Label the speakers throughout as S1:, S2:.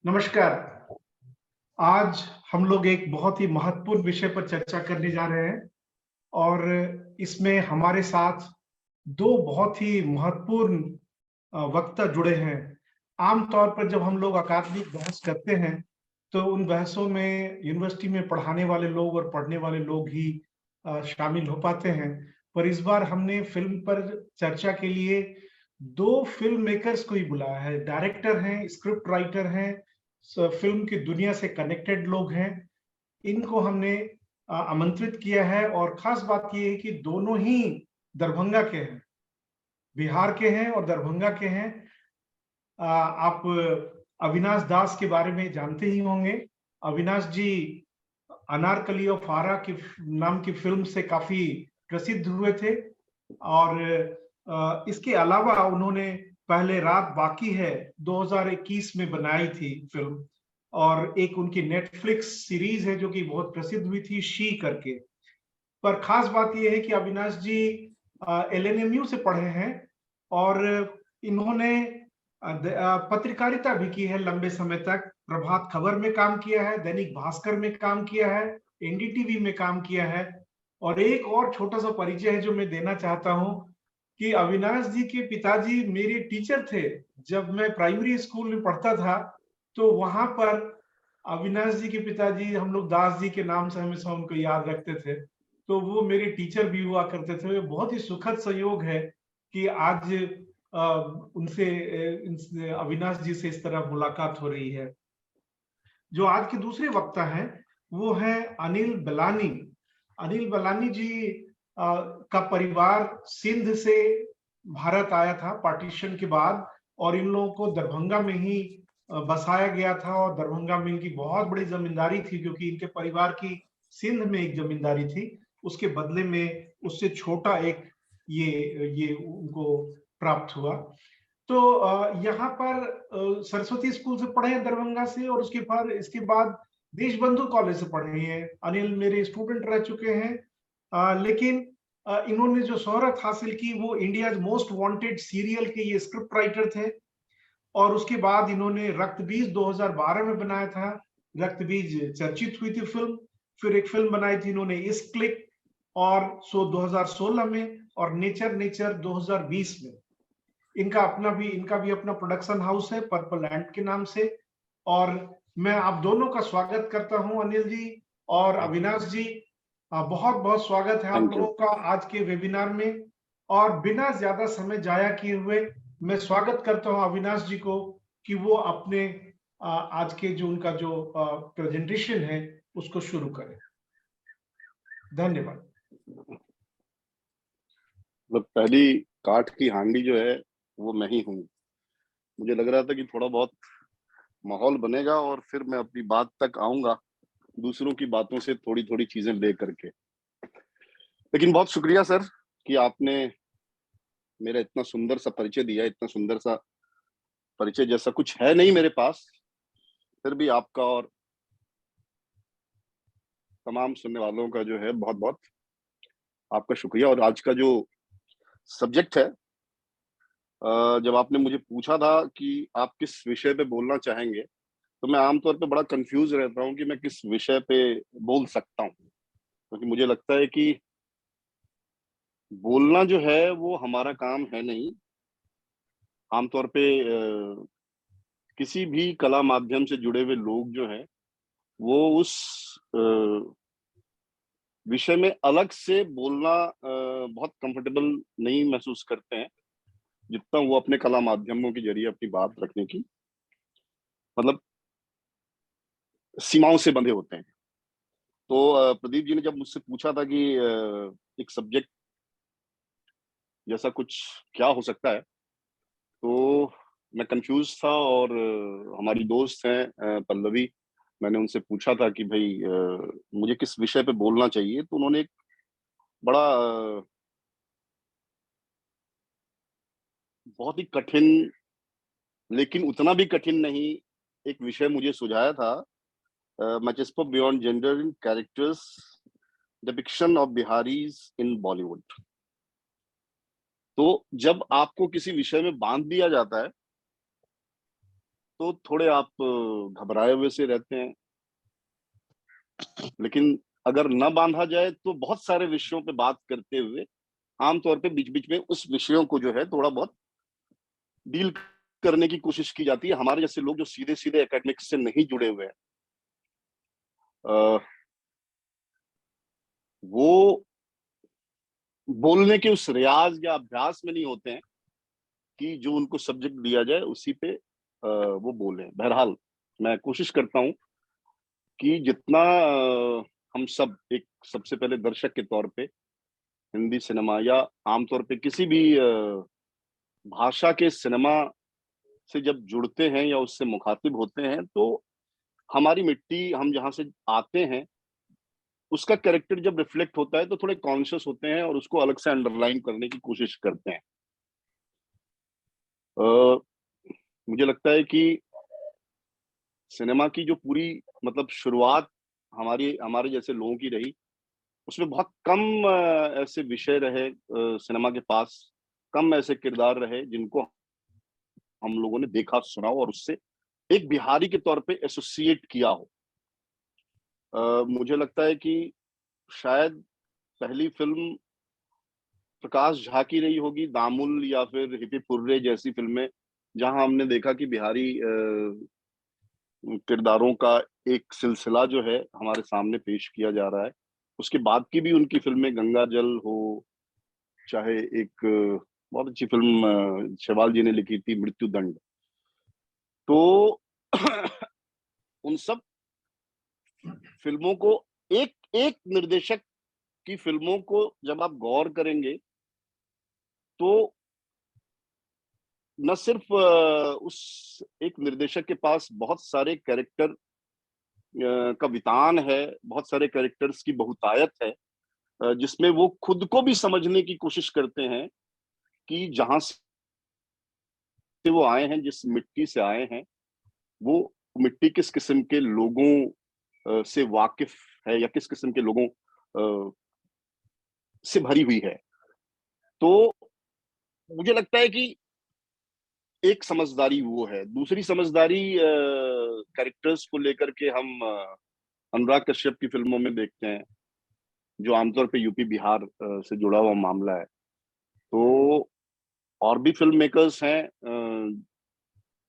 S1: नमस्कार। आज हम लोग एक बहुत ही महत्वपूर्ण विषय पर चर्चा करने जा रहे हैं और इसमें हमारे साथ दो बहुत ही महत्वपूर्ण वक्ता जुड़े हैं। आम तौर पर जब हम लोग अकादमिक बहस करते हैं, तो उन बहसों में यूनिवर्सिटी में पढ़ाने वाले लोग और पढ़ने वाले लोग ही शामिल हो पाते हैं। पर इस बार हमने फ़िल्म पर चर्चा के लिए 2 फ़िल्म मेकर्स को ही बुलाया है। डायरेक्टर हैं, स्क्रिप्ट राइटर हैं, फ़िल्म की दुनिया से कनेक्टेड लोग हैं। इनको हमने आमंत्रित किया है और ख़ास बात ये है कि दोनों ही दरभंगा के हैं, बिहार के हैं और दरभंगा के हैं। आप अविनाश दास के बारे में जानते ही होंगे। अविनाश जी अनारकली ऑफ आरा की नाम की फ़िल्म से काफ़ी प्रसिद्ध हुए थे और इसके अलावा उन्होंने पहले रात बाकी है 2021 में बनाई थी फ़िल्म और एक उनकी नेटफ्लिक्स सीरीज़ है जो कि बहुत प्रसिद्ध हुई थी, शी करके। पर ख़ास बात ये है कि अविनाश जी एलएनएमयू से पढ़े हैं और इन्होंने पत्रकारिता भी की है लंबे समय तक। प्रभात खबर में काम किया है, दैनिक भास्कर में काम किया है, एनडीटीवी में काम किया है और एक और छोटा-सा परिचय है जो मैं देना चाहता हूँ कि अविनाश जी के पिताजी मेरे टीचर थे। जब मैं प्राइमरी स्कूल में पढ़ता था, तो वहाँ पर अविनाश जी के पिताजी हम लोग दास जी के नाम से हमेशा उनको याद रखते थे। तो वो मेरे टीचर भी हुआ करते थे। बहुत ही सुखद संयोग है कि आज उनसे अविनाश जी से इस तरह मुलाकात हो रही है। जो आज के दूसरे वक्ता हैं, वो हैं अनिल बलानी। अनिल बलानी जी का परिवार सिंध से भारत आया था पार्टीशन के बाद और इन लोगों को दरभंगा में ही बसाया गया था और दरभंगा में इनकी बहुत बड़ी जमींदारी थी क्योंकि इनके परिवार की सिंध में एक जमींदारी थी। उसके बदले में उससे छोटा एक ये उनको प्राप्त हुआ। तो यहाँ पर सरस्वती स्कूल से पढ़े हैं दरभंगा से और इसके बाद देशबंधु कॉलेज से पढ़े हैं। अनिल मेरे स्टूडेंट रह चुके हैं। लेकिन इन्होंने जो शोहरत हासिल की वो इंडियाज मोस्ट वांटेड सीरियल के ये स्क्रिप्ट राइटर थे और उसके बाद इन्होंने रक्तबीज 2012 में बनाया था। रक्तबीज चर्चित हुई थी फ़िल्म। फिर एक फ़िल्म बनाई थी इन्होंने इस क्लिक और 2016 में और नेचर नेचर 2020 में। इनका भी अपना प्रोडक्शन हाउस है पर्पल एंट के नाम से और मैं आप दोनों का स्वागत करता हूं अनिल जी और अविनाश जी। बहुत बहुत स्वागत है आप लोगों का आज के वेबिनार में और बिना ज्यादा समय जाया किए हुए मैं स्वागत करता हूं अविनाश जी को कि वो अपने आज के जो उनका जो प्रेजेंटेशन है उसको शुरू करें। धन्यवाद।
S2: पहली काठ की हांडी जो है वो मैं ही हूँ। मुझे लग रहा था कि थोड़ा बहुत माहौल बनेगा और फिर मैं अपनी बात तक आऊंगा दूसरों की बातों से थोड़ी थोड़ी चीजें ले करके। लेकिन बहुत शुक्रिया सर कि आपने मेरा इतना सुंदर सा परिचय दिया। इतना सुंदर सा परिचय जैसा कुछ है नहीं मेरे पास, फिर भी आपका और तमाम सुनने वालों का जो है बहुत बहुत आपका शुक्रिया। और आज का जो सब्जेक्ट है, जब आपने मुझे पूछा था कि आप किस विषय पे बोलना चाहेंगे, तो मैं आमतौर पे बड़ा कंफ्यूज रहता हूँ कि मैं किस विषय पे बोल सकता हूँ, क्योंकि मुझे लगता है कि बोलना जो है वो हमारा काम है नहीं। आमतौर पे किसी भी कला माध्यम से जुड़े हुए लोग जो हैं वो उस विषय में अलग से बोलना बहुत कंफर्टेबल नहीं महसूस करते हैं जितना वो अपने कला माध्यमों के जरिए अपनी बात रखने की मतलब सीमाओं से बंधे होते हैं। तो प्रदीप जी ने जब मुझसे पूछा था कि एक सब्जेक्ट जैसा कुछ क्या हो सकता है, तो मैं कंफ्यूज था और हमारी दोस्त हैं पल्लवी, मैंने उनसे पूछा था कि भाई मुझे किस विषय पे बोलना चाहिए, तो उन्होंने एक बड़ा बहुत ही कठिन लेकिन उतना भी कठिन नहीं एक विषय मुझे सुझाया था, मैचेस्पो beyond gender in characters depiction of Biharis in Bollywood. तो जब आपको किसी विषय में बांध दिया जाता है तो थोड़े आप घबराए हुए से रहते हैं। लेकिन अगर न बांधा जाए तो बहुत सारे विषयों पे बात करते हुए आमतौर पे बीच-बीच में उस विषयों को जो है थोड़ा बहुत डील करने की कोशिश की जाती है। हमारे जैसे लोग जो सीधे-सीधे एकेडमिक्स से नहीं जुड़े हुए हैं, अ, वो बोलने के उस रियाज़ या अभ्यास में नहीं होते हैं कि जो उनको सब्जेक्ट दिया जाए उसी पे वो बोलें। बहरहाल मैं कोशिश करता हूँ कि जितना हम सब एक सबसे पहले दर्शक के तौर पे हिंदी सिनेमा या आमतौर पे किसी भी भाषा के सिनेमा से जब जुड़ते हैं या उससे मुखातिब होते हैं, तो हमारी मिट्टी, हम जहाँ से आते हैं, उसका कैरेक्टर जब रिफ्लेक्ट होता है तो थोड़े कॉन्शियस होते हैं और उसको अलग से अंडरलाइन करने की कोशिश करते हैं। अ, मुझे लगता है कि सिनेमा की जो पूरी मतलब शुरुआत हमारी हमारे जैसे लोगों की रही, उसमें बहुत कम ऐसे विषय रहे सिनेमा के पास, कम ऐसे किरदार रहे जिनको हम लोगों ने देखा, सुना और उससे एक बिहारी के तौर पे एसोसिएट किया हो। मुझे लगता है कि शायद पहली फ़िल्म प्रकाश झा की रही होगी, दामुल या फिर हिपी फुर्रे जैसी फ़िल्में, जहाँ हमने देखा कि बिहारी किरदारों का एक सिलसिला जो है हमारे सामने पेश किया जा रहा है। उसके बाद की भी उनकी फ़िल्में गंगा जल हो, चाहे एक बहुत अच्छी फ़िल्म शेवाल जी ने लिखी थी मृत्युदंड। तो उन सब फ़िल्मों को एक एक निर्देशक की फ़िल्मों को जब आप गौर करेंगे, तो न सिर्फ़ उस एक निर्देशक के पास बहुत सारे कैरेक्टर का वितान है, बहुत सारे कैरेक्टर्स की बहुतायत है, जिसमें वो खुद को भी समझने की कोशिश करते हैं कि जहाँ से वो आए हैं, जिस मिट्टी से आए हैं, वो मिट्टी किस किस्म के लोगों से वाकिफ़ है या किस किस्म के लोगों अ, से भरी हुई है। तो मुझे लगता है कि एक समझदारी वो है, दूसरी समझदारी कैरेक्टर्स को लेकर के हम अनुराग कश्यप की फ़िल्मों में देखते हैं, जो आमतौर पे यूपी, बिहार से जुड़ा हुआ मामला है। तो और भी फ़िल्म मेकर्स हैं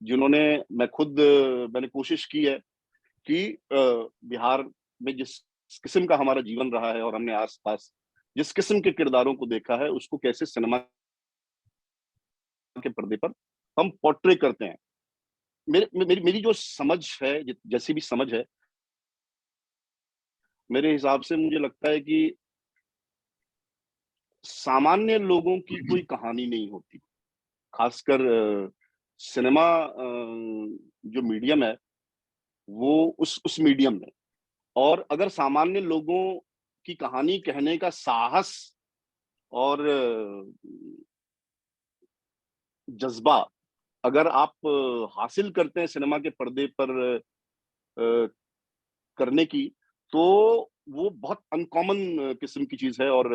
S2: जिन्होंने मैं खुद मैंने कोशिश की है कि बिहार में जिस किस्म का हमारा जीवन रहा है और हमने आस-पास जिस किस्म के किरदारों को देखा है, उसको कैसे सिनेमा के पर्दे पर हम पोर्ट्रे करते हैं। मेरी मेरी जो समझ है, जैसी भी समझ है, मेरे हिसाब से मुझे लगता है कि सामान्य लोगों की कोई कहानी नहीं होती। खासकर सिनेमा जो मीडियम है, वो उस मीडियम में और अगर सामान्य लोगों की कहानी कहने का साहस और जज़्बा अगर आप हासिल करते हैं सिनेमा के पर्दे पर अ, करने की, तो वो बहुत अनकॉमन किस्म की चीज़ है और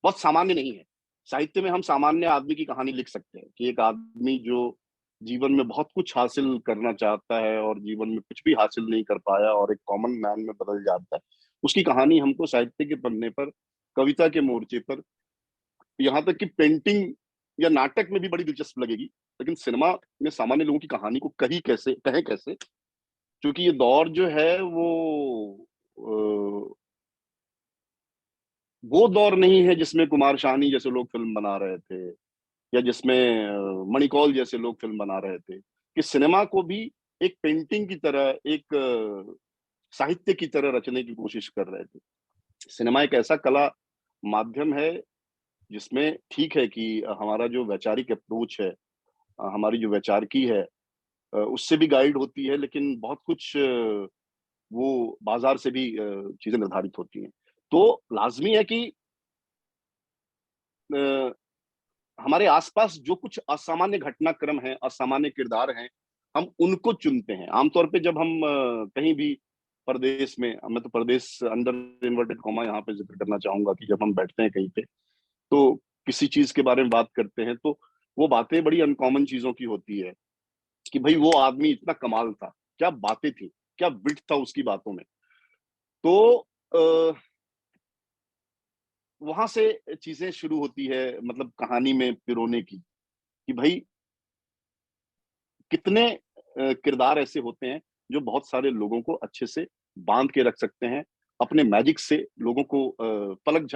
S2: बहुत सामान्य नहीं है। साहित्य में हम सामान्य आदमी की कहानी लिख सकते हैं कि एक आदमी जो जीवन में बहुत कुछ हासिल करना चाहता है और जीवन में कुछ भी हासिल नहीं कर पाया और एक कॉमन मैन में बदल जाता है। उसकी कहानी हमको साहित्य के पन्ने पर, कविता के मोर्चे पर, यहाँ तक कि पेंटिंग या नाटक में भी बड़ी दिलचस्प लगेगी। लेकिन सिनेमा में सामान्य लोगों की कहानी को कहें कैसे? क्योंकि ये दौर जो है वो दौर नहीं है जिसमें कुमार शानी जैसे लोग फ़िल्म बना रहे थे या जिसमें मणिकौल जैसे लोग फ़िल्म बना रहे थे, कि सिनेमा को भी एक पेंटिंग की तरह, एक साहित्य की तरह रचने की कोशिश कर रहे थे। सिनेमा एक ऐसा कला माध्यम है जिसमें ठीक है कि हमारा जो वैचारिक अप्रोच है, हमारी जो वैचारिकी है, उससे भी गाइड होती है, लेकिन बहुत कुछ वो बाज़ार से भी चीज़ें निर्धारित होती हैं। तो लाज़मी है कि अ, हमारे आस-पास जो कुछ असामान्य घटनाक्रम हैं, असामान्य किरदार हैं, हम उनको चुनते हैं। आमतौर पे जब हम कहीं भी परदेश में, मैं तो परदेश अंडर इन्वर्टेड कॉमा यहाँ पे ज़िक्र करना चाहूँगा कि जब हम बैठते हैं कहीं पे, तो किसी चीज़ के बारे में बात करते हैं, तो वो बातें बड़ी अनकॉमन चीज़ों की होती है। कि भाई वो आदमी इतना कमाल था, क्या बातें थी, क्या विट था उसकी बातों में। तो वहां से चीजें शुरू होती है, मतलब कहानी में पिरोने की, कि भाई कितने किरदार ऐसे होते हैं जो बहुत सारे लोगों को अच्छे से बांध के रख सकते हैं, अपने मैजिक से लोगों को पलक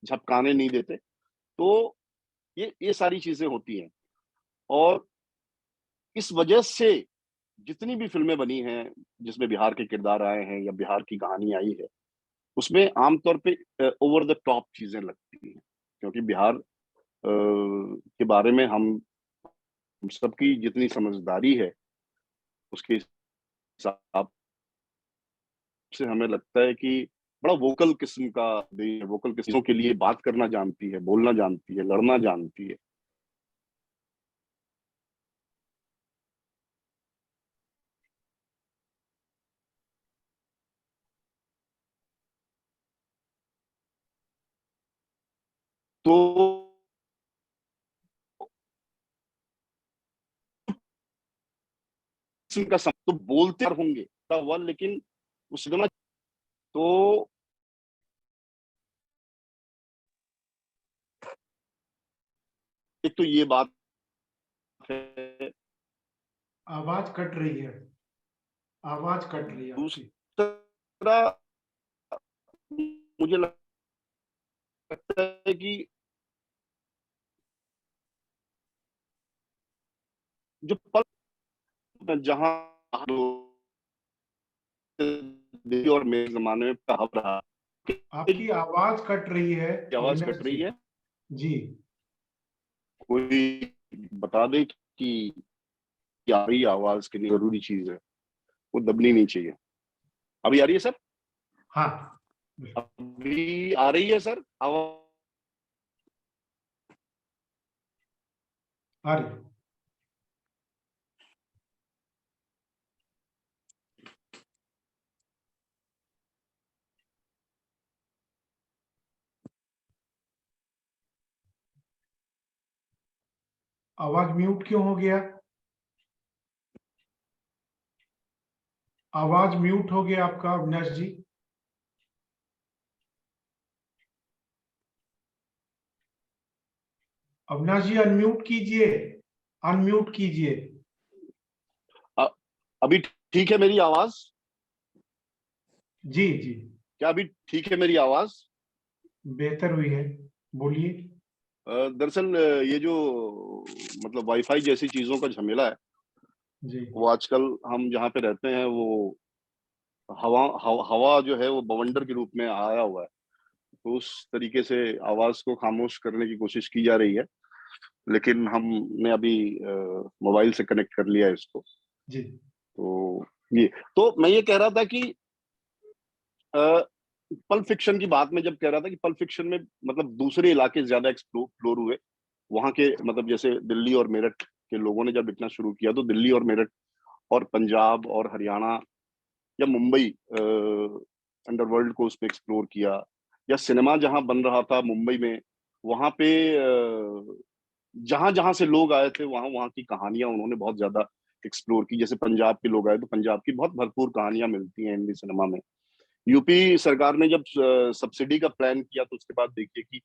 S2: झपकाने नहीं देते। तो ये सारी चीजें होती हैं, और इस वजह से जितनी भी फिल्में बनी हैं जिसमें बिहार के किरदार आए हैं या बिहार की कहानी आई है, उसमें आमतौर पे ओवर द टॉप चीजें लगती हैं, क्योंकि बिहार के बारे में हम सबकी जितनी समझदारी है उसके हिसाब से हमें लगता है कि बड़ा वोकल किस्म का देश है, वोकल किस्मों के लिए बात करना जानती है, बोलना जानती है, लड़ना जानती है। तो किस्म का तो बोलते होंगे हुआ, लेकिन उस सिनेमा तो एक तो ये बात है,
S1: आवाज कट रही है, आवाज कट रही है आपकी।
S2: दूसरा मुझे लगता है कि जो पल जहां दिल्ली और मेरे जमाने में कहा रहा
S1: आपकी आवाज कट रही है
S2: आवाज
S1: अविनाश
S2: कट
S1: जी।
S2: रही है,
S1: जी।
S2: कोई बता दे कि क्या रही आवाज कितनी जरूरी चीज है, वो दबनी नहीं चाहिए। अभी आ रही है सर?
S1: हाँ, बिल्कुल।
S2: अभी आ रही है सर आवाज?
S1: आ रही है। आवाज म्यूट क्यों हो गया? आवाज म्यूट हो गया आपका अविनाश जी। अविनाश जी अनम्यूट कीजिए, अनम्यूट कीजिए।
S2: अभी ठीक है मेरी आवाज?
S1: जी जी,
S2: क्या अभी ठीक है मेरी आवाज?
S1: बेहतर हुई है, बोलिए।
S2: दरअसल ये जो मतलब वाईफाई जैसी चीजों का झमेला है,
S1: जी।
S2: वो आजकल हम जहाँ पे रहते हैं वो हवा जो है वो बवंडर के रूप में आया हुआ है। तो उस तरीके से आवाज को खामोश करने की कोशिश की जा रही है, लेकिन हमने अभी मोबाइल से कनेक्ट कर लिया है इसको।
S1: जी।
S2: तो ये, तो मैं ये कह रहा था कि पल्प फिक्शन की बात में जब कह रहा था कि पल्प फिक्शन में मतलब दूसरे इलाके ज्यादा एक्सप्लोर हुए, वहां के मतलब जैसे दिल्ली और मेरठ के लोगों ने जब लिखना शुरू किया, तो दिल्ली और मेरठ और पंजाब और हरियाणा या मुंबई अंडरवर्ल्ड को उस पर एक्सप्लोर किया, या सिनेमा जहां बन रहा था मुंबई में, वहां पे जहां जहां से लोग आए थे वहां वहां की कहानियां उन्होंने बहुत ज्यादा एक्सप्लोर की। जैसे पंजाब के लोग आए तो पंजाब की बहुत भरपूर कहानियां मिलती हैं हिंदी सिनेमा में। यूपी सरकार ने जब सब्सिडी का प्लान किया, तो उसके बाद देखिए कि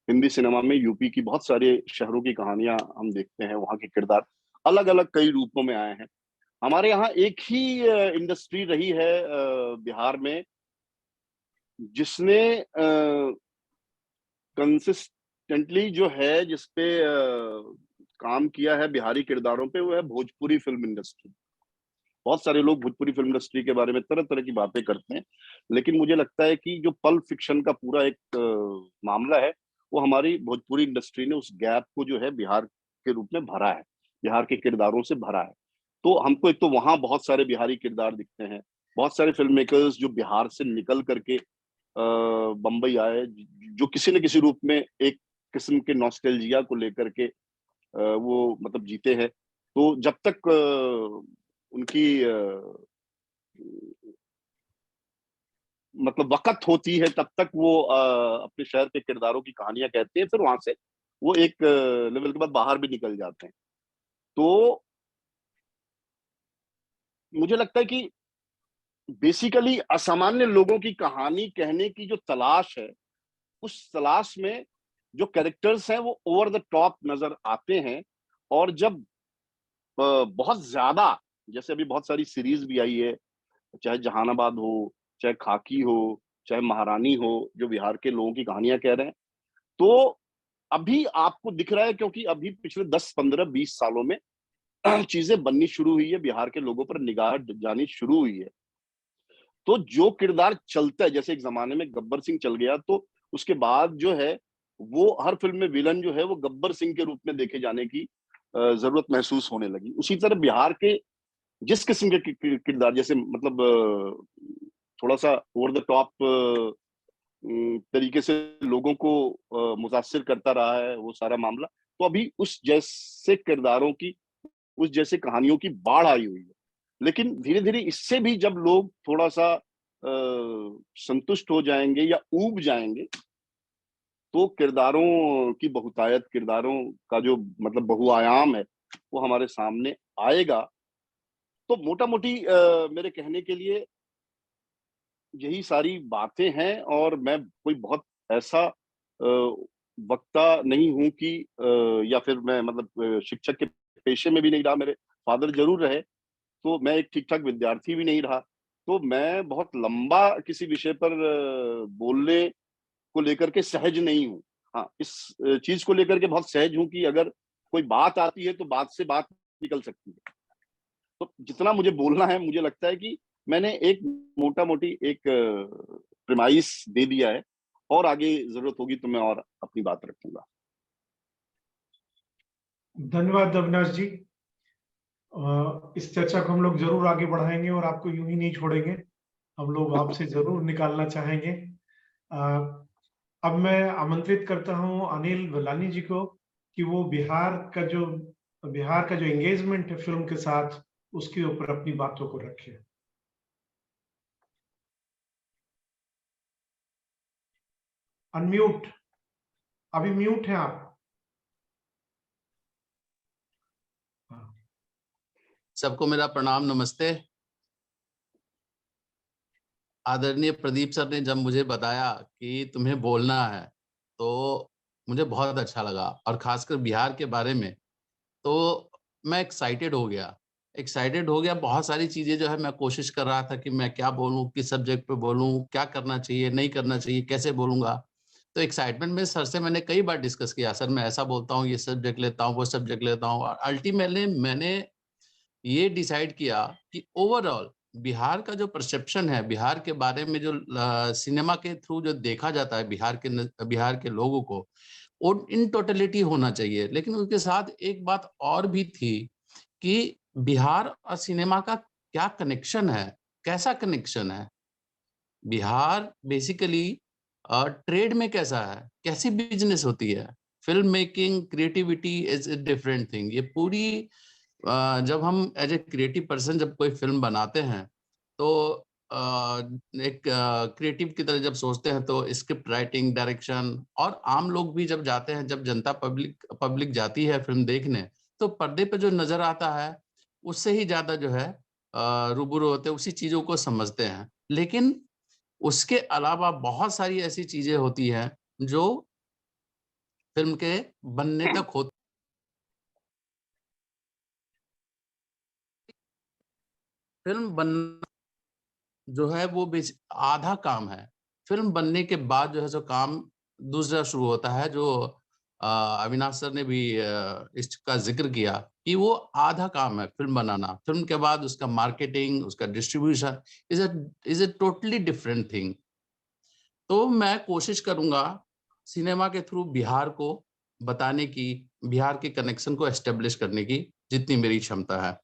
S2: हिंदी सिनेमा में यूपी की बहुत सारे शहरों की कहानियां हम देखते हैं, वहां के किरदार अलग अलग कई रूपों में आए हैं। हमारे यहाँ एक ही इंडस्ट्री रही है बिहार में, जिसने कंसिस्टेंटली जो है जिसपे काम किया है बिहारी किरदारों पे, वो है भोजपुरी फिल्म इंडस्ट्री। बहुत सारे लोग भोजपुरी फिल्म इंडस्ट्री के बारे में तरह तरह की बातें करते हैं, लेकिन मुझे लगता है कि जो पल्प फिक्शन का पूरा एक मामला है, वो हमारी भोजपुरी इंडस्ट्री ने उस गैप को जो है बिहार के रूप में भरा है, बिहार के किरदारों से भरा है। तो हमको एक तो वहां बहुत सारे बिहारी किरदार दिखते हैं, बहुत सारे फिल्म मेकर्स जो बिहार से निकल करके बम्बई आए, जो किसी न किसी रूप में एक किस्म के नॉस्टैल्जिया को लेकर के वो मतलब जीते हैं। तो जब तक उनकी मतलब वक़्त होती है, तब तक वो अपने शहर के किरदारों की कहानियाँ कहते हैं, फिर वहां से वो एक लेवल के बाद बाहर भी निकल जाते हैं। तो मुझे लगता है कि बेसिकली असामान्य लोगों की कहानी कहने की जो तलाश है, उस तलाश में जो कैरेक्टर्स हैं वो ओवर द टॉप नज़र आते हैं। और जब बहुत ज़्यादा, जैसे अभी बहुत सारी सीरीज़ भी आई है, चाहे जहानाबाद हो, चाहे खाकी हो, चाहे महारानी हो, जो बिहार के लोगों की कहानियाँ कह रहे हैं, तो अभी आपको दिख रहा है क्योंकि अभी पिछले 10, 15, 20 सालों में चीज़ें बननी शुरू हुई है, बिहार के लोगों पर निगाह जानी शुरू हुई है। तो जो किरदार चलता है, जैसे एक ज़माने में गब्बर सिंह चल गया, तो उसके बाद जो है, वो हर फ़िल्म में विलन जो है, वो गब्बर सिंह के रूप में देखे जाने की ज़रूरत महसूस होने लगी। उसी तरह बिहार के जिस किस्म के किरदार, जैसे मतलब थोड़ा-सा ओवर द टॉप तरीके से लोगों को मुतासिर करता रहा है वो सारा मामला, तो अभी उस जैसे किरदारों की, उस जैसे कहानियों की बाढ़ आई हुई है। लेकिन धीरे-धीरे इससे भी जब लोग थोड़ा-सा संतुष्ट हो जाएँगे या ऊब जाएँगे, तो किरदारों की बहुतायत, किरदारों का जो मतलब बहुआयाम है, वो हमारे सामने आएगा। तो मोटा-मोटी मेरे कहने के लिए यही सारी बातें हैं, और मैं कोई बहुत ऐसा वक्ता नहीं हूँ कि या फिर मैं मतलब शिक्षक के पेशे में भी नहीं रहा, मेरे फादर ज़रूर रहे, तो मैं एक ठीक-ठाक विद्यार्थी भी नहीं रहा। तो मैं बहुत लंबा किसी विषय पर बोलने को लेकर के सहज नहीं हूँ। हाँ, इस चीज़ को लेकर के बहुत सहज हूँ कि अगर कोई बात आती है, तो बात से बात निकल सकती है। तो जितना मुझे बोलना है, मुझे लगता है कि मैंने एक मोटा-मोटी एक प्रिमाइस दे दिया है, और आगे ज़रूरत होगी तो मैं और अपनी बात रखूँगा।
S1: धन्यवाद अविनाश जी। इस चर्चा को हम लोग जरूर आगे बढ़ाएंगे और आपको यूं ही नहीं छोड़ेंगे। हम लोग आपसे जरूर निकालना चाहेंगे। अ, अब मैं आमंत्रित करता हूं अनिल वलानी जी को कि वो बिहार का जो एंगेजमेंट है फिल्म के साथ, उसके ऊपर अपनी बातों को रखें। अनम्यूट, अभी म्यूट हैं आप। हाँ।
S3: सबको मेरा प्रणाम, नमस्ते। आदरणीय प्रदीप सर ने जब मुझे बताया कि तुम्हें बोलना है, तो मुझे बहुत अच्छा लगा, और खासकर बिहार के बारे में, तो मैं एक्साइटेड हो गया। बहुत सारी चीज़ें जो है मैं कोशिश कर रहा था कि मैं क्या बोलूँ, किस सब्जेक्ट पे बोलूँ, क्या करना चाहिए, नहीं करना चाहिए, कैसे बोलूँगा। तो एक्साइटमेंट में सर से मैंने कई बार डिस्कस किया, सर मैं ऐसा बोलता हूँ, ये सब्जेक्ट लेता हूँ, वो सब्जेक्ट लेता हूँ, और अल्टीमेटली मैंने ये डिसाइड किया कि ओवरऑल बिहार का जो परसेप्शन है, बिहार के बारे में जो सिनेमा के थ्रू जो देखा जाता है बिहार के लोगों को, वो इन टोटलिटी होना चाहिए। लेकिन उसके साथ एक बात और भी थी कि बिहार और सिनेमा का क्या कनेक्शन है, कैसा कनेक्शन है? बिहार बेसिकली ट्रेड में कैसा है, कैसी बिजनेस होती है? Film making, creativity is a different thing. ये पूरी जब हम एज ए क्रिएटिव पर्सन जब कोई फिल्म बनाते हैं, तो एक क्रिएटिव की तरह जब सोचते हैं, तो स्क्रिप्ट राइटिंग, डायरेक्शन, और आम लोग भी जब जाते हैं, जब जनता पब्लिक पब्लिक जाती है फिल्म देखने, तो पर्दे पे जो नजर आता है, उससे ही ज्यादा जो है रूबरू होते हैं, उसी चीजों को समझते हैं। लेकिन उसके अलावा बहुत सारी ऐसी चीजें होती हैं जो फिल्म के बनने तक होती। फिल्म बनना जो है वो आधा काम है। फ़िल्म बनने के बाद जो है सो काम दूसरा शुरू होता है, जो अविनाश सर ने भी इसका ज़िक्र किया कि वो आधा काम है फ़िल्म बनाना। फ़िल्म के बाद उसका मार्केटिंग, उसका distribution is a totally different thing. तो मैं कोशिश करूँगा सिनेमा के थ्रू बिहार को बताने की, बिहार के कनेक्शन को एस्टेब्लिश करने की जितनी मेरी क्षमता है।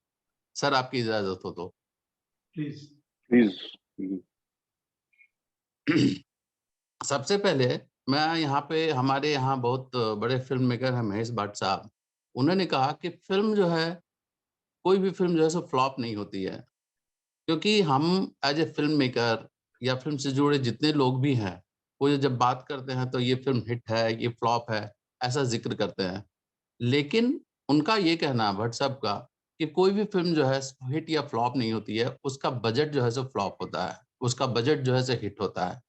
S3: सर आपकी इजाज़त हो तो।
S1: प्लीज।
S2: प्लीज़। हुँ,
S3: सबसे पहले मैं यहाँ पे, हमारे यहाँ बहुत बड़े फ़िल्म मेकर हैं महेश भट्ट साहब। उन्होंने कहा कि फ़िल्म जो है, कोई भी फ़िल्म जो है सो फ्लॉप नहीं होती है। क्योंकि हम एज़ ए फ़िल्म मेकर या फ़िल्म से जुड़े जितने लोग भी हैं, वो ये जब बात करते हैं तो ये फ़िल्म हिट है, ये फ्लॉप है, ऐसा ज़िक्र करते हैं। लेकिन उनका ये कहना, भट्ट साहब का, कि कोई भी फिल्म जो है हिट या फ्लॉप नहीं होती है, उसका बजट जो है सो फ्लॉप होता है, उसका बजट जो है सो हिट होता है।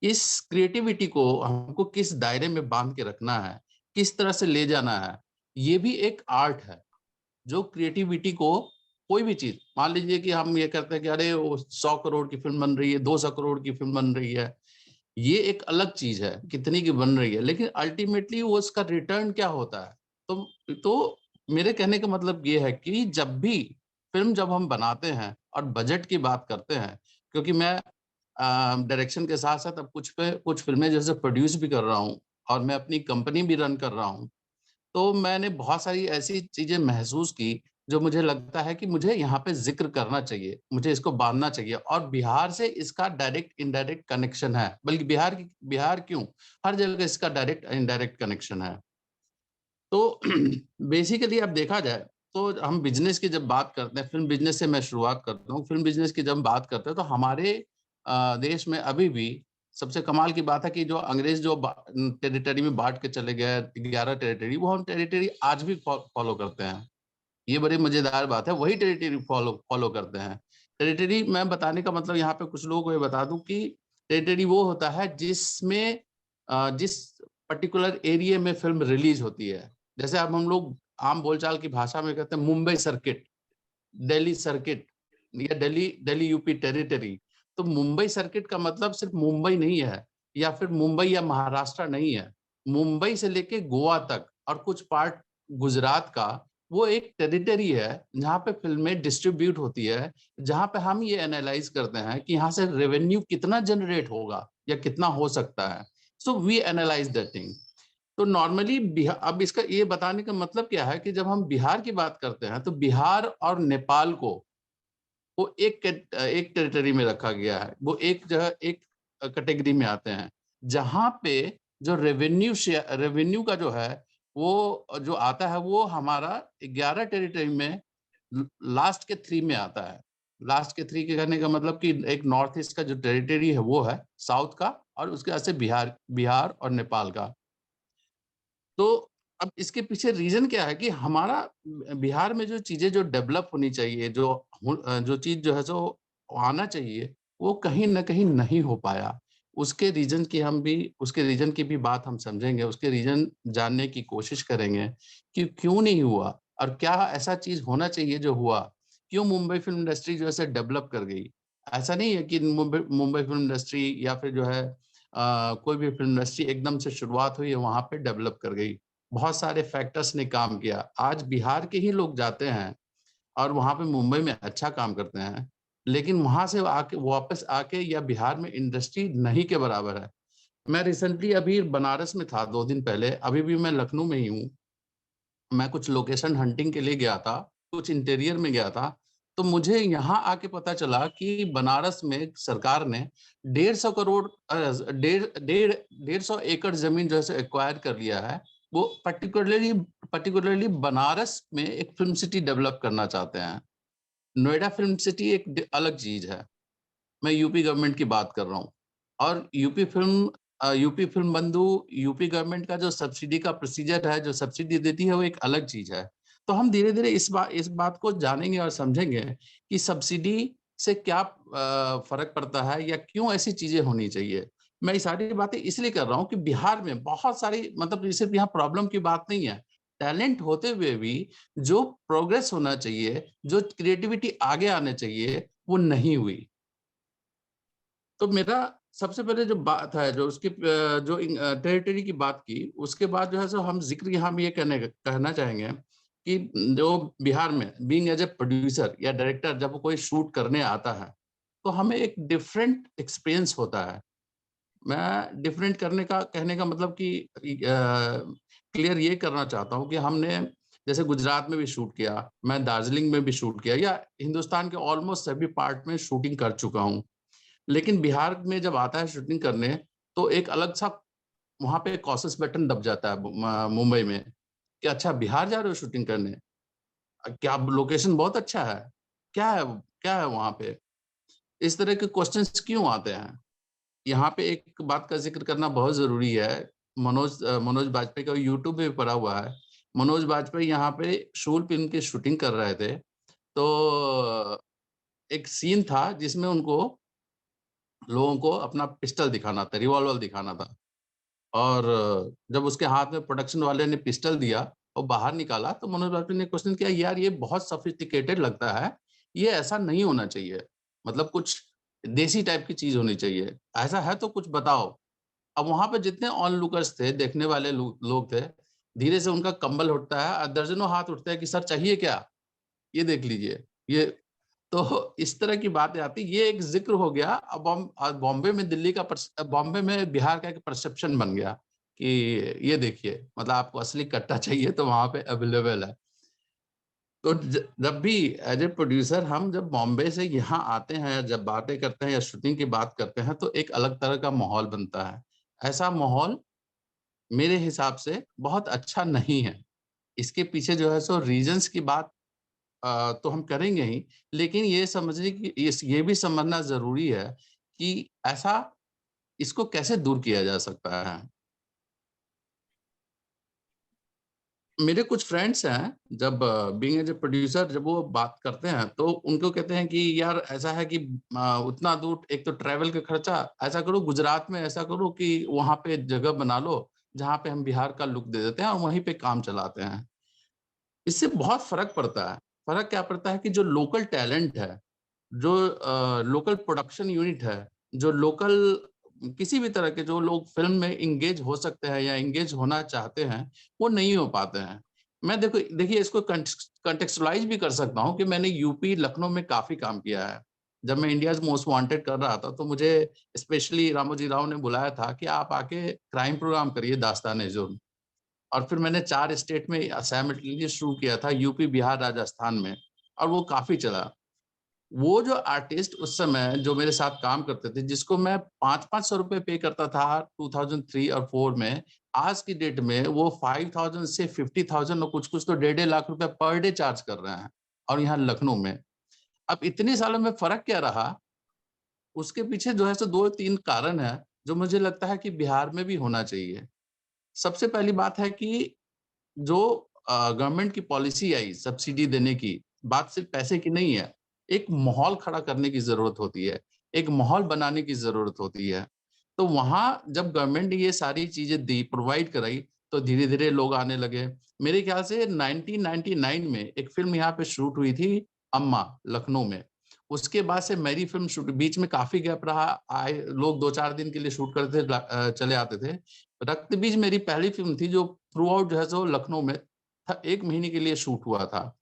S3: इस क्रिएटिविटी को हमको किस दायरे में बांध के रखना है, किस तरह से ले जाना है, ये भी एक आर्ट है। जो क्रिएटिविटी को कोई भी चीज, मान लीजिए कि हम ये करते हैं कि अरे वो 100 करोड़ की फिल्म बन रही है, 200 करोड़ की फिल्म बन रही है, ये एक अलग चीज है कितनी की बन रही है, लेकिन अल्टीमेटली वो उसका रिटर्न क्या होता है। तो मेरे कहने का मतलब ये है कि जब भी फिल्म जब हम बनाते हैं और बजट की बात करते हैं, क्योंकि मैं डायरेक्शन के साथ साथ अब कुछ फिल्में जैसे प्रोड्यूस भी कर रहा हूँ और मैं अपनी कंपनी भी रन कर रहा हूँ, तो मैंने बहुत सारी ऐसी चीजें महसूस की जो मुझे लगता है कि मुझे यहाँ पे जिक्र करना चाहिए, मुझे इसको बांधना चाहिए। और बिहार से इसका डायरेक्ट इनडायरेक्ट कनेक्शन है, बल्कि बिहार क्यों, हर जगह इसका डायरेक्ट इनडायरेक्ट कनेक्शन है। तो बेसिकली अब देखा जाए तो हम बिजनेस की जब बात करते हैं, फिल्म बिजनेस से मैं शुरुआत करता हूँ, फिल्म बिजनेस की जब बात करते हैं तो हमारे देश में अभी भी सबसे कमाल की बात है कि जो अंग्रेज जो टेरिटरी में बांट के चले गए 11 टेरिटरी, वो हम टेरिटरी आज भी फॉलो करते हैं। ये बड़ी मजेदार बात है, वही टेरिटरी फॉलो फॉलो करते हैं। टेरिटरी मैं बताने का मतलब यहाँ पे कुछ लोगों को ये बता दूं कि टेरिटरी वो होता है जिसमें जिस पर्टिकुलर एरिया में फिल्म रिलीज होती है। जैसे अब हम लोग आम बोलचाल की भाषा में कहते हैं मुंबई सर्किट, दिल्ली सर्किट, या दिल्ली दिल्ली यूपी टेरिटरी। तो मुंबई सर्किट का मतलब सिर्फ मुंबई नहीं है, या फिर मुंबई या महाराष्ट्र नहीं है। मुंबई से लेके गोवा तक और कुछ पार्ट गुजरात का वो एक टेरिटरी है जहाँ पे फिल्में डिस्ट्रीब्यूट होती है, जहाँ पे हम ये एनालाइज करते हैं कि यहाँ से रेवेन्यू कितना जनरेट होगा या कितना हो सकता है। So we analyse that thing. तो नॉर्मली बिहार, अब इसका ये बताने का मतलब क्या है कि जब हम बिहार की बात करते हैं तो बिहार और नेपाल को वो एक टेरिटरी में रखा गया है, वो एक जगह एक कैटेगरी में आते हैं, जहां पे जो रेवेन्यू का जो है वो जो आता है वो हमारा 11 टेरिटरी में लास्ट के 3 में आता है। लास्ट के 3 के कहने का मतलब कि एक नॉर्थ ईस्ट का जो टेरिटरी है वो है साउथ का, और उसके बाद से बिहार और नेपाल का। तो अब इसके पीछे रीजन क्या है कि हमारा बिहार में जो चीजें जो डेवलप होनी चाहिए, जो चीज जो है जो आना चाहिए, वो कहीं ना कहीं नहीं हो पाया। उसके रीजन की भी बात हम समझेंगे, उसके रीजन जानने की कोशिश करेंगे कि क्यों नहीं हुआ और क्या ऐसा चीज होना चाहिए जो हुआ। क्यों मुंबई फिल्म इंडस्ट्री जो है डेवलप कर गई। ऐसा नहीं है कि मुंबई फिल्म इंडस्ट्री या फिर जो है कोई भी फिल्म इंडस्ट्री एकदम से शुरुआत हुई है वहां पे डेवलप कर गई। बहुत सारे फैक्टर्स ने काम किया। आज बिहार के ही लोग जाते हैं और वहां पे मुंबई में अच्छा काम करते हैं, लेकिन वहां से आके वापस आके या बिहार में इंडस्ट्री नहीं के बराबर है। मैं रिसेंटली अभी बनारस में था 2 दिन पहले, अभी भी मैं लखनऊ में ही हूँ। मैं कुछ लोकेशन हंटिंग के लिए गया था, कुछ इंटीरियर में गया था। तो मुझे यहाँ आके पता चला कि बनारस में सरकार ने 150 करोड़ 150 एकड़ जमीन जो है एक्वायर कर लिया है। वो पर्टिकुलरली बनारस में एक फिल्म सिटी डेवलप करना चाहते हैं। नोएडा फिल्म सिटी एक अलग चीज है, मैं यूपी गवर्नमेंट की बात कर रहा हूँ। और यूपी फिल्म बंधु, यूपी गवर्नमेंट का जो सब्सिडी का प्रोसीजर है, जो सब्सिडी देती है, वो एक अलग चीज है। तो हम धीरे धीरे इस बात को जानेंगे और समझेंगे कि सब्सिडी से क्या फर्क पड़ता है या क्यों ऐसी चीजें होनी चाहिए। मैं ये सारी बातें इसलिए कर रहा हूँ कि बिहार में बहुत सारी, मतलब सिर्फ यहाँ प्रॉब्लम की बात नहीं है, टैलेंट होते हुए भी जो प्रोग्रेस होना चाहिए, जो क्रिएटिविटी आगे आने चाहिए, वो नहीं हुई। तो मेरा सबसे पहले जो बात है, जो उसकी जो टेरिटरी की बात की, उसके बाद जो है सो हम जिक्र यहाँ में ये कहना चाहेंगे कि जो बिहार में बीइंग एज ए प्रोड्यूसर या डायरेक्टर जब कोई शूट करने आता है तो हमें एक डिफरेंट एक्सपीरियंस होता है। मैं डिफरेंट करने का कहने का मतलब कि क्लियर ये करना चाहता हूँ कि हमने जैसे गुजरात में भी शूट किया, मैं दार्जिलिंग में भी शूट किया, या हिंदुस्तान के ऑलमोस्ट सभी पार्ट में शूटिंग कर चुका हूँ। लेकिन बिहार में जब आता है शूटिंग करने तो एक अलग सा वहां पे कॉशस बटन दब जाता है मुंबई में कि अच्छा बिहार जा रहे हो शूटिंग करने, क्या लोकेशन बहुत अच्छा है, क्या है क्या है वहां पे। इस तरह के क्वेश्चंस क्यों आते हैं। यहाँ पे एक बात का जिक्र करना बहुत जरूरी है। मनोज बाजपेयी का यूट्यूब पे पड़ा हुआ है। मनोज बाजपेयी यहाँ पे शूल फिल्म की शूटिंग कर रहे थे, तो एक सीन था जिसमें उनको लोगों को अपना पिस्टल दिखाना था, रिवॉल्वर दिखाना था। और जब उसके हाथ में प्रोडक्शन वाले ने पिस्टल दिया और बाहर निकाला, तो मनोज वाजपेयी ने क्वेश्चन किया, यार ये बहुत सोफिस्टिकेटेड लगता है, ये ऐसा नहीं होना चाहिए। मतलब कुछ देसी टाइप की चीज़ होनी चाहिए। ऐसा है तो कुछ बताओ। अब वहाँ पे जितने ऑनलूकर्स थे, देखने वाले लोग थे, धीरे से उनका कंबल उठता है और दर्जनों हाथ उठते हैं कि सर चाहिए क्या? ये देख लीजिए। ये तो इस तरह की बातें आती, ये एक ज़िक्र हो गया। अब बॉम्बे में बॉम्बे में बिहार का एक परसेप्शन बन गया कि ये देखिए, मतलब आपको असली कट्टा चाहिए तो वहाँ पे अवेलेबल है। तो जब भी एज ए प्रोड्यूसर हम जब बॉम्बे से यहाँ आते हैं, जब बातें करते हैं या शूटिंग की बात करते हैं, तो एक अलग तरह का माहौल बनता है। ऐसा माहौल मेरे हिसाब से बहुत अच्छा नहीं है। इसके पीछे जो है सो रीज़न्स की बात तो हम करेंगे ही, लेकिन ये समझने की ये भी समझना ज़रूरी है कि ऐसा इसको कैसे दूर किया जा सकता है। मेरे कुछ फ्रेंड्स हैं, जब बीइंग एज़ अ प्रोड्यूसर जब वो बात करते हैं, तो उनको कहते हैं कि यार ऐसा है कि उतना दूर एक तो ट्रैवल का खर्चा, ऐसा करो गुजरात में ऐसा करो कि वहाँ पे जगह बना लो, जहाँ पे हम बिहार का लुक दे देते हैं और वहीं पे काम चलाते हैं। इससे बहुत फ़र्क पड़ता है। फ़र्क क्या पड़ता है कि जो लोकल टैलेंट है, जो लोकल प्रोडक्शन यूनिट है, जो लोकल किसी भी तरह के जो लोग फ़िल्म में एंगेज हो सकते हैं या एंगेज होना चाहते हैं, वो नहीं हो पाते हैं। मैं देखिए इसको कॉन्टेक्स्चुअलाइज़ भी कर सकता हूँ कि मैंने यूपी, लखनऊ में काफ़ी काम किया है। जब मैं इंडियाज़ मोस्ट वांटेड कर रहा था, तो मुझे स्पेशली रामोजी राव ने बुलाया था कि आप आके क्राइम प्रोग्राम करिए दास्तान-ए-ज़ुल्म। और फिर मैंने 4 स्टेट में साइमल्टेनियस शुरू किया था, यूपी, बिहार, राजस्थान में, और वो काफ़ी चला। वो जो आर्टिस्ट उस समय जो मेरे साथ काम करते थे, जिसको मैं 5-500 रुपए पे करता था 2003 और 4 में, आज की डेट में वो 5000 से 50,000 और कुछ-कुछ तो डेढ़ डेढ़ लाख रुपए पर डे चार्ज कर रहे हैं, और यहाँ लखनऊ में। अब इतने सालों में फ़र्क क्या रहा? उसके पीछे जो है सो 2-3 कारण हैं, जो मुझे लगता है कि बिहार में भी होना चाहिए। सबसे पहली बात है कि जो गवर्नमेंट की पॉलिसी आई सब्सिडी देने की, बात सिर्फ़ पैसे की नहीं है। एक माहौल खड़ा करने की ज़रूरत होती है, एक माहौल बनाने की ज़रूरत होती है। तो वहाँ जब गवर्नमेंट ने ये सारी चीज़ें दी, प्रोवाइड कराई, तो धीरे-धीरे लोग आने लगे। मेरे ख्याल से 1999 में एक फ़िल्म यहाँ पे शूट हुई थी, अम्मा, लखनऊ में। उसके बाद से मेरी फ़िल्म शूट बीच में काफ़ी गैप रहा, आए लोग 2-4 दिन के लिए शूट करते थे, चले आते थे। रक्तबीज मेरी पहली फ़िल्म थी जो थ्रू आउट जो है सो लखनऊ में 1 महीने के लिए शूट हुआ था,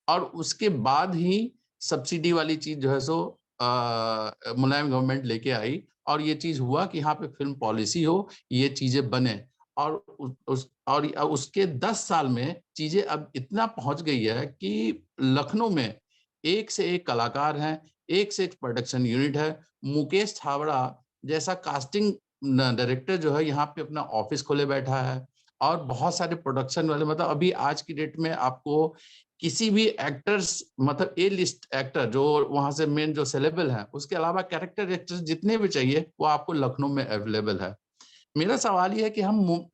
S3: और उसके बाद ही सब्सिडी वाली चीज़ जो है सो मुलायम गवर्नमेंट लेके आई, और ये चीज़ हुआ कि यहाँ पे फ़िल्म पॉलिसी हो, ये चीज़ें बने, और उसके 10 साल में चीज़ें अब इतना पहुँच गई है कि लखनऊ में एक से एक कलाकार हैं, एक से एक प्रोडक्शन यूनिट है। मुकेश छाबड़ा जैसा कास्टिंग डायरेक्टर जो है यहाँ पे अपना ऑफिस खोले बैठा है, और बहुत सारे प्रोडक्शन वाले, मतलब अभी आज की डेट में आपको किसी भी एक्टर्स, मतलब ए लिस्ट एक्टर जो वहाँ से मेन जो सेलेबल हैं, उसके अलावा कैरेक्टर एक्टर्स जितने भी चाहिए वो आपको लखनऊ में अवेलेबल है। मेरा सवाल ये है कि हम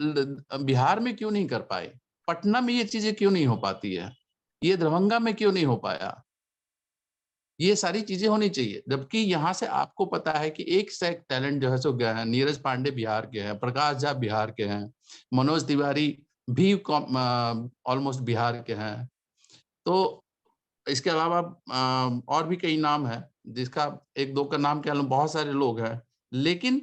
S3: बिहार में क्यों नहीं कर पाए? पटना में ये चीजें क्यों नहीं हो पाती है? ये दरभंगा में क्यों नहीं हो पाया? ये सारी चीज़ें होनी चाहिए। जबकि यहाँ से आपको पता है कि एक से एक टैलेंट जो है सो गया है। नीरज पांडे बिहार के हैं, प्रकाश झा बिहार के हैं, मनोज तिवारी भी ऑलमोस्ट बिहार के हैं। तो इसके अलावा और भी कई नाम हैं, जिसका 1-2 का नाम क्या लूँ, बहुत सारे लोग हैं। लेकिन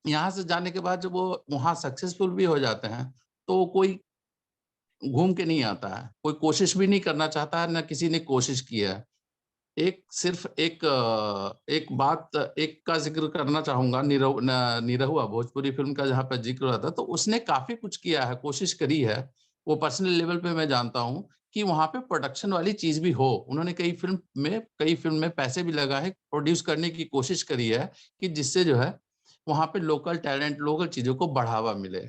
S3: यहाँ से जाने के बाद जब वो वहाँ सक्सेसफुल भी हो जाते हैं, तो कोई घूम के नहीं आता है। कोई कोशिश भी नहीं करना चाहता है, ना किसी ने कोशिश की है। एक सिर्फ़ एक बात एक का ज़िक्र करना चाहूँगा, निरहुआ भोजपुरी फ़िल्म का जहाँ पे ज़िक्र हुआ था, तो उसने काफ़ी कुछ किया है, कोशिश करी है। वो पर्सनल लेवल पे मैं जानता हूँ कि वहाँ पे प्रोडक्शन वाली चीज़ भी हो। उन्होंने कई फ़िल्म में पैसे भी लगाए, प्रोड्यूस करने की कोशिश करी है कि जिससे जो है, वहाँ पे लोकल टैलेंट, लोकल चीज़ों को बढ़ावा मिले।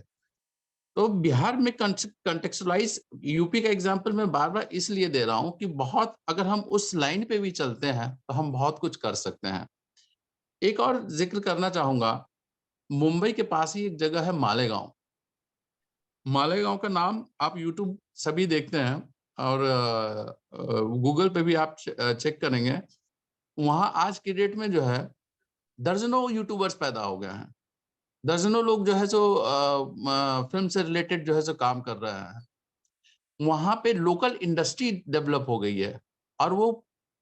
S3: तो बिहार में कॉन्टेक्सुअलाइज़ यूपी का एग्ज़ाम्पल मैं बार-बार इसलिए दे रहा हूँ कि बहुत अगर हम उस लाइन पे भी चलते हैं, तो हम बहुत कुछ कर सकते हैं। एक और ज़िक्र करना चाहूँगा, मुंबई के पास ही एक जगह है मालेगाँव। मालेगांव का नाम आप यूट्यूब सभी देखते हैं और गूगल पे भी आप चेक करेंगे, वहां आज की डेट में जो है दर्जनों यूट्यूबर्स पैदा हो गए हैं, दर्जनों लोग जो है सो फिल्म से रिलेटेड जो है सो काम कर रहे हैं। वहां पे लोकल इंडस्ट्री डेवलप हो गई है और वो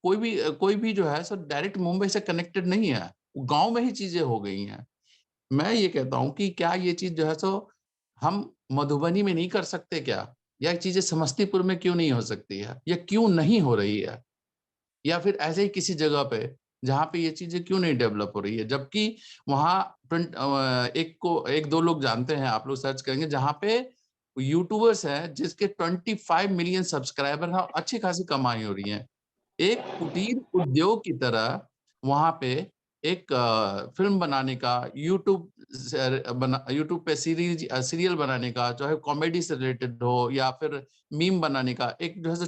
S3: कोई भी जो है सो डायरेक्ट मुंबई से कनेक्टेड नहीं है, गांव में ही चीजें हो गई हैं। मैं ये कहता हूं कि क्या ये चीज जो है सो हम मधुबनी में नहीं कर सकते क्या, या चीजें समस्तीपुर में क्यों नहीं हो सकती है, या क्यों नहीं हो रही है, या फिर ऐसे ही किसी जगह पे जहाँ पे ये चीजें क्यों नहीं डेवलप हो रही है, जबकि वहाँ एक दो लोग जानते हैं, आप लोग सर्च करेंगे, जहाँ पे यूट्यूबर्स हैं जिसके 25 मिलियन सब्सक्राइबर हैं और अच्छी खासी कमाई हो रही है। एक कुटीर उद्योग की तरह वहां पे एक फिल्म बनाने का, यूट्यूब पे सीरियल बनाने का, चाहे कॉमेडी से रिलेटेड हो या फिर मीम बनाने का, एक जो है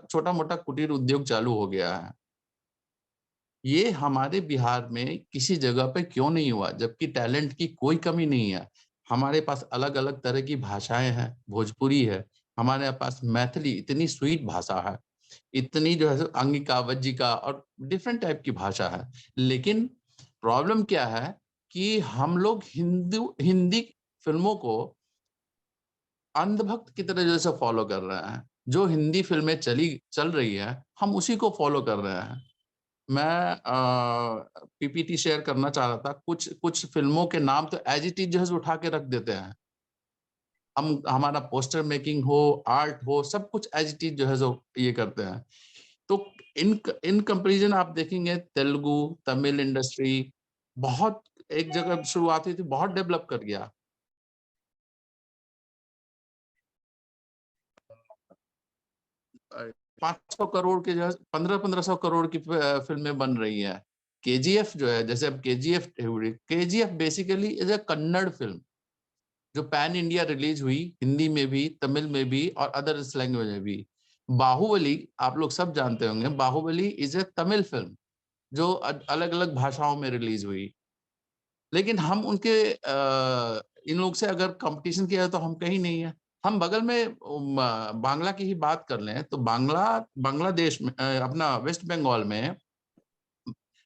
S3: छोटा मोटा कुटीर उद्योग चालू हो गया है। ये हमारे बिहार में किसी जगह पे क्यों नहीं हुआ, जबकि टैलेंट की कोई कमी नहीं है। हमारे पास अलग अलग तरह की भाषाएं हैं, भोजपुरी है, हमारे पास मैथिली, इतनी स्वीट भाषा है, इतनी जो है अंगिका वज्जिका और डिफरेंट टाइप की भाषा है। लेकिन प्रॉब्लम क्या है कि हम लोग हिंदी फिल्मों को अंधभक्त की तरह जैसे फॉलो कर रहे हैं। जो हिंदी फिल्में चल रही है, हम उसी को फॉलो कर रहे हैं। मैं पीपीटी शेयर करना चाह रहा था, कुछ कुछ फिल्मों के नाम तो एज इट इज जो है उठा के रख देते हैं। हम हमारा पोस्टर मेकिंग हो, आर्ट हो, सब कुछ एज इट इज जो है ये करते हैं। तो इन कंपैरिजन आप देखेंगे तेलुगु, तमिल इंडस्ट्री बहुत एक जगह शुरुआत हुई थी, बहुत डेवलप कर गया। 500 करोड़ के जो है 1500 करोड़ की फिल्में बन रही है। केजीएफ जो है, जैसे अब KGF basically is a Kannada film जो पैन इंडिया रिलीज हुई, हिंदी में भी, तमिल में भी और अदर लैंग्वेज में भी। बाहुबली आप लोग सब जानते होंगे, Baahubali is a Tamil film जो अलग अलग भाषाओं में रिलीज हुई। लेकिन हम उनके इन लोग से अगर कंपटीशन किया तो हम कहीं नहीं है। हम बगल में बांग्ला की ही बात कर लें तो बांग्लादेश में अपना वेस्ट बंगाल में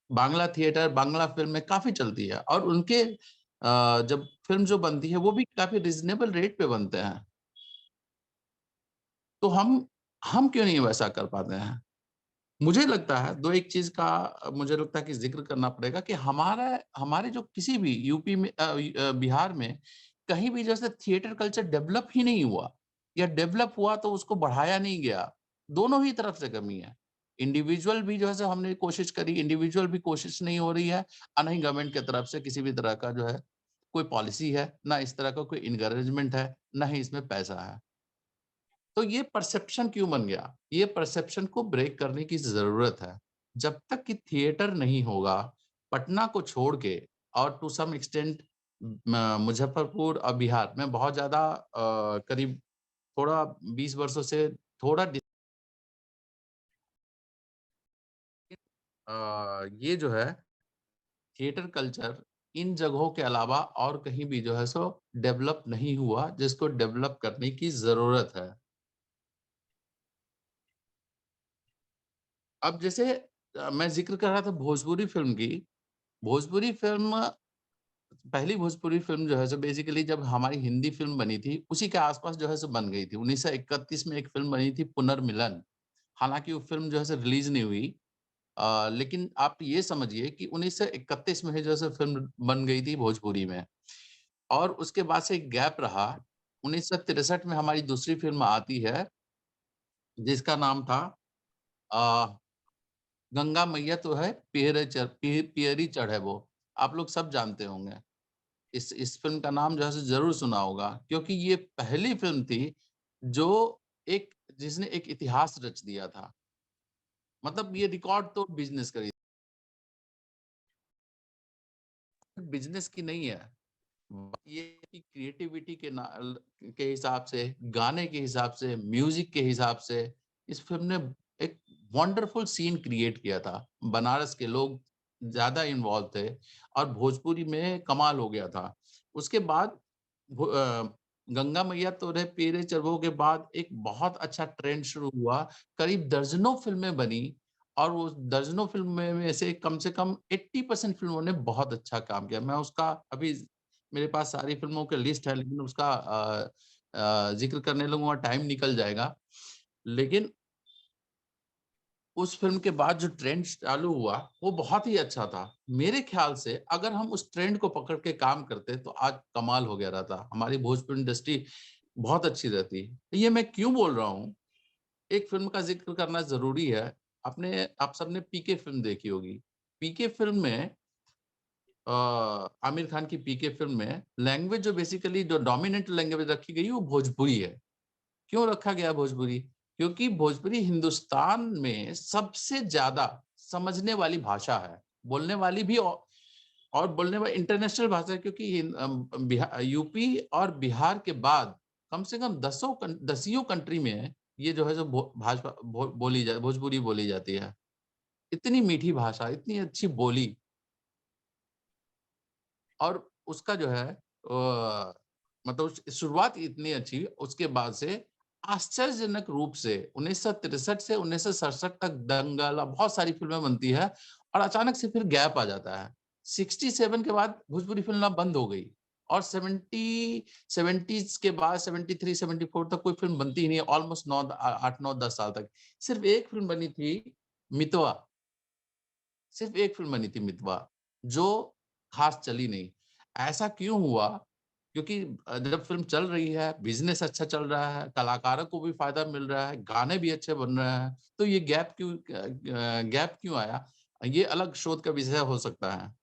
S3: बांग्ला थिएटर, बांग्ला फिल्में काफी चलती है और उनके जब फिल्म जो बनती है वो भी काफी रिजनेबल रेट पे बनते हैं। तो हम क्यों नहीं वैसा कर पाते हैं? मुझे लगता है दो एक चीज का मुझे लगता है कि जिक्र करना पड़ेगा कि हमारे जो किसी भी यूपी में बिहार में कहीं भी जैसे थिएटर कल्चर डेवलप ही नहीं हुआ, या डेवलप हुआ तो उसको बढ़ाया नहीं गया। दोनों ही तरफ से कमी है। इंडिविजुअल भी जो है सो हमने कोशिश करी, इंडिविजुअल भी कोशिश नहीं हो रही है, और नहीं गवर्नमेंट की तरफ से किसी भी तरह का जो है कोई पॉलिसी है, ना इस तरह का कोई इनकरेजमेंट है, ना ही इसमें पैसा है। तो ये परसेप्शन क्यों बन गया? ये परसेप्शन को ब्रेक करने की ज़रूरत है। जब तक कि थिएटर नहीं होगा, पटना को छोड़ के और टू सम एक्सटेंट मुज़फ्फरपुर और बिहार में बहुत ज़्यादा करीब थोड़ा 20 वर्षों से थोड़ा ये जो है थिएटर कल्चर इन जगहों के अलावा और कहीं भी जो है सो डेवलप नहीं हुआ, जिसको डेवलप करने की ज़रूरत है। अब जैसे मैं ज़िक्र कर रहा था भोजपुरी फ़िल्म की। भोजपुरी फ़िल्म पहली भोजपुरी फ़िल्म जो है सो बेसिकली जब हमारी हिंदी फ़िल्म बनी थी, उसी के आस-पास जो है सो बन गई थी। 1931 में एक फ़िल्म बनी थी पुनर्मिलन। हालाँकि वो फ़िल्म जो है सो रिलीज़ नहीं हुई। लेकिन आप ये समझिए कि 1931 में ही जो है सो फ़िल्म बन गई थी भोजपुरी में, और उसके बाद से एक गैप रहा। 1963 में हमारी दूसरी फ़िल्म आती है, जिसका नाम था अ गंगा मैया तो है, पियरी चढ़े वो। आप लोग सब जानते होंगे। इस फ़िल्म का नाम जो है सो ज़रूर सुना होगा, क्योंकि ये पहली फ़िल्म थी जो एक जिसने एक इतिहास रच दिया था। मतलब ये रिकॉर्ड तोड़ बिज़नेस करी। बिज़नेस की नहीं है। ये कि क्रिएटिविटी के के हिसाब से, गाने के हिसाब से, म्यूज़िक के हिसाब से इस फ़िल्म ने एक वंडरफुल सीन क्रिएट किया था। बनारस के लोग ज़्यादा इन्वॉल्व थे और भोजपुरी में कमाल हो गया था। उसके बाद गंगा मैया तोरे पेरे चरवो के बाद एक बहुत अच्छा ट्रेंड शुरू हुआ। करीब दर्जनों फ़िल्में बनी और वो दर्जनों फ़िल्में में से कम 80% फ़िल्मों ने बहुत अच्छा काम किया। मैं उसका अभी मेरे पास सारी फ़िल्मों की लिस्ट है, लेकिन उसका ज़िक्र करने लगूँगा टाइम निकल जाएगा। लेकिन उस फ़िल्म के बाद जो ट्रेंड चालू हुआ, वो बहुत ही अच्छा था। मेरे ख़्याल से अगर हम उस ट्रेंड को पकड़ के काम करते, तो आज कमाल हो गया रहता। हमारी भोजपुरी इंडस्ट्री बहुत अच्छी रहती। ये मैं क्यों बोल रहा हूँ? एक फ़िल्म का ज़िक्र करना ज़रूरी है। आप सबने पीके फ़िल्म देखी होगी। पीके फ़िल्म में आमिर खान की पीके फ़िल्म में लैंग्वेज जो बेसिकली जो डोमिनेंट लैंग्वेज रखी गई है, वो भोजपुरी है। क्यों रखा गया भोजपुरी? क्योंकि भोजपुरी हिंदुस्तान में सबसे ज़्यादा समझने वाली भाषा है। बोलने वाली भी और बोलने वाली इंटरनेशनल भाषा है, क्योंकि यूपी और बिहार के बाद कम से कम दसियों कंट्री में ये जो है, जो भोजपुरी बोली जाती है। इतनी मीठी भाषा, इतनी अच्छी बोली, और उसका जो है मतलब शुरुआत इतनी अच्छी, उसके बाद से आश्चर्यजनक रूप से 1963 से 1967 तक दंगल और बहुत सारी फ़िल्में बनती है, और अचानक से फिर गैप आ जाता है। 67 के बाद भोजपुरी फ़िल्म बंद हो गई, और 70s के बाद 73-74 तक कोई फ़िल्म बनती ही नहीं है, ऑलमोस्ट 8, 9, 10 साल तक। सिर्फ़ एक फ़िल्म बनी थी, मितवा। सिर्फ एक फ़िल्म बनी थी मितवा, जो ख़ास चली नहीं। ऐसा क्यों हुआ? क्योंकि जब फ़िल्म चल रही है, बिज़नेस अच्छा चल रहा है, कलाकारों को भी फ़ायदा मिल रहा है, गाने भी अच्छे बन रहे हैं, तो ये गैप क्यों आया? ये अलग शोध का विषय हो सकता है।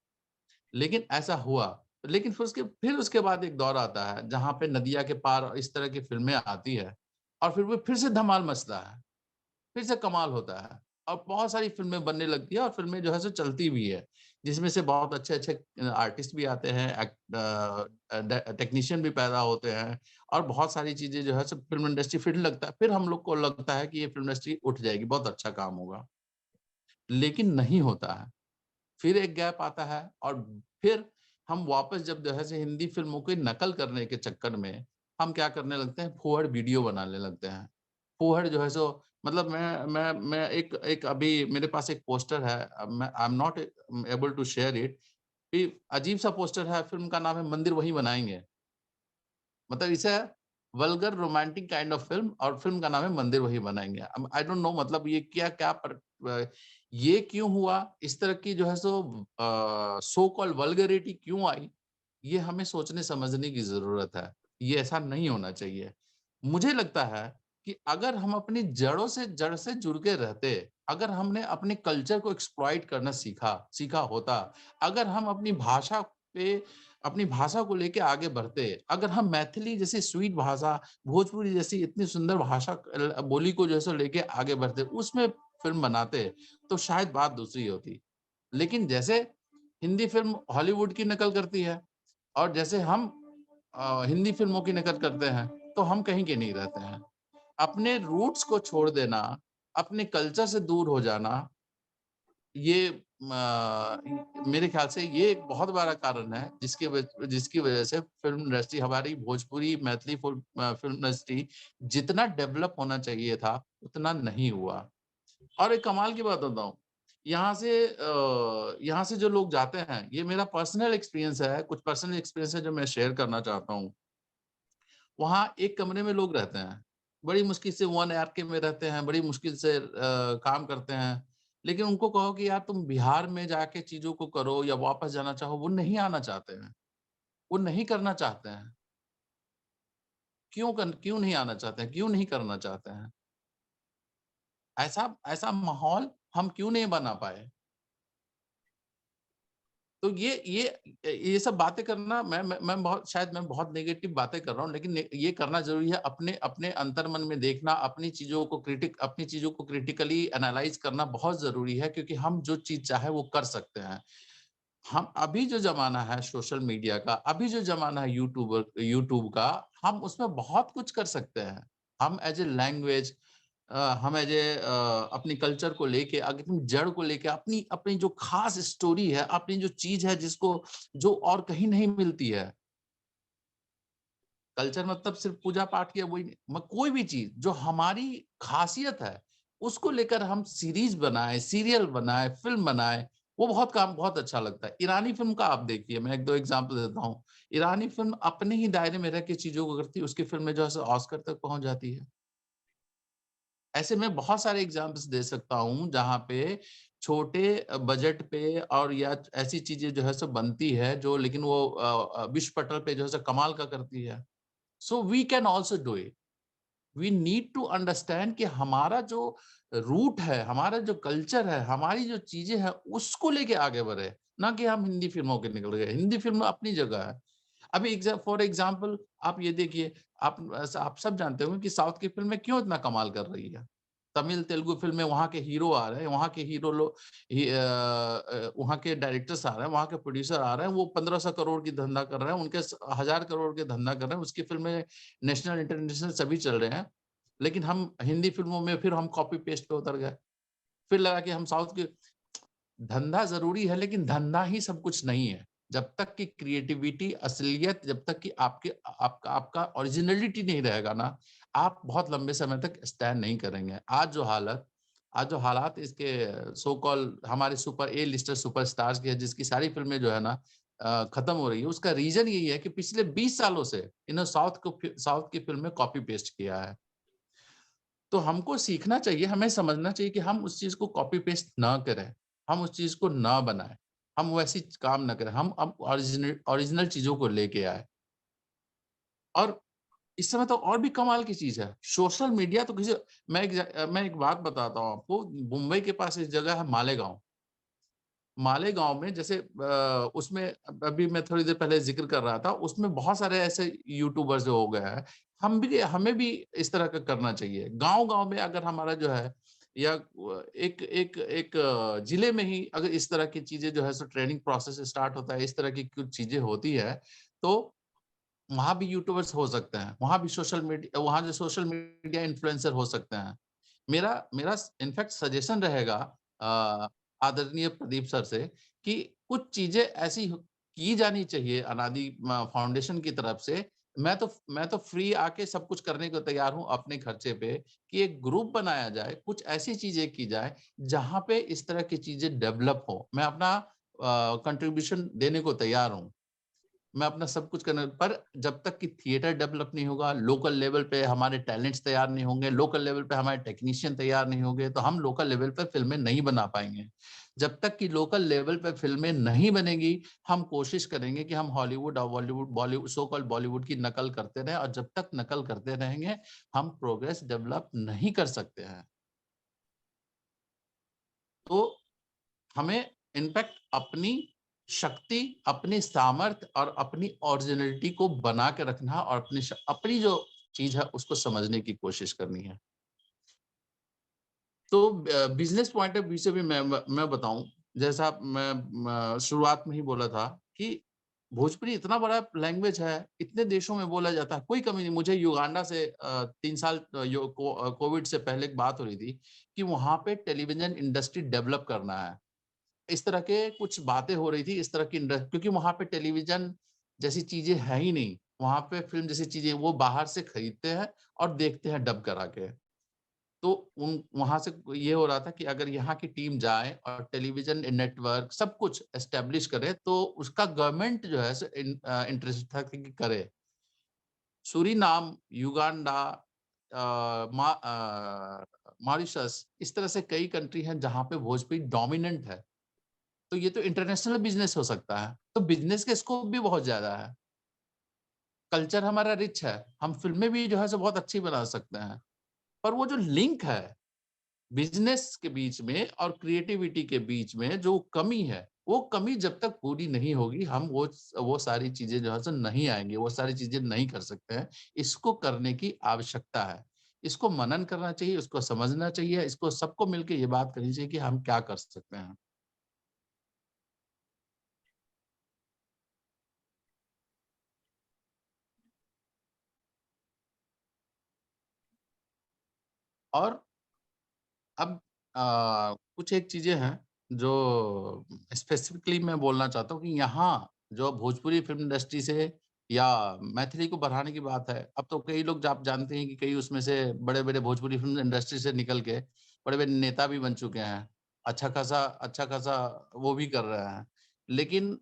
S3: लेकिन ऐसा हुआ। लेकिन फिर उसके बाद एक दौर आता है, जहाँ पे नदिया के पार और इस तरह की फ़िल्में आती है, और फिर वो फिर से धमाल मचता है। फिर से कमाल होता है, और बहुत सारी फ़िल्में बनने लगती है, और फ़िल्में जो है सो चलती भी है, जिसमें से बहुत अच्छे-अच्छे आर्टिस्ट भी आते हैं, टेक्नीशियन भी पैदा होते हैं, और बहुत सारी चीज़ें जो है सो फ़िल्म इंडस्ट्री फिर लगता है, फिर हम लोग को लगता है कि ये फ़िल्म इंडस्ट्री उठ जाएगी, बहुत अच्छा काम होगा। लेकिन नहीं होता है। फिर एक गैप आता है, और फिर हम वापस जब जो है से हिंदी फ़िल्मों की नकल करने के चक्कर में हम क्या करने लगते हैं, फूहड़ वीडियो बनाने लगते हैं। फूहड़ जो है सो मतलब मैं एक एक अभी मेरे पास एक पोस्टर है, मैं I am not able to share it, कि अजीब-सा पोस्टर है, फ़िल्म का नाम है मंदिर वही बनाएँगे। मतलब इसे vulgar romantic kind of film, और फ़िल्म का नाम है मंदिर वही बनाएँगे। अब आई डोंट नो, मतलब ये क्या ये क्यों हुआ? इस तरह की जो है सो सो कॉल्ड वल्गैरिटी क्यों आई? ये हमें सोचने समझने की ज़रूरत है। ये ऐसा नहीं होना चाहिए। मुझे लगता है कि अगर हम अपनी जड़ से जुड़ के रहते, अगर हमने अपने कल्चर को एक्सप्लॉइट करना सीखा होता, अगर हम अपनी भाषा को लेके आगे बढ़ते, अगर हम मैथिली जैसी स्वीट भाषा, भोजपुरी जैसी इतनी सुंदर भाषा बोली को जो है सो लेके आगे बढ़ते, उसमें फ़िल्म बनाते, तो शायद बात दूसरी होती। लेकिन जैसे हिंदी फ़िल्म हॉलीवुड की नकल करती है, और जैसे हम हिंदी फ़िल्मों की नकल करते हैं, तो हम कहीं के नहीं रहते हैं। अपने रूट्स को छोड़ देना, अपने कल्चर से दूर हो जाना, ये मेरे ख़्याल से ये एक बहुत बड़ा कारण है, जिसकी वज़ह से फ़िल्म इंडस्ट्री, हमारी भोजपुरी, मैथिली फ़िल्म इंडस्ट्री जितना डेवलप होना चाहिए था, उतना नहीं हुआ। और एक कमाल की बात बताऊँ, यहाँ से जो लोग जाते हैं, ये मेरा पर्सनल एक्सपीरियंस है, कुछ पर्सनल एक्सपीरियंस है जो मैं शेयर करना चाहता हूँ। वहाँ एक कमरे में लोग रहते हैं। बड़ी मुश्किल से 1 आरके में रहते हैं, बड़ी मुश्किल से काम करते हैं। लेकिन उनको कहो कि यार तुम बिहार में जाके चीज़ों को करो या वापस जाना चाहो, वो नहीं आना चाहते हैं। वो नहीं करना चाहते हैं। क्यों नहीं आना चाहते हैं? क्यों नहीं करना चाहते हैं? ऐसा ऐसा माहौल हम क्यों नहीं बना पाए? तो ये सब बातें करना, मैं बहुत नेगेटिव बातें कर रहा हूँ, लेकिन ये करना ज़रूरी है। अपने अपने अंतर्मन में देखना, अपनी चीज़ों को क्रिटिकली एनालाइज़ करना बहुत ज़रूरी है, क्योंकि हम जो चीज़ चाहे वो कर सकते हैं। हम अभी जो ज़माना है सोशल मीडिया का, अभी जो ज़माना है यूट्यूब का, हम उसमें बहुत कुछ कर सकते हैं। हम एज़ ए लैंग्वेज, हम एज़ ए अपनी कल्चर को लेके, अपनी जड़ को लेके, अपनी अपनी जो ख़ास स्टोरी है, अपनी जो चीज़ है जो और कहीं नहीं मिलती है, कल्चर मतलब सिर्फ पूजा पाठ या वही नहीं, कोई भी चीज जो हमारी खासियत है उसको लेकर हम सीरीज बनाए, सीरियल बनाए, फिल्म बनाए, वो बहुत काम बहुत अच्छा लगता है। ईरानी फिल्म का आप देखिए, मैं एक दो एग्जांपल देता हूँ। ईरानी फिल्म अपने ही दायरे में रह के चीजों को करती है, उसकी फिल्में जो है ऑस्कर तक पहुंच जाती है। ऐसे में बहुत सारे एग्जाम्पल्स दे सकता हूँ जहाँ पे छोटे बजट पे और या ऐसी चीजें जो है सो बनती है जो, लेकिन वो विश्व पटल पे जो है सो कमाल का करती है। So we can also do it. We need to understand कि हमारा जो रूट है, हमारा जो कल्चर है, हमारी जो चीजें हैं उसको लेके आगे बढ़े, ना कि हम हिंदी फिल्मों के निकल गए। हिंदी फिल्म अपनी जगह है। अभी फॉर एग्जाम्पल आप ये देखिए, आप सब जानते होंगे कि साउथ की फिल्में क्यों इतना कमाल कर रही है। तमिल तेलुगु फिल्में वहां के हीरो आ रहे हैं, वहां के हीरो लोग, वहां के डायरेक्टर्स आ रहे हैं, वहां के प्रोड्यूसर आ रहे हैं, वो 1500 करोड़ की धंधा कर रहे हैं, उनके 1000 करोड़ के धंधा कर रहे हैं, उसकी फिल्में नेशनल इंटरनेशनल सभी चल रहे हैं। लेकिन हम हिंदी फिल्मों में फिर हम कॉपी पेस्ट पे उतर गए, फिर लगा कि हम साउथ के। धंधा जरूरी है लेकिन धंधा ही सब कुछ नहीं है। जब तक कि क्रिएटिविटी, असलियत, जब तक कि आपका ओरिजिनलिटी नहीं रहेगा ना, आप बहुत लंबे समय तक स्टैंड नहीं करेंगे। आज जो हालात इसके सो कॉल हमारे सुपर ए लिस्टर सुपरस्टार्स की है, जिसकी सारी फिल्में जो है ना खत्म हो रही है, उसका रीजन यही है कि पिछले 20 सालों से इन्होंने साउथ की फिल्म में कॉपी पेस्ट किया है। तो हमको सीखना चाहिए, हमें समझना चाहिए कि हम उस चीज को कॉपी पेस्ट ना करें, हम उस चीज को ना बनाएं, हम वैसी काम ना करें, हम अब ओरिजिनल ओरिजिनल चीजों को लेके आए। और इस समय तो और भी कमाल की चीज है सोशल मीडिया। तो किसी मैं एक बात बताता हूँ आपको। मुंबई के पास एक जगह है मालेगांव। मालेगांव में जैसे उसमें अभी मैं थोड़ी देर पहले जिक्र कर रहा था, उसमें बहुत सारे ऐसे यूट्यूबर्स जो हो गए हैं। हमें भी इस तरह का करना चाहिए। गांव गांव में अगर हमारा जो है, या एक एक एक जिले में ही अगर इस तरह की चीजें जो है सो ट्रेनिंग प्रोसेस स्टार्ट होता है, इस तरह की कुछ चीजें होती है, तो वहां भी यूट्यूबर्स हो सकते हैं, वहां जो सोशल मीडिया इन्फ्लुएंसर हो सकते हैं। मेरा मेरा इनफैक्ट सजेशन रहेगा आदरणीय प्रदीप सर से कि कुछ चीजें ऐसी की जानी चाहिए अनादि फाउंडेशन की तरफ से। मैं तो फ्री आके सब कुछ करने को तैयार हूं अपने खर्चे पे, कि एक ग्रुप बनाया जाए, कुछ ऐसी चीजें की जाए जहां पे इस तरह की चीजें डेवलप हो। मैं अपना कंट्रीब्यूशन देने को तैयार हूं, मैं अपना सब कुछ करने पर। जब तक कि थिएटर डेवलप नहीं होगा, लोकल लेवल पे हमारे टैलेंट्स तैयार नहीं होंगे, लोकल लेवल पे हमारे टेक्नीशियन तैयार नहीं होंगे, तो हम लोकल लेवल पे फिल्में नहीं बना पाएंगे। जब तक कि लोकल लेवल पे फिल्में नहीं बनेगी, हम कोशिश करेंगे कि हम हॉलीवुड और बॉलीवुड बॉलीवुड सो कॉल्ड बॉलीवुड की नकल करते रहें, और जब तक नकल करते रहेंगे हम प्रोग्रेस डेवलप नहीं कर सकते हैं। तो हमें इनफैक्ट अपनी शक्ति, अपनी सामर्थ्य और अपनी ओरिजिनलिटी को बना के रखना, और अपनी जो चीज है उसको समझने की कोशिश करनी है। तो बिजनेस पॉइंट ऑफ व्यू से भी मैं बताऊं, जैसा मैं शुरुआत में ही बोला था कि भोजपुरी इतना बड़ा लैंग्वेज है, इतने देशों में बोला जाता है, कोई कमी नहीं। मुझे युगांडा से 3 साल कोविड से पहले एक बात हो रही थी कि वहां पे टेलीविजन इंडस्ट्री डेवलप करना है। इस तरह के कुछ बातें हो रही थी, इस तरह की क्योंकि वहां पे टेलीविजन जैसी चीजें है ही नहीं, वहां पे फिल्म जैसी चीजें वो बाहर से खरीदते हैं और देखते हैं डब करा के। तो उन वहां से ये हो रहा था कि अगर यहाँ की टीम जाए और टेलीविजन नेटवर्क सब कुछ एस्टेब्लिश करे, तो उसका गवर्नमेंट जो है इंटरेस्ट था कि करे। सूरीनाम, युगांडा, मॉरिशस, इस तरह से कई कंट्री हैं जहां पे भोजपुरी डोमिनेंट है। तो ये तो इंटरनेशनल बिजनेस हो सकता है। तो बिजनेस के स्कोप भी बहुत ज्यादा है। कल्चर हमारा रिच है, हम फिल्में भी जो है सो बहुत अच्छी बना सकते हैं। पर वो जो लिंक है बिजनेस के बीच में और क्रिएटिविटी के बीच में, जो कमी है, वो कमी जब तक पूरी नहीं होगी, हम वो सारी चीजें जो है सो नहीं आएंगे, वो सारी चीजें नहीं कर सकते हैं। इसको करने की आवश्यकता है, इसको मनन करना चाहिए, इसको समझना चाहिए, इसको सबको मिलकर ये बात करनी चाहिए कि हम क्या कर सकते हैं। और अब कुछ एक चीजें हैं जो स्पेसिफिकली मैं बोलना चाहता हूँ कि यहाँ जो भोजपुरी फिल्म इंडस्ट्री से या मैथिली को बढ़ाने की बात है। अब तो कई लोग आप जानते हैं कि कई उसमें से बड़े-बड़े भोजपुरी फ़िल्म इंडस्ट्री से निकल के बड़े-बड़े नेता भी बन चुके हैं। अच्छा खासा वो भी कर रहे हैं। लेकिन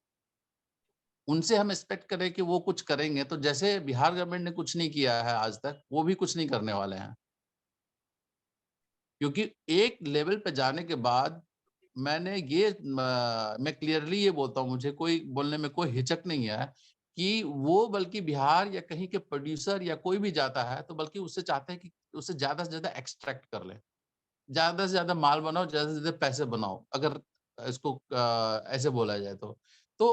S3: उनसे हम एक्सपेक्ट करें कि वो कुछ करेंगे, तो जैसे बिहार गवर्नमेंट ने कुछ नहीं किया है आज तक, वो भी कुछ नहीं करने वाले हैं। क्योंकि एक लेवल पे जाने के बाद मैंने ये मैं क्लियरली ये बोलता हूँ, मुझे कोई बोलने में कोई हिचक नहीं है कि वो बल्कि बिहार या कहीं के प्रोड्यूसर या कोई भी जाता है, तो बल्कि उससे चाहते हैं कि उससे ज़्यादा से ज़्यादा एक्सट्रैक्ट कर लें। ज़्यादा से ज़्यादा माल बनाओ, ज़्यादा से ज़्यादा पैसे बनाओ, अगर इसको ऐसे बोला जाए तो। तो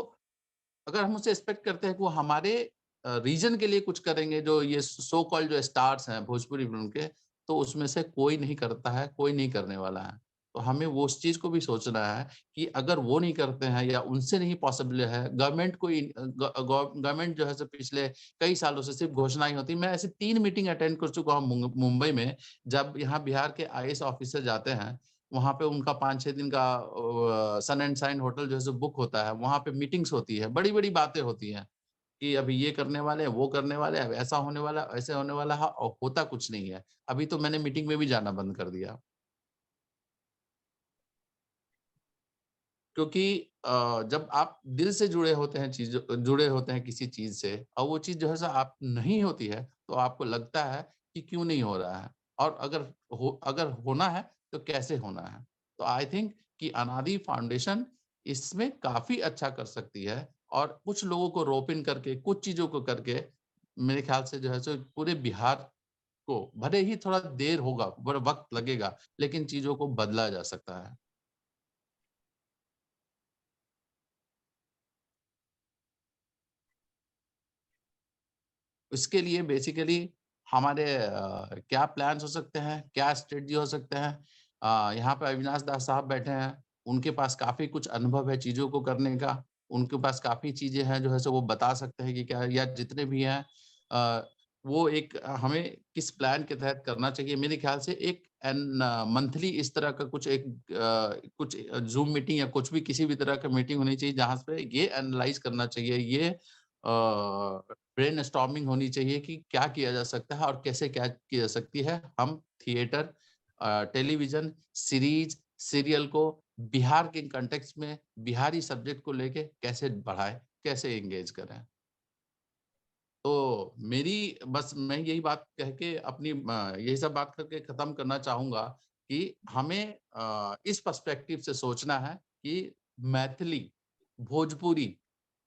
S3: अगर हम उससे एक्सपेक्ट करते हैं कि वो हमारे रीजन के लिए कुछ करेंगे, जो ये सो कॉल्ड जो स्टार्स हैं भोजपुरी फ़िल्म के, तो उसमें से कोई नहीं करता है, कोई नहीं करने वाला है। तो हमें वो उस चीज़ को भी सोचना है कि अगर वो नहीं करते हैं या उनसे नहीं पॉसिबल है, गवर्नमेंट कोई गवर्नमेंट जो है सो पिछले कई सालों से सिर्फ़ घोषणा ही होती है। मैं ऐसी 3 मीटिंग अटेंड कर चुका हूँ मुंबई में, जब यहाँ बिहार के आईएएस ऑफिसर जाते हैं, वहाँ पे उनका 5-6 दिन का सन एंड शाइन होटल जो है सो बुक होता है, वहाँ पे मीटिंग्स होती है, बड़ी-बड़ी बातें होती हैं कि अभी ये करने वाले हैं, वो करने वाले हैं, अब ऐसा होने वाला है, ऐसे होने वाला है और होता कुछ नहीं है। अभी तो मैंने मीटिंग में भी जाना बंद कर दिया। क्योंकि जब आप दिल से जुड़े होते हैं किसी चीज़ से और वो चीज़ जो है सो आप नहीं होती है, तो आपको लगता है कि क्यों नहीं हो रहा है और अगर होना है, तो कैसे होना है? तो आई थिंक कि अनादि फाउंडेशन इसमें काफ़ी अच्छा कर सकती है और कुछ लोगों को रोप इन करके, कुछ चीज़ों को करके, मेरे ख्याल से जो है सो पूरे बिहार को भले ही थोड़ा देर होगा, बड़ा वक़्त लगेगा, लेकिन चीज़ों को बदला जा सकता है। इसके लिए बेसिकली हमारे क्या प्लान्स हो सकते हैं, क्या स्ट्रेटजी हो सकते हैं। यहाँ पे अविनाश दास साहब बैठे हैं, उनके पास काफ़ी कुछ अनुभव है चीज़ों को करने का, उनके पास काफ़ी चीज़ें हैं जो है सो वो बता सकते हैं कि क्या या जितने भी हैं अ, वो एक हमें किस प्लान के तहत करना चाहिए। मेरे ख्याल से एक मंथली इस तरह का कुछ ज़ूम मीटिंग या कुछ भी किसी भी तरह का मीटिंग होनी चाहिए जहाँ पे ये एनालाइज़ करना चाहिए, ये ब्रेनस्टॉर्मिंग होनी चाहिए कि क्या किया जा सकता है और कैसे क्या की जा सकती है। हम थिएटर, टेलीविज़न, सीरीज़, सीरियल को बिहार के कॉन्टेक्स्ट में बिहारी सब्जेक्ट को लेके कैसे बढ़ाएँ, कैसे एंगेज करें। तो मेरी बस मैं यही बात कह के यही सब बात करके ख़त्म करना चाहूँगा कि हमें इस पर्सपेक्टिव से सोचना है कि मैथिली, भोजपुरी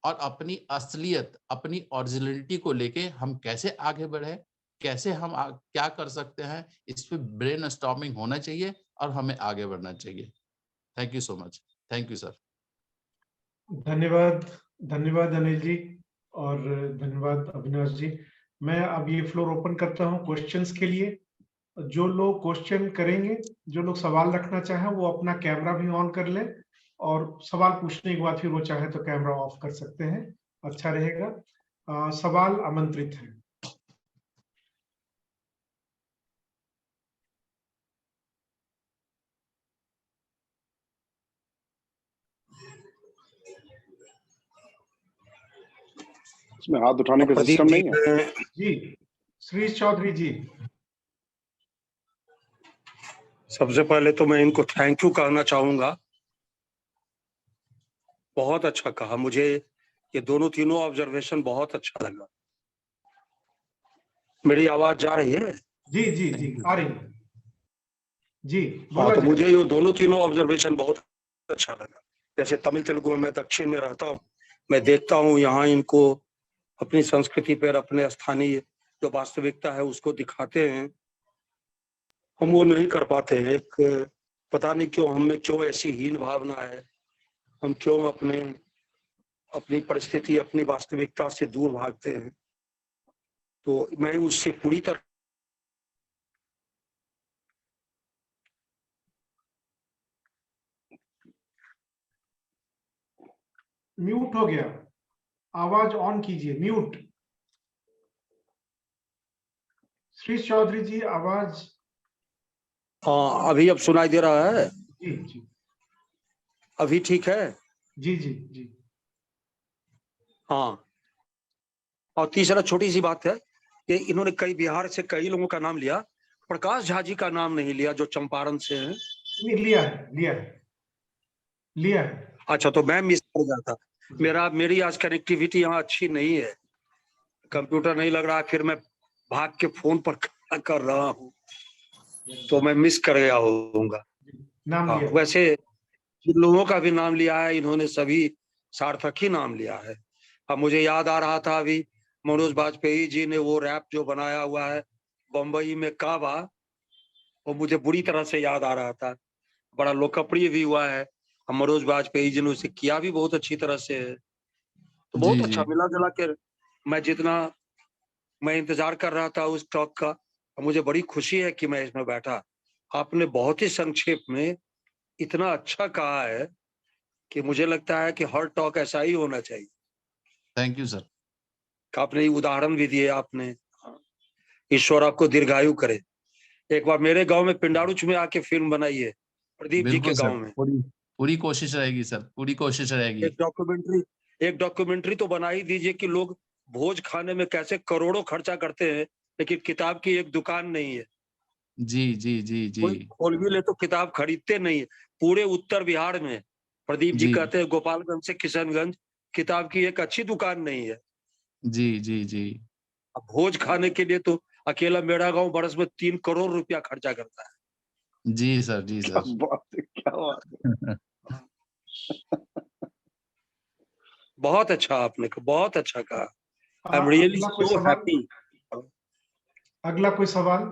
S3: और अपनी असलियत, अपनी ओरिजिनैलिटी को लेके हम कैसे आगे बढ़ें, कैसे हम क्या कर सकते हैं, इस पे ब्रेनस्टॉर्मिंग होना चाहिए और हमें आगे बढ़ना चाहिए। Thank you so much. Thank you sir.
S1: धन्यवाद, धन्यवाद अनिल जी और धन्यवाद अविनाश जी। मैं अब ये फ्लोर ओपन करता हूँ क्वेश्चंस के लिए। जो लोग क्वेश्चन करेंगे, जो लोग सवाल रखना चाहें, वो अपना कैमरा भी ऑन कर लें और सवाल पूछने के बाद फिर वो चाहे तो कैमरा ऑफ कर सकते हैं, अच्छा रहेगा। सवाल आमंत्रित है।
S2: इसमें हाथ उठाने का
S4: प्रदीप
S2: सिस्टम
S4: जी,
S2: नहीं है?
S1: जी, श्रीश चौधरी जी।
S4: सबसे पहले तो मैं इनको थैंक यू कहना चाहूंगा। बहुत अच्छा कहा, मुझे ये दोनों तीनों ऑब्जर्वेशन बहुत अच्छा लगा। मेरी आवाज जा रही है?
S1: जी जी जी, आ रही है जी,
S4: हाँ,
S1: बोला
S4: तो
S1: जाए।
S4: मुझे ये दोनों तीनों ऑब्जर्वेशन बहुत अच्छा लगा। जैसे तमिल तेलुगु में मैं दक्षिण में रहता हूँ, मैं देखता हूँ यहाँ इनको अपनी संस्कृति पर, अपने स्थानीय जो वास्तविकता है उसको दिखाते हैं। हम वो नहीं कर पाते हैं। एक पता नहीं क्यों हम में क्यों ऐसी हीन भावना है, हम क्यों अपनी परिस्थिति, अपनी वास्तविकता से दूर भागते हैं। तो मैं उससे पूरी तरह
S1: म्यूट हो गया, आवाज ऑन कीजिए, म्यूट। श्रीश चौधरी जी, आवाज।
S4: हाँ, अभी अब सुनाई दे रहा है?
S1: जी जी
S4: अभी ठीक है?
S1: जी जी जी।
S4: हाँ, और तीसरा छोटी सी बात है कि इन्होंने कई बिहार से कई लोगों का नाम लिया, प्रकाश झा जी का नाम नहीं लिया जो चंपारण से हैं।
S1: नहीं, लिया है।
S4: अच्छा, तो मैं मिस कर जाता। मेरी आज कनेक्टिविटी यहाँ अच्छी नहीं है, कंप्यूटर नहीं लग रहा, फिर मैं भाग के फोन पर कर रहा हूँ, तो मैं मिस कर गया होऊंगा।
S1: नाम लिया।
S4: वैसे जिन लोगों का भी नाम लिया है, इन्होंने सभी सार्थक ही नाम लिया है। अब मुझे याद आ रहा था अभी मनोज बाजपेयी जी ने वो रैप जो बनाया हुआ है बम्बई में काबा, वो मुझे बुरी तरह से याद आ रहा था, बड़ा लोकप्रिय भी हुआ है। मनोज बाजपेयी जी ने उसे किया भी बहुत अच्छी तरह से है, तो बहुत
S3: जी
S4: अच्छा
S3: जी
S4: मिला जुला के। मैं इंतजार कर रहा था उस टॉक का, मुझे बड़ी खुशी है कि मैं इसमें बैठा। आपने बहुत ही संक्षेप में इतना अच्छा कहा है कि मुझे लगता है कि हर टॉक ऐसा ही होना चाहिए।
S3: Thank you sir.
S4: आपने उदाहरण भी दिए, आपने, ईश्वर आपको दीर्घायु करे। एक बार मेरे गांव में पिंडारुच में आके फिल्म बनाई है, प्रदीप जी के
S3: बिल्कुल सर,
S4: गांव में।
S3: पूरी पूरी कोशिश रहेगी सर, पूरी कोशिश रहेगी।
S4: एक डॉक्यूमेंट्री तो बना ही दीजिए कि लोग भोज खाने में कैसे करोड़ों खर्चा करते हैं, लेकिन किताब की एक दुकान नहीं है।
S3: जी जी जी जी
S4: कोई खोल भी ले तो किताब खरीदते नहीं है। पूरे उत्तर बिहार में प्रदीप जी
S3: जी
S4: कहते हैं गोपालगंज से किशनगंज किताब की एक अच्छी दुकान नहीं है।
S3: जी जी जी
S4: अब भोज खाने के लिए तो अकेला मेरा गांव बरस में 3 करोड़ रुपया खर्चा करता है।
S3: जी सर, जी
S2: क्या
S3: सर।
S2: बात है, क्या बात है।
S4: बहुत अच्छा आपने बहुत अच्छा कहा। आई एम रियली
S1: अगला कोई
S4: सो
S1: सवाल?
S4: हैप्पी।
S1: अगला कोई सवाल?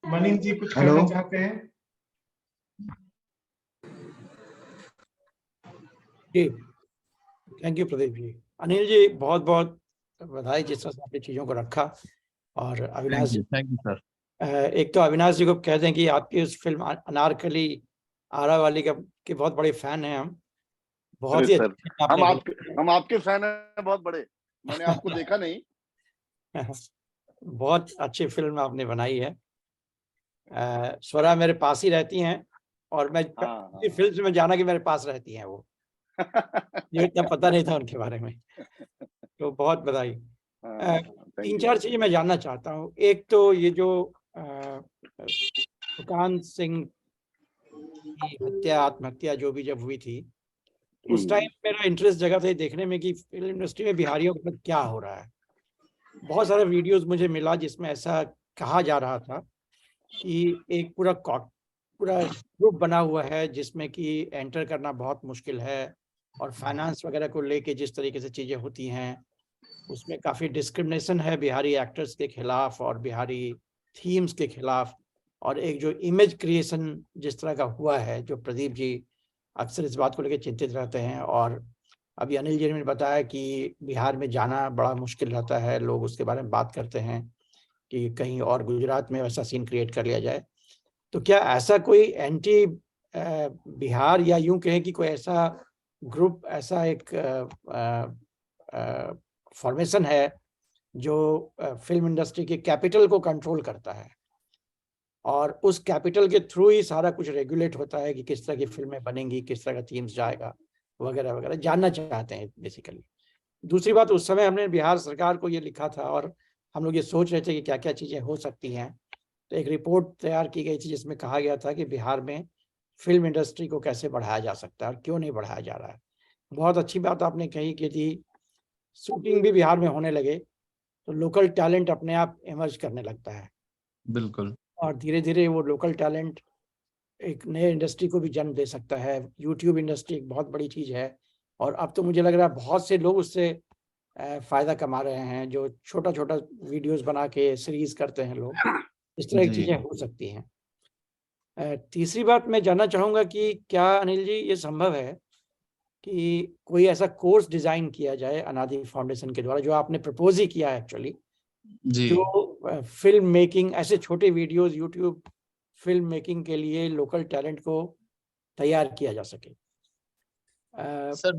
S1: मनीष जी कुछ
S5: हेलो।
S1: कहना चाहते हैं?
S5: जी, थैंक यू प्रदीप जी। अनिल जी, बहुत बहुत बधाई जिस तरह से आपने चीज़ों को रखा। और अविनाश जी,
S3: थैंक यू सर।
S5: एक तो अविनाश जी को कह दें कि आपकी उस फिल्म अनारकली आरा वाली के बहुत बड़े फैन हैं हम। बहुत
S2: अरे
S5: ही
S2: सर,
S5: अच्छी फिल्म आपने
S2: हम आपके फैन हैं बहुत बड़े। मैंने आपको देखा नहीं।
S5: बहुत अच्छी फिल्म आपने बनाई है। स्वरा मेरे पास ही रहती हैं और मैं फिल्म में जाना कि मेरे पास रहती हैं वो। ये इतना पता नहीं था उनके बारे में, तो बहुत बधाई। 3-4 चीजें मैं जानना चाहता हूँ। एक तो ये जो सुकांत सिंह की आत्महत्या जो भी जब हुई थी, उस टाइम मेरा इंटरेस्ट जगा था देखने में कि फिल्म इंडस्ट्री में बिहारियों के साथ क्या हो रहा है। बहुत सारे वीडियोस मुझे मिला जिसमें ऐसा कहा जा रहा था कि एक पूरा ग्रुप बना हुआ है जिसमें कि एंटर करना बहुत मुश्किल है, और फाइनेंस वगैरह को लेके जिस तरीके से चीज़ें होती हैं उसमें काफ़ी डिस्क्रिमिनेशन है बिहारी एक्टर्स के खिलाफ और बिहारी थीम्स के खिलाफ। और एक जो इमेज क्रिएशन जिस तरह का हुआ है, जो प्रदीप जी अक्सर इस बात को लेकर चिंतित रहते हैं, और अभी अनिल जी ने बताया कि बिहार में जाना बड़ा मुश्किल रहता है, लोग उसके बारे में बात करते हैं कि कहीं और गुजरात में वैसा सीन क्रिएट कर लिया जाए। तो क्या ऐसा कोई एंटी बिहार, या यूं कहें कि कोई ऐसा ग्रुप, ऐसा एक फॉर्मेशन है जो फिल्म इंडस्ट्री के कैपिटल को कंट्रोल करता है, और उस कैपिटल के थ्रू ही सारा कुछ रेगुलेट होता है कि किस तरह की फिल्में बनेंगी, किस तरह का थीम्स जाएगा, वगैरह वगैरह, जानना चाहते हैं बेसिकली। दूसरी बात, उस समय हमने बिहार सरकार को ये लिखा था और हम लोग ये सोच रहे थे कि क्या क्या चीज़ें हो सकती हैं, तो एक रिपोर्ट तैयार की गई थी जिसमें कहा गया था कि बिहार में फिल्म इंडस्ट्री को कैसे बढ़ाया जा सकता है और क्यों नहीं बढ़ाया जा रहा है। बहुत अच्छी बात आपने कही कि यदि शूटिंग भी बिहार में होने लगे तो लोकल टैलेंट अपने आप इमर्ज करने लगता है,
S3: बिल्कुल।
S5: और धीरे धीरे वो लोकल टैलेंट एक नए इंडस्ट्री को भी जन्म दे सकता है। यूट्यूब इंडस्ट्री एक बहुत बड़ी चीज़ है, और अब तो मुझे लग रहा है बहुत से लोग उससे फ़ायदा कमा रहे हैं, जो छोटा छोटा वीडियोस बना के सीरीज करते हैं लोग। इस तरह की
S3: जी
S5: चीज़ें हो सकती हैं। तीसरी बात मैं जानना चाहूँगा कि क्या अनिल जी ये संभव है कि कोई ऐसा कोर्स डिज़ाइन किया जाए अनादि फाउंडेशन के द्वारा, जो आपने प्रपोज ही किया है एक्चुअली,
S3: जी
S5: जो फिल्म मेकिंग, ऐसे छोटे वीडियोस यूट्यूब फिल्म मेकिंग के लिए लोकल टैलेंट को तैयार किया जा सके।
S3: सर।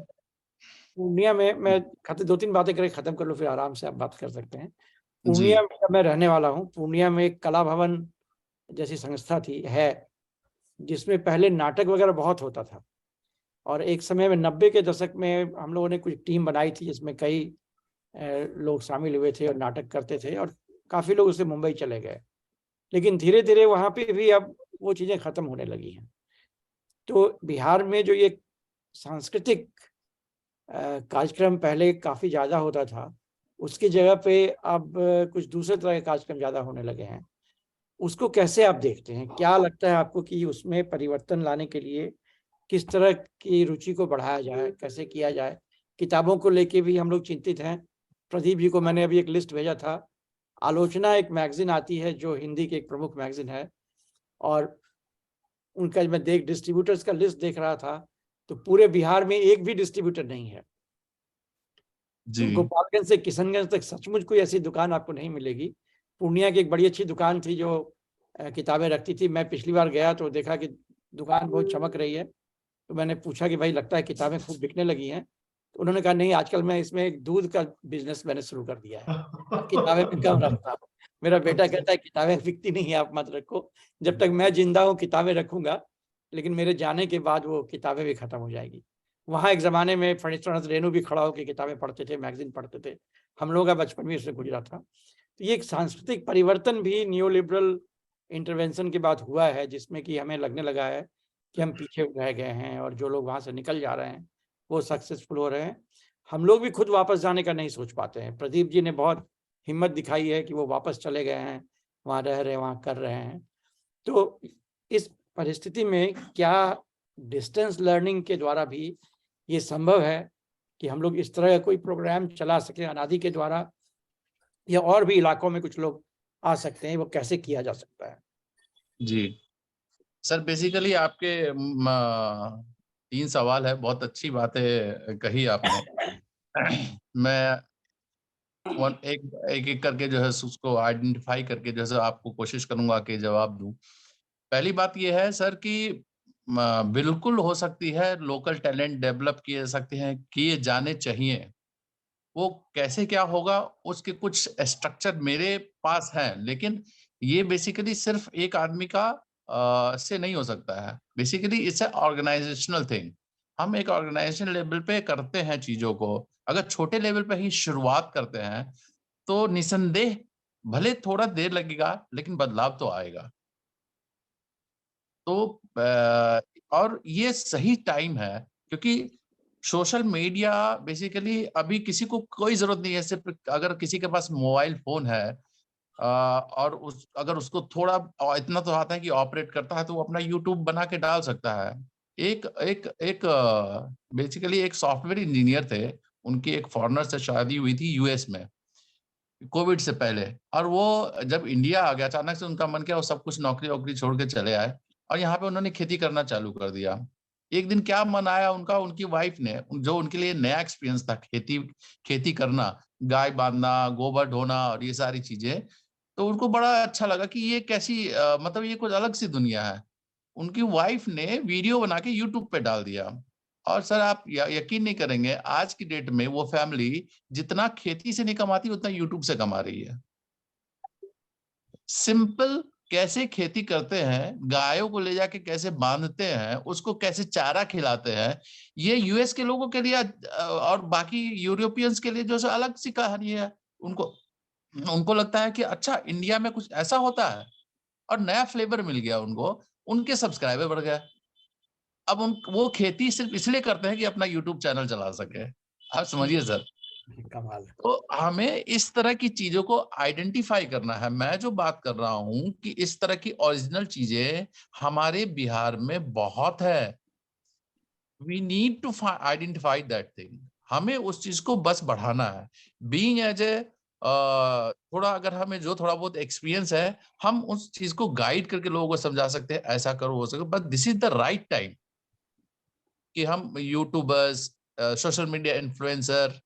S5: पूर्णिया में मैं 2-3 बातें करके ख़त्म कर लूँ, फिर आराम से आप बात कर सकते हैं।
S3: जी
S5: पूर्णिया में मैं रहने वाला हूँ। पूर्णिया में एक कला भवन जैसी संस्था है जिसमें पहले नाटक वगैरह बहुत होता था, और एक समय में 90 के दशक में हम लोगों ने कुछ टीम बनाई थी जिसमें कई लोग शामिल हुए थे और नाटक करते थे, और काफ़ी लोग उससे मुंबई चले गए। लेकिन धीरे धीरे वहाँ पे भी अब वो चीज़ें ख़त्म होने लगी हैं। तो बिहार में जो ये सांस्कृतिक कार्यक्रम पहले काफ़ी ज़्यादा होता था, उसकी जगह पे अब कुछ दूसरे तरह के कार्यक्रम ज़्यादा होने लगे हैं। उसको कैसे आप देखते हैं? क्या लगता है आपको कि उसमें परिवर्तन लाने के लिए किस तरह की रुचि को बढ़ाया जाए, कैसे किया जाए? किताबों को लेके भी हम लोग चिंतित हैं। प्रदीप जी को मैंने अभी एक लिस्ट भेजा था। आलोचना एक मैगज़ीन आती है जो हिंदी की एक प्रमुख मैगज़ीन है, और उनका मैं डिस्ट्रीब्यूटर्स का लिस्ट देख रहा था, तो पूरे बिहार में एक भी डिस्ट्रीब्यूटर नहीं है। तो
S3: जी
S5: गोपालगंज से किशनगंज तक सचमुच कोई ऐसी दुकान आपको नहीं मिलेगी। पूर्णिया की एक बड़ी अच्छी दुकान थी जो किताबें रखती थी। मैं पिछली बार गया तो देखा कि दुकान बहुत चमक रही है। तो मैंने पूछा कि भाई लगता है किताबें खूब बिकने लगी हैं। तो उन्होंने कहा नहीं, आजकल मैं इसमें एक दूध का बिजनेस मैंने शुरू कर दिया है, अब किताबें मैं कम रखता हूँ। मेरा बेटा कहता है किताबें बिकती नहीं है, आप मत रखो। जब तक मैं जिंदा हूँ किताबें रखूंगा, लेकिन मेरे जाने के बाद वो किताबें भी खत्म हो जाएगी। वहाँ एक ज़माने में फणीश्वरनाथ रेणु भी खड़ा होकर किताबें पढ़ते थे, मैगज़ीन पढ़ते थे। हम लोगों का बचपन भी इससे गुजरा था। तो ये एक सांस्कृतिक परिवर्तन भी नियो लिबरल इंटरवेंशन के बाद हुआ है, जिसमें कि हमें लगने लगा है कि हम पीछे रह गए हैं और जो लोग वहाँ से निकल जा रहे हैं, वो सक्सेसफुल हो रहे हैं। हम लोग भी खुद वापस जाने का नहीं सोच पाते हैं। प्रदीप जी ने बहुत हिम्मत दिखाई है कि वो वापस चले गए हैं, वहाँ रह रहे हैं, वहाँ कर रहे हैं। तो इस परिस्थिति में क्या डिस्टेंस लर्निंग के द्वारा भी ये संभव है कि हम लोग इस तरह का कोई प्रोग्राम चला सकें अनादि के द्वारा, या और भी इलाकों में कुछ लोग आ सकते हैं, वो कैसे किया जा सकता है?
S3: जी सर, बेसिकली आपके 3 सवाल है, बहुत अच्छी बातें कही आपने। मैं एक करके जो है उसको आइडेंटिफाई करके जो है आपको कोशिश करूंगा कि जवाब दूं। पहली बात ये है सर कि बिल्कुल हो सकती है, लोकल टैलेंट डेवलप किए जा सकते हैं, किए जाने चाहिए। वो कैसे क्या होगा उसके कुछ स्ट्रक्चर मेरे पास हैं, लेकिन ये बेसिकली सिर्फ एक आदमी का से नहीं हो सकता है। Basically it's a organisational thing. हम एक ऑर्गेनाइजेशन लेवल पे करते हैं चीजों को। अगर छोटे लेवल पे ही शुरुआत करते हैं तो निसंदेह भले थोड़ा देर लगेगा लेकिन बदलाव तो आएगा। तो और ये सही टाइम है, क्योंकि सोशल मीडिया बेसिकली अभी किसी को कोई जरूरत नहीं है। सिर्फ अगर किसी के पास मोबाइल फोन है और अगर उसको थोड़ा इतना तो आता है कि ऑपरेट करता है, तो वो अपना यूट्यूब बना के डाल सकता है। एक एक एक बेसिकली एक सॉफ्टवेयर इंजीनियर थे, उनकी एक फॉरेनर से शादी हुई थी यूएस में कोविड से पहले। और वो जब इंडिया आ गया, अचानक से उनका मन किया वो सब कुछ नौकरी वोकरी छोड़ के चले आए और यहाँ पे उन्होंने खेती करना चालू कर दिया। एक दिन क्या मन आया उनका, उनकी वाइफ ने, जो उनके लिए नया एक्सपीरियंस था, खेती खेती करना, गाय बांधना, गोबर ढोना और ये सारी चीजें। तो उनको बड़ा अच्छा लगा कि ये कैसी मतलब ये कुछ अलग सी दुनिया है। उनकी वाइफ ने वीडियो बना के यूट्यूब पे डाल दिया। और सर आप यकीन नहीं करेंगे, आज की डेट में वो फैमिली जितना खेती से नहीं कमाती उतना यूट्यूब से कमा रही है। सिंपल कैसे खेती करते हैं, गायों को ले जाके कैसे बांधते हैं, उसको कैसे चारा खिलाते हैं, ये यूएस के लोगों के लिए और बाकी यूरोपियंस के लिए जो है अलग सी कहानी है। उनको उनको लगता है कि अच्छा इंडिया में कुछ ऐसा होता है, और नया फ्लेवर मिल गया उनको, उनके सब्सक्राइबर बढ़ गए। अब वो खेती सिर्फ इसलिए करते हैं कि अपना यूट्यूब चैनल चला सके। आप समझिए सर।
S5: कमाल।
S3: तो हमें इस तरह की चीजों को आइडेंटिफाई करना है। मैं जो बात कर रहा हूं कि इस तरह की ओरिजिनल चीजें हमारे बिहार में बहुत है। We need to identify that thing. हमें उस चीज को बस बढ़ाना है। बीइंग एज ए थोड़ा अगर हमें जो थोड़ा बहुत एक्सपीरियंस है, हम उस चीज को गाइड करके लोगों को समझा सकते हैं, ऐसा करो हो सके। But this is the right time कि हम यूट्यूबर्स, सोशल मीडिया इन्फ्लुएंसर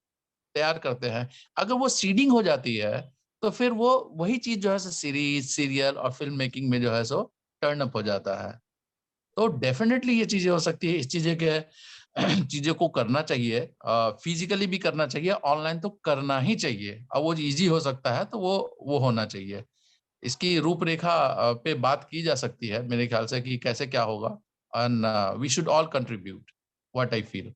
S3: तैयार करते हैं। अगर वो सीडिंग हो जाती है तो फिर वो वही चीज जो है सीरीज, सीरियल और फिल्म मेकिंग में जो है सो टर्न अप हो जाता है। तो डेफिनेटली ये चीजें हो सकती है। इस चीजें के चीजों को करना चाहिए, फिजिकली भी करना चाहिए, ऑनलाइन तो करना ही चाहिए। अब वो इजी हो सकता है तो वो होना चाहिए। इसकी रूपरेखा पे बात की जा सकती है मेरे ख्याल से कि कैसे क्या होगा। And we should all contribute. What I feel.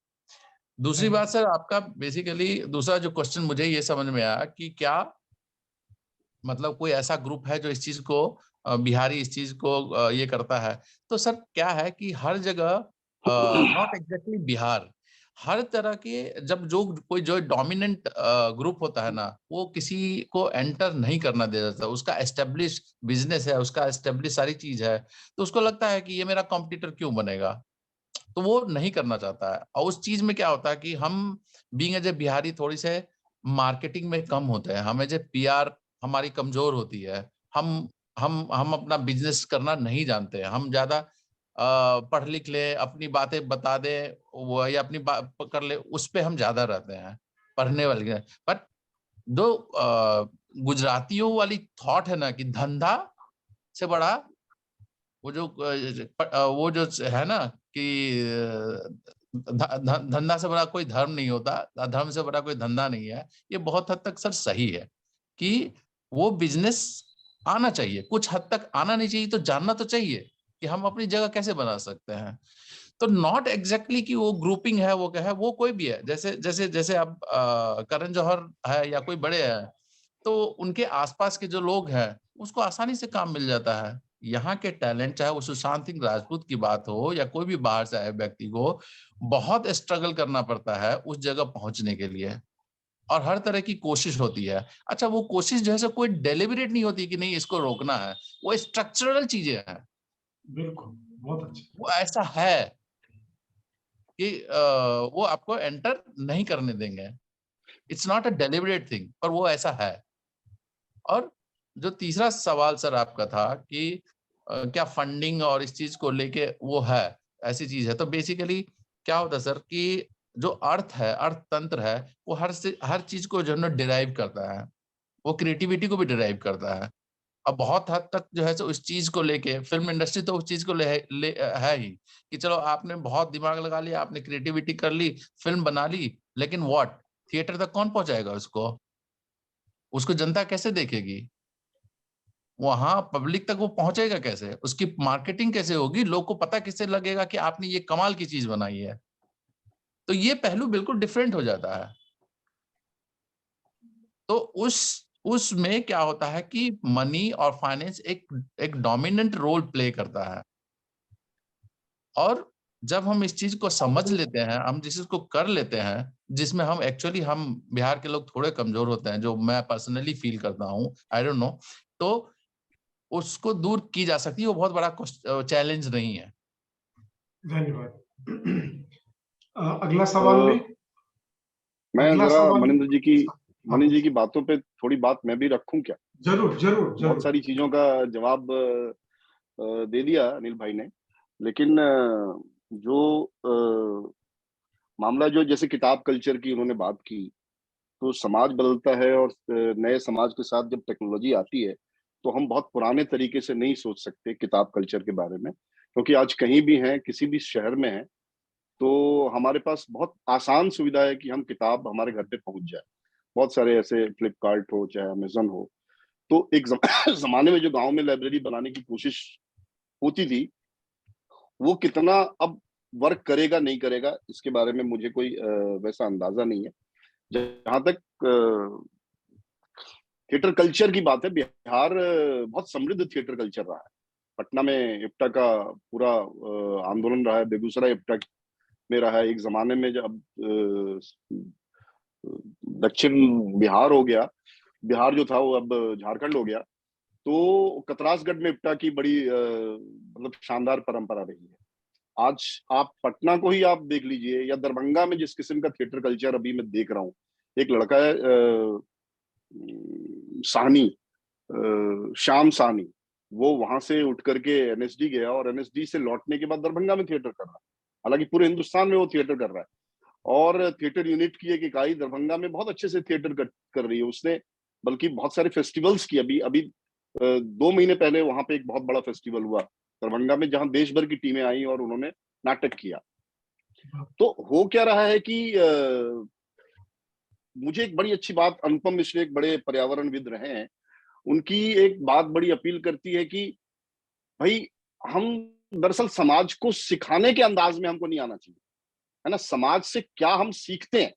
S3: दूसरी बात सर, आपका बेसिकली दूसरा जो क्वेश्चन मुझे ये समझ में आया कि क्या मतलब कोई ऐसा ग्रुप है जो इस चीज को बिहारी इस चीज को ये करता है। तो सर क्या है कि हर जगह नॉट एग्जैक्टली बिहार, हर तरह के जब जो कोई जो डोमिनेंट ग्रुप होता है ना, वो किसी को एंटर नहीं करना दे देता। उसका एस्टेब्लिश बिजनेस है, उसका एस्टेब्लिश सारी चीज है, तो उसको लगता है कि ये मेरा कॉम्पिटिटर क्यों बनेगा, तो वो नहीं करना चाहता है। और उस चीज में क्या होता है कि हम बीइंग एज ए बिहारी थोड़ी से मार्केटिंग में कम होते हैं, हमें जो पीआर हमारी कमजोर होती है, हम अपना बिजनेस करना नहीं जानते हैं, हम ज्यादा पढ़ लिख ले, अपनी बातें बता दे वो या अपनी बात कर ले, उस पे हम ज्यादा रहते हैं पढ़ने वाले। बट जो गुजरातियों वाली थॉट है ना कि धंधा से बड़ा वो जो है ना कि धंधा से बड़ा कोई धर्म नहीं होता, धर्म से बड़ा कोई धंधा नहीं है, ये बहुत हद तक सर सही है कि वो बिजनेस आना चाहिए, कुछ हद तक आना नहीं चाहिए तो जानना तो चाहिए कि हम अपनी जगह कैसे बना सकते हैं। तो नॉट एग्जैक्टली कि वो ग्रुपिंग है, वो क्या है, वो कोई भी है, जैसे जैसे जैसे अब करण जौहर है या कोई बड़े हैं, तो उनके आसपास के जो लोग हैं उसको आसानी से काम मिल जाता है। यहाँ के टैलेंट, चाहे वो सुशांत सिंह राजपूत की बात हो या कोई भी बाहर से आए व्यक्ति को, बहुत स्ट्रगल करना पड़ता है उस जगह पहुंचने के लिए, और हर तरह की कोशिश होती है। अच्छा, वो कोशिश जो है कोई डेलिबरेट नहीं होती कि नहीं इसको रोकना है, वो स्ट्रक्चरल चीजें हैं।
S1: बिल्कुल, बहुत अच्छा।
S3: वो ऐसा है कि वो आपको एंटर नहीं करने देंगे। It's not a deliberate thing, पर वो ऐसा है। और जो तीसरा सवाल सर आपका था कि क्या फंडिंग और इस चीज को लेके वो है, ऐसी चीज है, तो बेसिकली क्या होता है सर कि जो अर्थ है, अर्थतंत्र है, वो हर चीज को जो है ना डिराइव करता है, वो क्रिएटिविटी को भी डिराइव करता है। अब बहुत हद तक जो है सो इस चीज को लेके फिल्म इंडस्ट्री तो उस चीज को ले है ही कि चलो आपने बहुत दिमाग लगा लिया, आपने क्रिएटिविटी कर ली, फिल्म बना ली, लेकिन व्हाट, थिएटर तक कौन पहुंचाएगा उसको जनता कैसे देखेगी, वहां पब्लिक तक वो पहुंचेगा कैसे, उसकी मार्केटिंग कैसे होगी, लोग को पता किससे लगेगा कि आपने ये कमाल की चीज बनाई है। तो ये पहलू बिल्कुल डिफरेंट हो जाता है। तो उसमें क्या होता है कि मनी और फाइनेंस एक डोमिनेंट रोल प्ले करता है। और जब हम इस चीज को समझ लेते हैं, हम जिस चीज को कर लेते हैं, जिसमें हम एक्चुअली हम बिहार के लोग थोड़े कमजोर होते हैं, जो मैं पर्सनली फील करता हूँ, आई डोंट नो, तो उसको दूर की जा सकती है, वो बहुत बड़ा चैलेंज नहीं है।
S1: धन्यवाद। अगला सवाल ले।
S2: मैं
S1: अगला
S2: जरा
S1: सवाल
S2: मनिंदर जी की बातों पे थोड़ी बात मैं भी रखूं क्या?
S1: जरूर जरूर
S2: बहुत
S1: जरूर।
S2: सारी चीजों का जवाब दे दिया अनिल भाई ने, लेकिन जो मामला जो जैसे किताब कल्चर की उन्होंने बात की, तो समाज बदलता है और नए समाज के साथ जब टेक्नोलॉजी आती है तो हम बहुत पुराने तरीके से नहीं सोच सकते किताब कल्चर के बारे में, क्योंकि आज कहीं भी हैं, किसी भी शहर में हैं, तो हमारे पास बहुत आसान सुविधा है कि हम किताब हमारे घर पे पहुंच जाए। बहुत सारे ऐसे फ्लिपकार्ट हो चाहे अमेजन हो। तो एक जमाने में जो गांव में लाइब्रेरी बनाने की कोशिश होती थी, वो कितना अब वर्क करेगा नहीं करेगा इसके बारे में मुझे कोई वैसा अंदाजा नहीं है। जहां तक थिएटर कल्चर की बात है, बिहार बहुत समृद्ध थिएटर कल्चर रहा है। पटना में इप्टा का पूरा आंदोलन रहा है, बेगूसराय इप्टा में रहा है एक जमाने में, जब दक्षिण बिहार हो गया, बिहार जो था वो अब झारखंड हो गया, तो कतरासगढ़ में इप्टा की बड़ी मतलब शानदार परंपरा रही है। आज आप पटना को ही आप देख लीजिए, या दरभंगा में जिस किस्म का थिएटर कल्चर अभी मैं देख रहा हूँ। एक लड़का है साहनी, श्याम साहनी, वो वहां से उठ करके एनएसडी गया और एनएसडी से लौटने के बाद दरभंगा में थिएटर कर रहा है। हालांकि पूरे हिंदुस्तान में वो थिएटर कर रहा है, और थिएटर यूनिट की एक इकाई दरभंगा में बहुत अच्छे से थिएटर कर रही है उसने, बल्कि बहुत सारे फेस्टिवल्स की। अभी अभी 2 महीने पहले वहां पे एक बहुत बड़ा फेस्टिवल हुआ दरभंगा में, जहां देश भर की टीमें आई और उन्होंने नाटक किया। तो हो क्या रहा है कि मुझे एक बड़ी अच्छी बात, अनुपम मिश्र एक बड़े पर्यावरणविद रहे हैं, उनकी एक बात बड़ी अपील करती है कि भाई हम दरअसल समाज को सिखाने के अंदाज में हमको नहीं आना चाहिए, है ना, समाज से क्या हम सीखते हैं,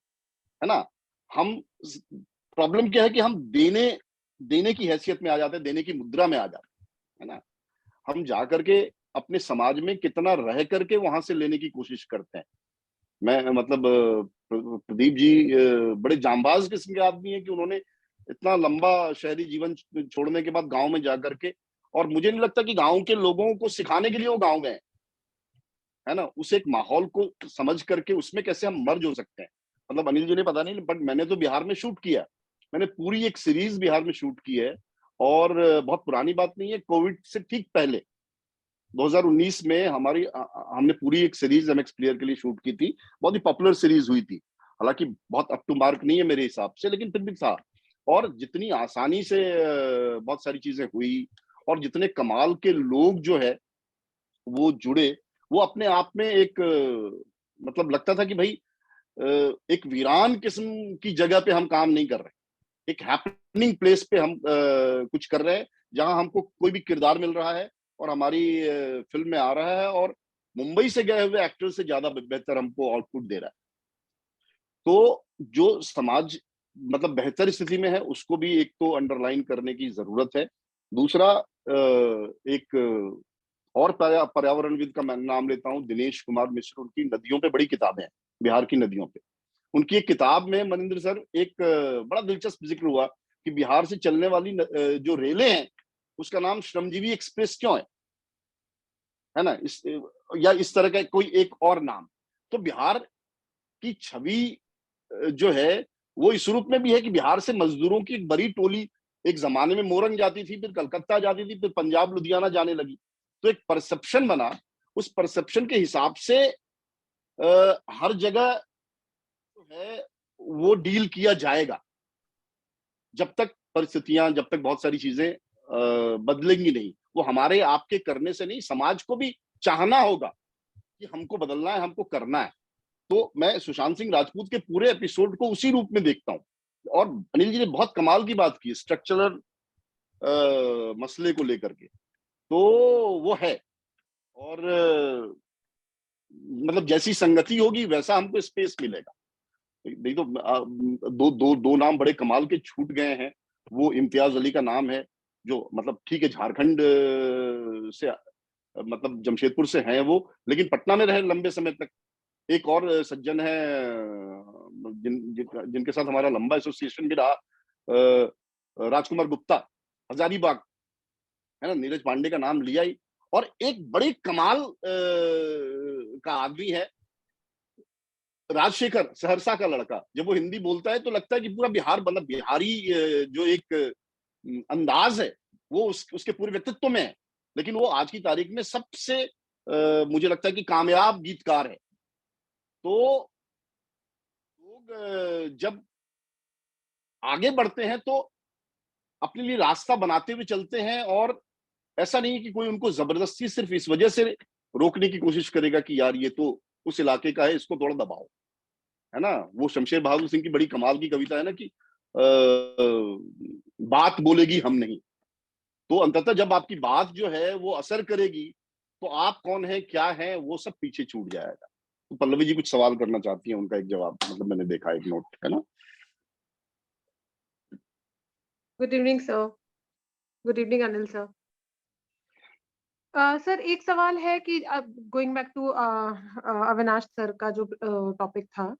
S2: है ना। हम प्रॉब्लम क्या है कि हम देने की हैसियत में आ जाते हैं, देने की मुद्रा में आ जाते हैं, है ना। हम जा करके अपने समाज में कितना रह करके वहां से लेने की कोशिश करते हैं। मैं मतलब प्रदीप जी बड़े जांबाज किस्म के आदमी हैं कि उन्होंने इतना लंबा शहरी जीवन छोड़ने के बाद गांव में जाकर के, और मुझे नहीं लगता कि गांव के लोगों को सिखाने के लिए वो गांव गए, है ना। उस एक माहौल को समझ करके उसमें कैसे हम मर्ज हो सकते हैं। मतलब अनिल जी ने पता नहीं, बट मैंने तो बिहार में शूट किया, मैंने पूरी एक सीरीज बिहार में शूट की है। और बहुत पुरानी बात नहीं है, कोविड से ठीक पहले 2019 में हमने पूरी एक सीरीज एमएक्स प्लेयर के लिए शूट की थी। बहुत ही पॉपुलर सीरीज हुई थी, हालांकि बहुत अप टू मार्क नहीं है मेरे हिसाब से, लेकिन फिर भी था। और जितनी आसानी से बहुत सारी चीजें हुई, और जितने कमाल के लोग जो है वो जुड़े, वो अपने आप में एक मतलब लगता था कि भाई एक वीरान किस्म की जगह पे हम काम नहीं कर रहे, एक हैपनिंग प्लेस पे हम कुछ कर रहे हैं, जहां हमको कोई भी किरदार मिल रहा है और हमारी फिल्म में आ रहा है, और मुंबई से गए हुए एक्टर से ज्यादा बेहतर हमको आउटपुट दे रहा है। तो जो समाज मतलब बेहतर स्थिति में है, उसको भी एक तो अंडरलाइन करने की जरूरत है। दूसरा एक और पर्यावरणविद का मैं नाम लेता हूँ, दिनेश कुमार मिश्र। उनकी नदियों पे बड़ी किताबें हैं, बिहार की नदियों पे। उनकी एक किताब में मनिंदर सर एक बड़ा दिलचस्प जिक्र हुआ कि बिहार से चलने वाली जो रेलें हैं, उसका नाम श्रमजीवी एक्सप्रेस क्यों है ना, या इस तरह का कोई एक और नाम। तो बिहार की छवि जो है वो इस रूप में भी है कि बिहार से मजदूरों की एक बड़ी टोली एक जमाने में मोरंग जाती थी, फिर कलकत्ता जाती थी, फिर पंजाब लुधियाना जाने लगी। तो एक परसेप्शन बना, उस परसेप्शन के हिसाब से हर जगह जो है वो डील किया जाएगा, जब तक परिस्थितियां, जब तक बहुत सारी चीजें बदलेंगी नहीं। वो हमारे आपके करने से नहीं, समाज को भी चाहना होगा कि हमको बदलना है, हमको करना है। तो मैं सुशांत सिंह राजपूत के पूरे एपिसोड को उसी रूप में देखता हूँ। और अनिल जी ने बहुत कमाल की बात की स्ट्रक्चरल मसले को लेकर के, तो वो है। और मतलब जैसी संगति होगी वैसा हमको स्पेस मिलेगा। नहीं तो दो नाम बड़े कमाल के छूट गए हैं। वो इम्तियाज अली का नाम है, जो मतलब ठीक है झारखंड से मतलब जमशेदपुर से हैं वो, लेकिन पटना में रहे लंबे समय तक। एक और सज्जन है जिनके साथ हमारा लंबा एसोसिएशन भी रहा, राजकुमार गुप्ता, हजारीबाग, है ना। नीरज पांडे का नाम लिया ही। और एक बड़े कमाल का आदमी है राजशेखर, सहरसा का लड़का। जब वो हिंदी बोलता है तो लगता है कि पूरा बिहार, मतलब बिहारी जो एक अंदाज है वो उसके पूरे व्यक्तित्व में है। लेकिन वो आज की तारीख में सबसे मुझे लगता है कि कामयाब गीतकार है। तो लोग जब आगे बढ़ते हैं तो अपने लिए रास्ता बनाते हुए चलते हैं, और ऐसा नहीं है कि कोई उनको जबरदस्ती सिर्फ इस वजह से रोकने की कोशिश करेगा कि यार ये तो उस इलाके का है, इसको थोड़ा दबाओ, है ना। वो शमशेर बहादुर सिंह की बड़ी कमाल की कविता है ना कि बात बोलेगी हम नहीं। तो अंततः जब आपकी बात जो है वो असर करेगी, तो आप कौन है, क्या है, वो सब पीछे छूट जाएगा। तो पल्लवी जी कुछ सवाल करना चाहती हैं, उनका एक जवाब, मतलब मैंने देखा एक नोट, है ना।
S6: Good evening sir. Good evening Anil sir. Sir एक सवाल है कि going back to Avinash sir का जो टॉपिक था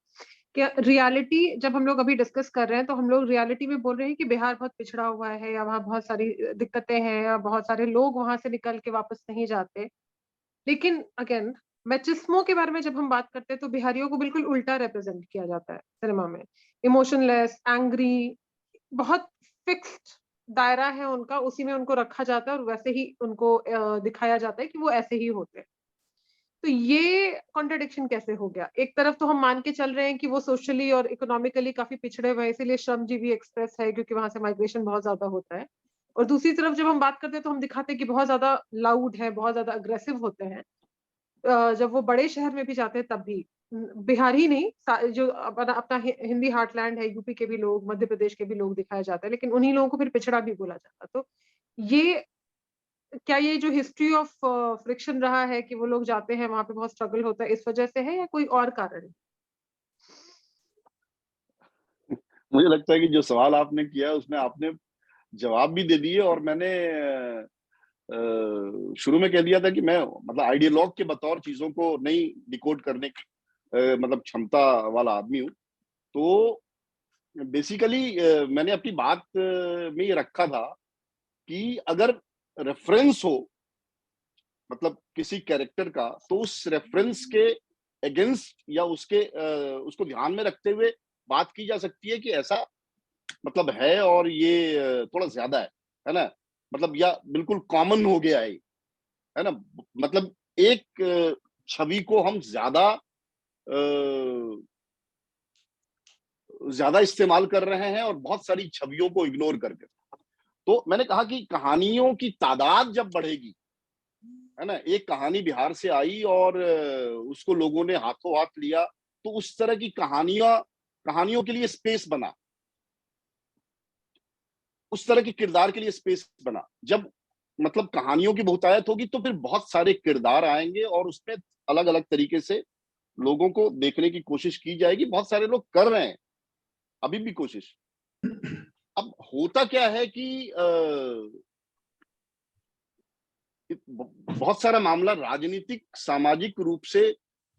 S6: कि रियलिटी, जब हम लोग अभी डिस्कस कर रहे हैं तो हम लोग रियलिटी में बोल रहे हैं कि बिहार बहुत पिछड़ा हुआ है, या वहाँ बहुत सारी दिक्कतें हैं, या बहुत सारे लोग वहां से निकल के वापस नहीं जाते। लेकिन अगेन मैचिस्मो के बारे में जब हम बात करते हैं तो बिहारियों को बिल्कुल उल्टा रिप्रेजेंट किया जाता है सिनेमा में। इमोशनलेस, एंग्री, बहुत फिक्स्ड दायरा है उनका, उसी में उनको रखा जाता है और वैसे ही उनको दिखाया जाता है कि वो ऐसे ही होते हैं। तो ये कॉन्ट्रडिक्शन कैसे हो गया? एक तरफ तो हम मान के चल रहे हैं कि वो सोशली और इकोनॉमिकली काफी पिछड़े हुए हैं, इसीलिए श्रमजीवी एक्सप्रेस है क्योंकि वहां से माइग्रेशन बहुत ज्यादा होता है। और दूसरी तरफ जब हम बात करते हैं तो हम दिखाते हैं कि बहुत ज्यादा लाउड है, बहुत ज्यादा अग्रेसिव होते हैं। जब वो बड़े शहर में भी जाते हैं तब भी बिहार ही नहीं, जो अपना हिंदी हार्टलैंड है, यूपी के भी लोग, मध्य प्रदेश के भी लोग दिखाए जाते हैं, लेकिन उन्हीं लोगों को फिर पिछड़ा भी बोला जाता है। तो ये क्या ये जो हिस्ट्री ऑफ फ्रिक्शन रहा है कि वो लोग जाते हैं वहां पे बहुत स्ट्रगल होता है, इस वजह से है या कोई और कारण है?
S2: मुझे लगता है कि जो सवाल आपने किया है उसमें आपने जवाब भी दे दिए, और मैंने शुरू में कह दिया था कि मैं मतलब आइडियोलॉग के बतौर चीजों को नहीं डिकोड करने की मतलब क्षमता वाला आदमी हूँ। तो बेसिकली मैंने अपनी बात में ये रखा था कि अगर रेफरेंस हो मतलब किसी कैरेक्टर का, तो उस रेफरेंस के अगेंस्ट या उसको ध्यान में रखते हुए बात की जा सकती है कि ऐसा मतलब है और ये थोड़ा ज्यादा है ना, मतलब या बिल्कुल कॉमन हो गया है ना, मतलब एक छवि को हम ज्यादा इस्तेमाल कर रहे हैं और बहुत सारी छवियों को इग्नोर करके। तो मैंने कहा कि कहानियों की तादाद जब बढ़ेगी, है ना, एक कहानी बिहार से आई और उसको लोगों ने हाथों हाथ लिया, तो उस तरह की कहानियों के लिए स्पेस बना, उस तरह के किरदार के लिए स्पेस बना। जब मतलब कहानियों की बहुतायत होगी तो फिर बहुत सारे किरदार आएंगे और उसमें अलग अलग तरीके से लोगों को देखने की कोशिश की जाएगी। बहुत सारे लोग कर रहे हैं अभी भी कोशिश। अब होता क्या है कि बहुत सारा मामला राजनीतिक सामाजिक रूप से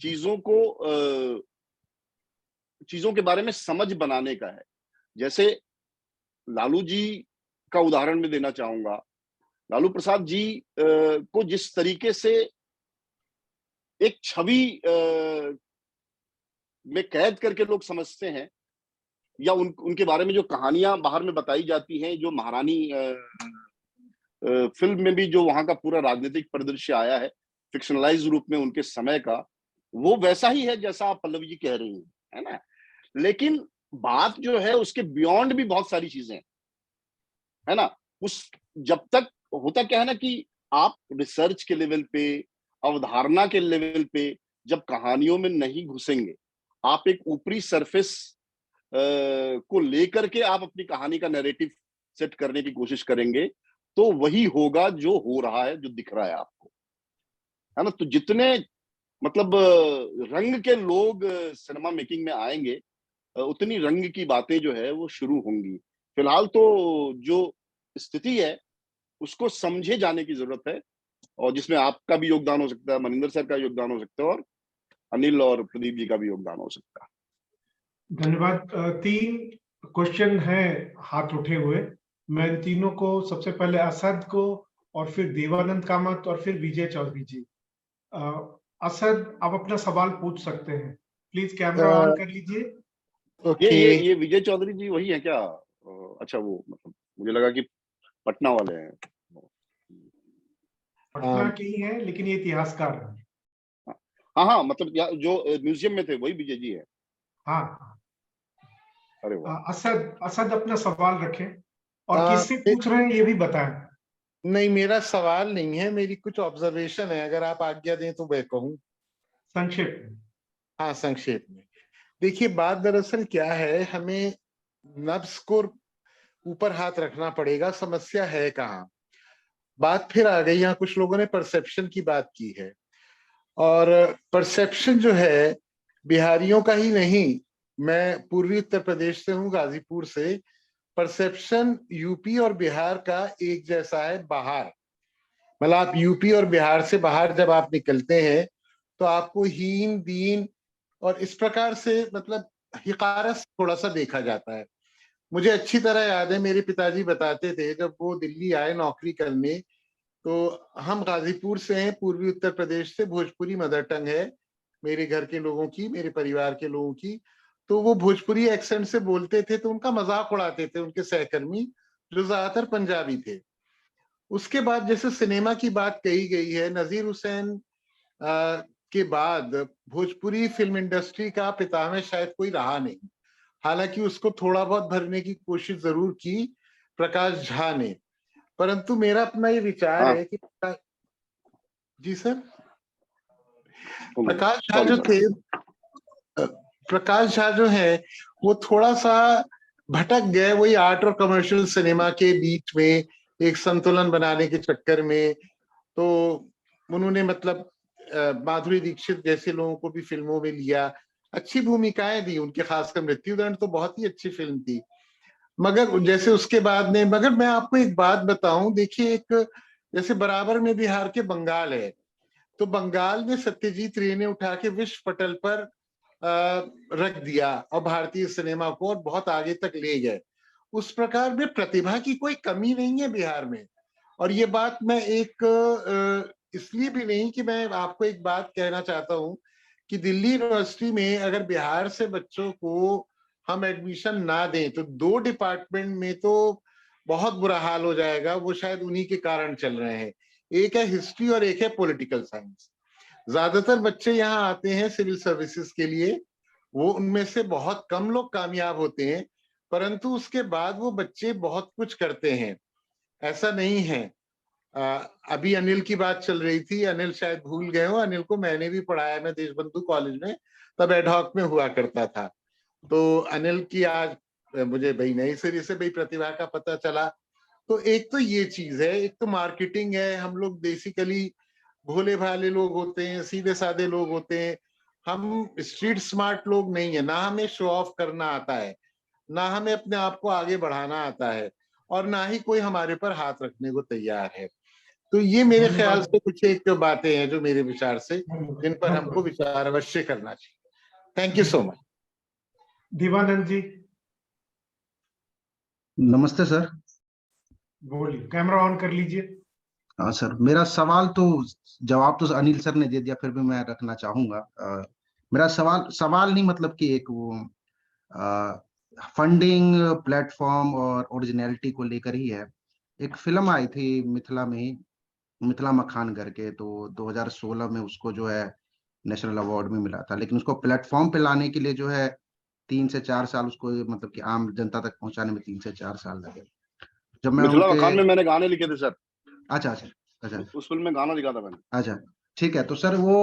S2: चीजों के बारे में समझ बनाने का है। जैसे लालू जी का उदाहरण मैं देना चाहूंगा। लालू प्रसाद जी को जिस तरीके से एक छवि में कैद करके लोग समझते हैं, या उनके बारे में जो कहानियां बाहर में बताई जाती हैं, जो महारानी फिल्म में भी जो वहां का पूरा राजनीतिक परिदृश्य आया है फिक्शनलाइज रूप में उनके समय का, वो वैसा ही है जैसा आप पल्लवी जी कह रही हैं, है ना। लेकिन बात जो है उसके बियॉन्ड भी बहुत सारी चीजें, है ना। उस जब तक होता क्या है ना कि आप रिसर्च के लेवल पे, अवधारणा के लेवल पे जब कहानियों में नहीं घुसेंगे, आप एक ऊपरी सरफेस को लेकर के आप अपनी कहानी का नैरेटिव सेट करने की कोशिश करेंगे, तो वही होगा जो हो रहा है, जो दिख रहा है आपको, है ना। तो जितने मतलब रंग के लोग सिनेमा मेकिंग में आएंगे, उतनी रंग की बातें जो है वो शुरू होंगी। फिलहाल तो जो स्थिति है उसको समझे जाने की जरूरत है, और जिसमें आपका भी योगदान हो सकता है, मनिंदर सर का योगदान हो सकता है, और अनिल और प्रदीप जी का भी योगदान हो सकता है।
S1: धन्यवाद। 3 क्वेश्चन हैं हाथ उठे हुए। मैं इन तीनों को, सबसे पहले असद को, और फिर देवानंद कामत, और फिर विजय चौधरी जी। असद, आप अपना सवाल पूछ सकते हैं। प्लीज कैमरा ऑन कर लीजिए।
S2: ये विजय चौधरी जी वही है क्या? अच्छा, वो मतलब मुझे लगा कि पटना वाले हैं।
S1: पटना के ही हैं, लेकिन ये इतिहासकार हैं।
S2: हाँ, मतलब जो म्यूजियम में थे वही विजय जी है।
S1: हाँ।
S2: अरे वाह।
S1: असद अपना सवाल रखें, और किससे पूछ रहे हैं ये भी बताएं।
S7: नहीं, मेरा सवाल नहीं है, मेरी कुछ ऑब्जर्वेशन है, अगर आप आज्ञा दें तो मैं कहूँ।
S1: संक्षेप में।
S7: हाँ, संक्षेप में। देखिए, बात दरअसल क्या है, हमें नब्ज को ऊपर हाथ रखना पड़ेगा। समस्या है कहाँ? बात फिर आ गई, यहाँ कुछ लोगों ने परसेप्शन की बात की है, और परसेप्शन जो है बिहारियों का ही नहीं, मैं पूर्वी उत्तर प्रदेश से हूँ, गाजीपुर से। परसेप्शन यूपी और बिहार का एक जैसा है बाहर। मतलब आप यूपी और बिहार से बाहर जब आप निकलते हैं तो आपको हीन दीन और इस प्रकार से मतलब हिकारत थोड़ा सा देखा जाता है। मुझे अच्छी तरह याद है, मेरे पिताजी बताते थे जब वो दिल्ली आए नौकरी करने, तो हम गाजीपुर से हैं, पूर्वी उत्तर प्रदेश से, भोजपुरी मदर टंग है मेरे घर के लोगों की, मेरे परिवार के लोगों की। तो वो भोजपुरी एक्सेंट से बोलते थे तो उनका मजाक उड़ाते थे उनके सहकर्मी, जो ज्यादातर पंजाबी थे। उसके बाद जैसे सिनेमा की बात कही गई है, नजीर हुसैन के बाद भोजपुरी फिल्म इंडस्ट्री का पितामह शायद कोई रहा नहीं। हालांकि उसको थोड़ा बहुत भरने की कोशिश जरूर की प्रकाश झा ने, परंतु मेरा अपना ये विचार है कि जी सर, प्रकाश झा जो थे, प्रकाश झा जो है वो थोड़ा सा भटक गए, वही आर्ट और कमर्शियल सिनेमा के बीच में एक संतुलन बनाने के चक्कर में। तो उन्होंने मतलब माधुरी दीक्षित जैसे लोगों को भी फिल्मों में लिया, अच्छी भूमिकाएं दी उनके, खासकर मृत्युदंड तो बहुत ही अच्छी फिल्म थी। मगर जैसे उसके बाद में, मगर मैं आपको एक बात बताऊं, देखिए एक जैसे बराबर में बिहार के बंगाल है, तो बंगाल में सत्यजीत रे ने उठा के विश्व पटल पर रख दिया और भारतीय सिनेमा को और बहुत आगे तक ले गए। उस प्रकार में प्रतिभा की कोई कमी नहीं है बिहार में। और ये बात मैं एक इसलिए भी नहीं कि मैं आपको एक बात कहना चाहता हूं कि दिल्ली यूनिवर्सिटी में अगर बिहार से बच्चों को हम एडमिशन ना दें तो 2 डिपार्टमेंट में तो बहुत बुरा हाल हो जाएगा। वो शायद उन्हीं के कारण चल रहे हैं, एक है हिस्ट्री और एक है पॉलिटिकल साइंस। ज्यादातर बच्चे यहाँ आते हैं सिविल सर्विसेज के लिए, वो उनमें से बहुत कम लोग कामयाब होते हैं, परंतु उसके बाद वो बच्चे बहुत कुछ करते हैं, ऐसा नहीं है। अभी अनिल की बात चल रही थी, अनिल शायद भूल गए हो, अनिल को मैंने भी पढ़ाया, मैं देशबंधु कॉलेज में तब एडहॉक में हुआ करता था। तो अनिल की आज मुझे भाई नई सिरे से भाई प्रतिभा का पता चला। तो एक तो ये चीज है, एक तो मार्केटिंग है। हम लोग बेसिकली भोले भाले लोग होते हैं, सीधे साधे लोग होते हैं, हम स्ट्रीट स्मार्ट लोग नहीं है। ना हमें शो ऑफ करना आता है, ना हमें अपने आप को आगे बढ़ाना आता है, और ना ही कोई हमारे पर हाथ रखने को तैयार है। तो ये मेरे ख्याल से कुछ एक बातें हैं जो मेरे विचार से, जिन पर हमको विचार अवश्य करना चाहिए। Thank you so much.
S1: Dewanand ji
S8: नमस्ते सर।
S1: बोलिए, कैमरा ऑन कर लीजिए।
S8: हाँ सर, मेरा सवाल तो जवाब तो अनिल सर ने दे दिया, फिर भी मैं रखना चाहूंगा। मेरा सवाल नहीं, मतलब कि एक वो फंडिंग, प्लेटफॉर्म और ओरिजिनलिटी को लेकर ही है। एक फिल्म आई थी मिथिला में ही, मिथिला मखान करके, तो 2016 में उसको जो है नेशनल अवार्ड में मिला था, लेकिन उसको प्लेटफॉर्म पे लाने के लिए जो है 3 से 4 साल उसको, मतलब कि आम जनता तक पहुंचाने में 3 से 4 साल लगे। जब मैं
S2: मिथिला
S8: उनके,
S2: मखान में मैंने गाने लिखे थे सर।
S8: अच्छा अच्छा अच्छा
S2: उस फिल्म में गाना लिखा था मैंने।
S8: अच्छा, ठीक है। तो सर वो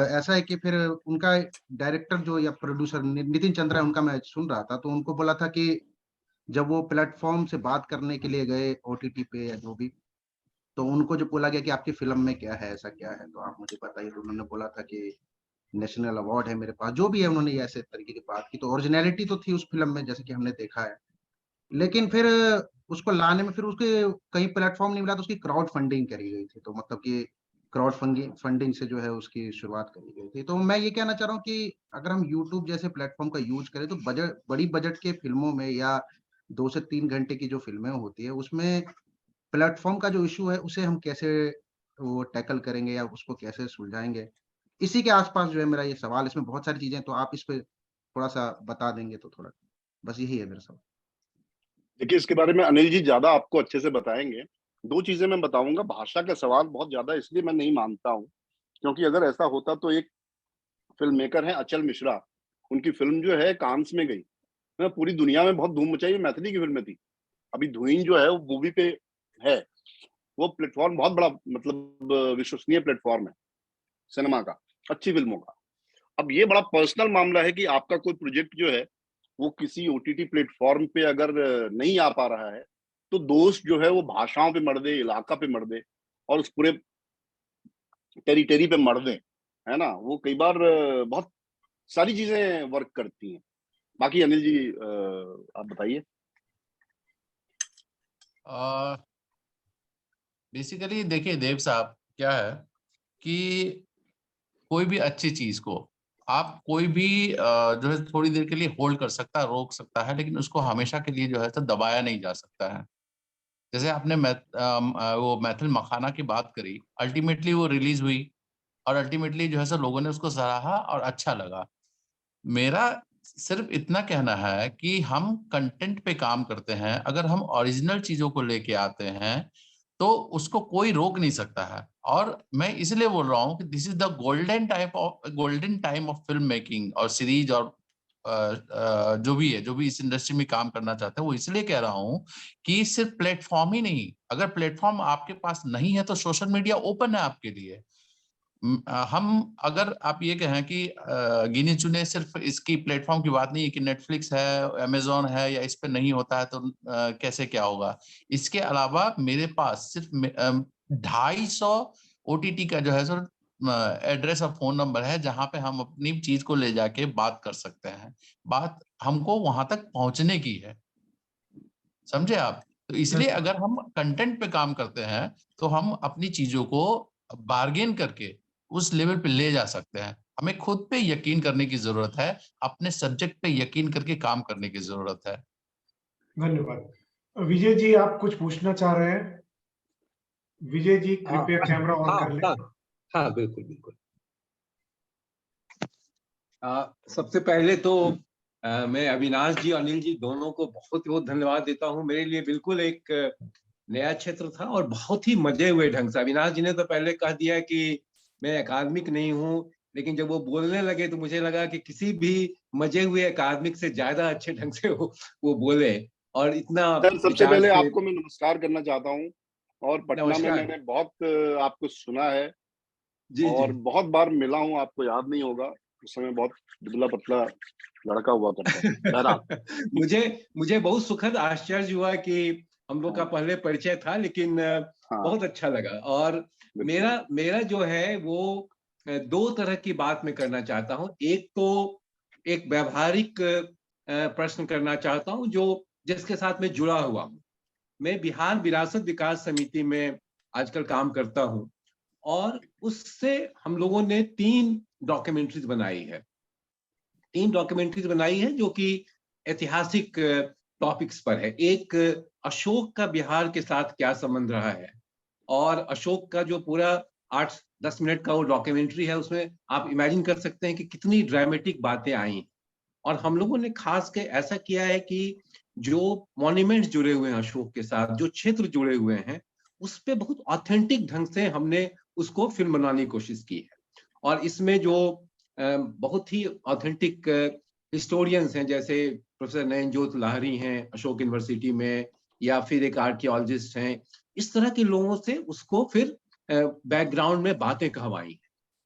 S8: ऐसा है कि फिर उनका डायरेक्टर जो या प्रोड्यूसर नितिन चंद्रा, उनका मैं सुन रहा था, तो उनको बोला था कि जब वो प्लेटफॉर्म से बात करने के लिए गए ओटीटी पे या जो भी, तो उनको जो बोला गया कि आपकी फिल्म में क्या है, ऐसा क्या है, तो आप मुझे बताइए। तो उन्होंने बोला था कि नेशनल अवार्ड है मेरे पास, जो भी है। उन्होंने ये ऐसे तरीके की बात की, तो ओरिजिनलिटी तो थी उस फिल्म में, जैसे कि हमने देखा है। लेकिन फिर उसको लाने में फिर उसके कहीं प्लेटफॉर्म नहीं मिला, तो उसकी क्राउड फंडिंग करी गई थी। तो मतलब कि क्राउड फंडिंग से जो है उसकी शुरुआत करी गई थी। तो मैं ये कहना चाह रहा हूँ कि अगर हम यूट्यूब जैसे प्लेटफॉर्म का यूज करें, तो बड़ी बजट के फिल्मों में या 2 से 3 घंटे की जो फिल्में होती है, उसमें प्लेटफॉर्म का जो इशू है उसे हम कैसे वो टैकल करेंगे या उसको कैसे सुलझाएंगे, इसी के आसपास जो है मेरा ये सवाल। इसमें बहुत सारी चीजें, तो आप इस पे थोड़ा सा बता देंगे तो थोड़ा, बस यही है मेरा सवाल।
S2: देखिए, इसके बारे में अनिल जी ज्यादा आपको अच्छे से बताएंगे। 2 चीजें मैं बताऊंगा। भाषा का सवाल बहुत ज्यादा इसलिए मैं नहीं मानता हूँ, क्योंकि अगर ऐसा होता तो एक फिल्म मेकर है अचल मिश्रा, उनकी फिल्म जो है कांस में गई, मैं पूरी दुनिया में बहुत धूम मचाई, मैथिली की फिल्म थी। अभी धुइन जो है वो मूवी पे है। वो प्लेटफॉर्म बहुत बड़ा, मतलब विश्वसनीय प्लेटफॉर्म है सिनेमा का, अच्छी फिल्मों का। अब ये बड़ा पर्सनल मामला है कि आपका कोई प्रोजेक्ट जो है वो किसी ओटीटी प्लेटफॉर्म पे अगर नहीं आ पा रहा है, तो दोस्त जो है वो भाषाओं पे मर दे, इलाका पे मर दे, और उस पूरे टेरिटरी पे मर दे, है ना। वो कई बार बहुत सारी चीजें वर्क करती हैं। बाकी अनिल जी आप बताइए।
S3: बेसिकली देखिए देव साहब, क्या है कि कोई भी अच्छी चीज को आप कोई भी जो है थोड़ी देर के लिए होल्ड कर सकता है, रोक सकता है, लेकिन उसको हमेशा के लिए जो है तो दबाया नहीं जा सकता है। जैसे आपने वो मैथिल मखाना की बात करी, अल्टीमेटली वो रिलीज हुई और अल्टीमेटली जो है सर लोगों ने उसको सराहा और अच्छा लगा। मेरा सिर्फ इतना कहना है कि हम कंटेंट पे काम करते हैं, अगर हम ओरिजिनल चीजों को लेके आते हैं तो उसको कोई रोक नहीं सकता है। और मैं इसलिए बोल रहा हूँ कि this is the golden time of film making और सीरीज और जो भी है, जो भी इस इंडस्ट्री में काम करना चाहते हैं, वो इसलिए कह रहा हूँ कि सिर्फ प्लेटफॉर्म ही नहीं, अगर प्लेटफॉर्म आपके पास नहीं है तो सोशल मीडिया ओपन है आपके लिए। हम अगर आप ये कहें कि गिने चुने, सिर्फ इसकी प्लेटफॉर्म की बात नहीं है कि नेटफ्लिक्स है, अमेजोन है, या इस पे नहीं होता है तो कैसे क्या होगा। इसके अलावा मेरे पास सिर्फ 250 OTT का जो है सर एड्रेस और फोन नंबर है, जहां पे हम अपनी चीज को ले जाके बात कर सकते हैं। बात हमको वहां तक पहुंचने की है, समझे आप? तो इसलिए अगर हम कंटेंट पे काम करते हैं तो हम अपनी चीजों को बार्गेन करके उस लेवल पे ले जा सकते हैं। हमें खुद पे यकीन करने की जरूरत है, अपने सब्जेक्ट पे यकीन करके काम करने की जरूरत है।
S1: धन्यवाद। विजय जी, आप कुछ पूछना चाह रहे हैं? विजय जी कृपया कैमरा ऑन कर लें।
S9: हाँ बिल्कुल बिल्कुल। सबसे पहले तो मैं अविनाश जी अनिल जी दोनों को बहुत बहुत धन्यवाद देता हूँ। मेरे लिए बिल्कुल एक नया क्षेत्र था और बहुत ही मजे हुए ढंग से। अविनाश जी ने तो पहले कह दिया कि मैं अकादमिक नहीं हूँ, लेकिन जब वो बोलने लगे तो मुझे लगा कि किसी भी मजे हुए अकादमिक से ज्यादा अच्छे ढंग से वो बोले। और इतना
S2: सर, सबसे पहले आपको मैं नमस्कार करना चाहता हूँ। और पटना में मैंने बहुत आपको सुना है और बहुत बार मिला हूँ, आपको याद नहीं होगा, उस समय बहुत दुबला पतला लड़का हुआ करता था।
S9: मुझे बहुत सुखद आश्चर्य हुआ कि हम लोग का पहले परिचय था, लेकिन बहुत अच्छा लगा। और मेरा जो है वो दो तरह की बात मैं करना चाहता हूँ। एक तो एक व्यवहारिक प्रश्न करना चाहता हूँ जो जिसके साथ मैं जुड़ा हुआ हूँ। मैं बिहार विरासत विकास समिति में आजकल काम करता हूँ और उससे हम लोगों ने 3 डॉक्यूमेंट्रीज बनाई है। 3 डॉक्यूमेंट्रीज बनाई है जो कि ऐतिहासिक टॉपिक्स पर है। एक अशोक का बिहार के साथ क्या संबंध रहा है, और अशोक का जो पूरा 8-10 मिनट का वो डॉक्यूमेंट्री है, उसमें आप इमेजिन कर सकते हैं कि कितनी ड्रामेटिक बातें आई। और हम लोगों ने खास के ऐसा किया है कि जो मॉन्यूमेंट्स जुड़े हुए हैं अशोक के साथ, जो क्षेत्र जुड़े हुए हैं, उस पे बहुत ऑथेंटिक ढंग से हमने उसको फिल्म बनाने की कोशिश की है। और इसमें जो बहुत ही ऑथेंटिक हिस्टोरियंस हैं, जैसे प्रोफेसर नयनजोत लाहिड़ी हैं अशोक यूनिवर्सिटी में, या फिर एक आर्कियोलॉजिस्ट हैं, इस तरह के लोगों से उसको फिर बैकग्राउंड में बातें कहवाई।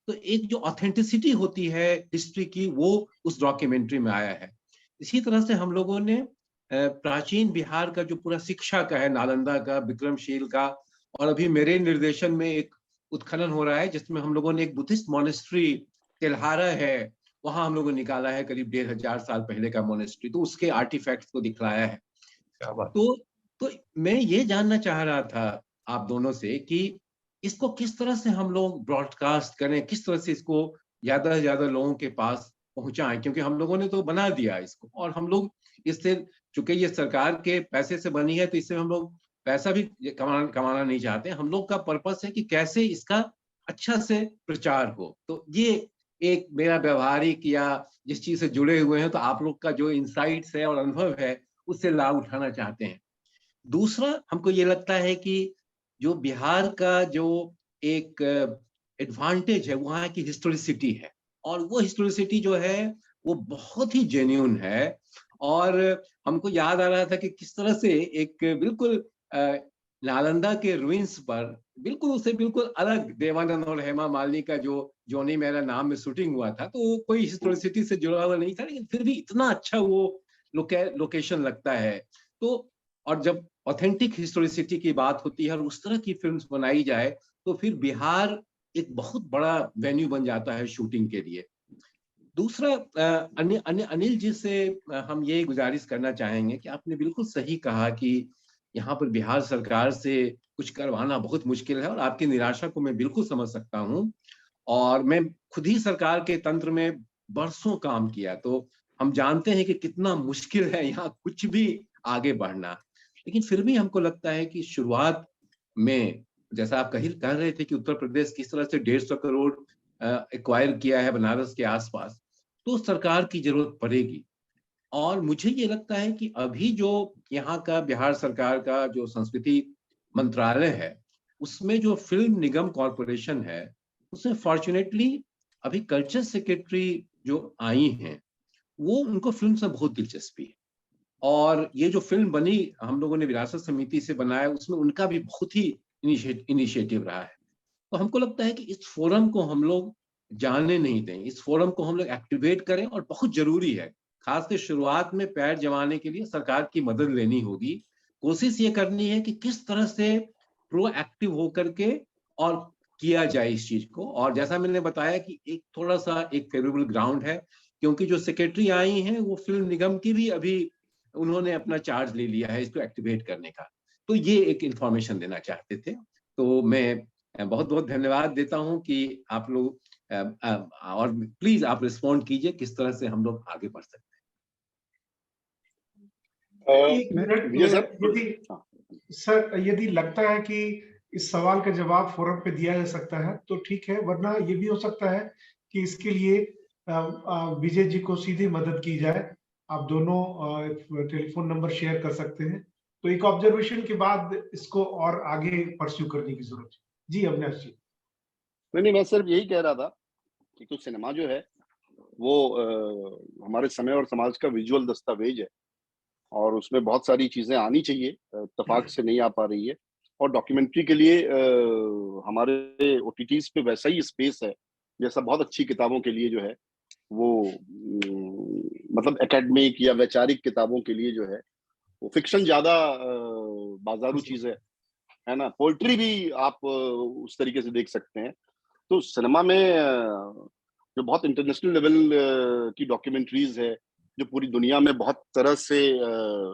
S9: तो एक जो ऑथेंटिसिटी होती है हिस्ट्री की, वो उस डॉक्यूमेंट्री में आया है। इसी तरह से हम लोगों ने प्राचीन बिहार का जो पूरा शिक्षा का है, नालंदा का, विक्रमशील का, और अभी मेरे निर्देशन में एक उत्खनन हो रहा है जिसमें हम लोगों ने एक बुद्धिस्ट मॉनेस्ट्री तेल्हारा है, वहां हम लोगों ने निकाला है, करीब 1500 साल पहले का मॉनेस्ट्री, तो उसके आर्टिफैक्ट्स को दिखलाया है। तो मैं ये जानना चाह रहा था आप दोनों से कि इसको किस तरह से हम लोग ब्रॉडकास्ट करें, किस तरह से इसको ज्यादा से ज्यादा लोगों के पास पहुंचाएं, क्योंकि हम लोगों ने तो बना दिया इसको, और हम लोग इससे, चूंकि ये सरकार के पैसे से बनी है, तो इससे हम लोग पैसा भी कमाना नहीं चाहते। हम लोग का पर्पस है कि कैसे इसका अच्छा से प्रचार हो। तो ये एक मेरा व्यवहारिक या जिस चीज से जुड़े हुए हैं, तो आप लोग का जो इंसाइट्स है और अनुभव है, उससे लाभ उठाना चाहते हैं। दूसरा, हमको ये लगता है कि जो बिहार का जो एक एडवांटेज है, वहाँ की हिस्टोरिसिटी है, और वो हिस्टोरिसिटी जो है वो बहुत ही जेन्युइन है। और हमको याद आ रहा था कि किस तरह से एक बिल्कुल नालंदा के रुइंस पर बिल्कुल उससे बिल्कुल अलग देवानंद और हेमा मालिनी का जो जोनी मेरा नाम में शूटिंग हुआ था, तो कोई हिस्टोरिसिटी से जुड़ा हुआ नहीं था, लेकिन फिर भी इतना अच्छा वो लोकेशन लगता है। तो और जब ऑथेंटिक हिस्टोरिसिटी की बात होती है और उस तरह की फिल्म्स बनाई जाए, तो फिर बिहार एक बहुत बड़ा वेन्यू बन जाता है शूटिंग के लिए। दूसरा, अनिल जी से हम ये गुजारिश करना चाहेंगे कि आपने बिल्कुल सही कहा कि यहाँ पर बिहार सरकार से कुछ करवाना बहुत मुश्किल है, और आपकी निराशा को मैं बिल्कुल समझ सकता हूँ। और मैं खुद ही सरकार के तंत्र में बरसों काम किया, तो हम जानते हैं कि कितना मुश्किल है यहाँ कुछ भी आगे बढ़ना। लेकिन फिर भी हमको लगता है कि शुरुआत में, जैसा आप कह रहे थे कि उत्तर प्रदेश किस तरह से 150 करोड़ एक्वायर किया है बनारस के आसपास, तो सरकार की जरूरत पड़ेगी। और मुझे ये लगता है कि अभी जो यहाँ का बिहार सरकार का जो संस्कृति मंत्रालय है, उसमें जो फिल्म निगम कॉरपोरेशन है, उसमें फॉर्चुनेटली अभी कल्चर सेक्रेटरी जो आई हैं, वो उनको फिल्म से बहुत दिलचस्पी है। और ये जो फिल्म बनी, हम लोगों ने विरासत समिति से बनाया, उसमें उनका भी बहुत ही इनिशिएटिव रहा है। तो हमको लगता है कि इस फोरम को हम लोग जाने नहीं दें, इस फोरम को हम लोग एक्टिवेट करें, और बहुत जरूरी है, खासकर शुरुआत में पैर जमाने के लिए सरकार की मदद लेनी होगी। कोशिश ये करनी है कि किस तरह से प्रोएक्टिव होकर के और किया जाए इस चीज को। और जैसा मैंने बताया कि एक थोड़ा सा एक फेवरेबल ग्राउंड है, क्योंकि जो सेक्रेटरी आई हैं वो फिल्म निगम की भी अभी उन्होंने अपना चार्ज ले लिया है इसको एक्टिवेट करने का। तो ये एक इंफॉर्मेशन देना चाहते थे। तो मैं बहुत बहुत धन्यवाद देता हूं कि आप लोग और प्लीज आप रिस्पॉन्ड कीजिए किस तरह से हम लोग आगे बढ़ सकते हैं।
S1: एक मिनट, सर यदि लगता है कि इस सवाल का जवाब फोरम पे दिया जा सकता है तो ठीक है, वरना ये भी हो सकता है कि इसके लिए विजय जी को सीधी मदद की जाए। आप दोनों टेलीफोन नंबर शेयर कर सकते हैं, तो एक ऑब्जर्वेशन के बाद इसको और आगे परस्यू करने की जरूरत है। जी अविनाश जी।
S2: नहीं, मैं सिर्फ यही कह रहा था कि कुछ सिनेमा जो है वो हमारे समय और समाज का विजुअल दस्तावेज है, और उसमें बहुत सारी चीजें आनी चाहिए, इत्तेफाक से नहीं आ पा रही है। और डॉक्यूमेंट्री के लिए हमारे ओटीटीज पे वैसा ही स्पेस है जैसा बहुत अच्छी किताबों के लिए जो है वो मतलब एकेडमिक या वैचारिक किताबों के लिए जो है वो फिक्शन ज्यादा बाजारू चीज है ना। पोएट्री भी आप उस तरीके से देख सकते हैं। तो सिनेमा में जो बहुत इंटरनेशनल लेवल की डॉक्यूमेंट्रीज है जो पूरी दुनिया में बहुत तरह से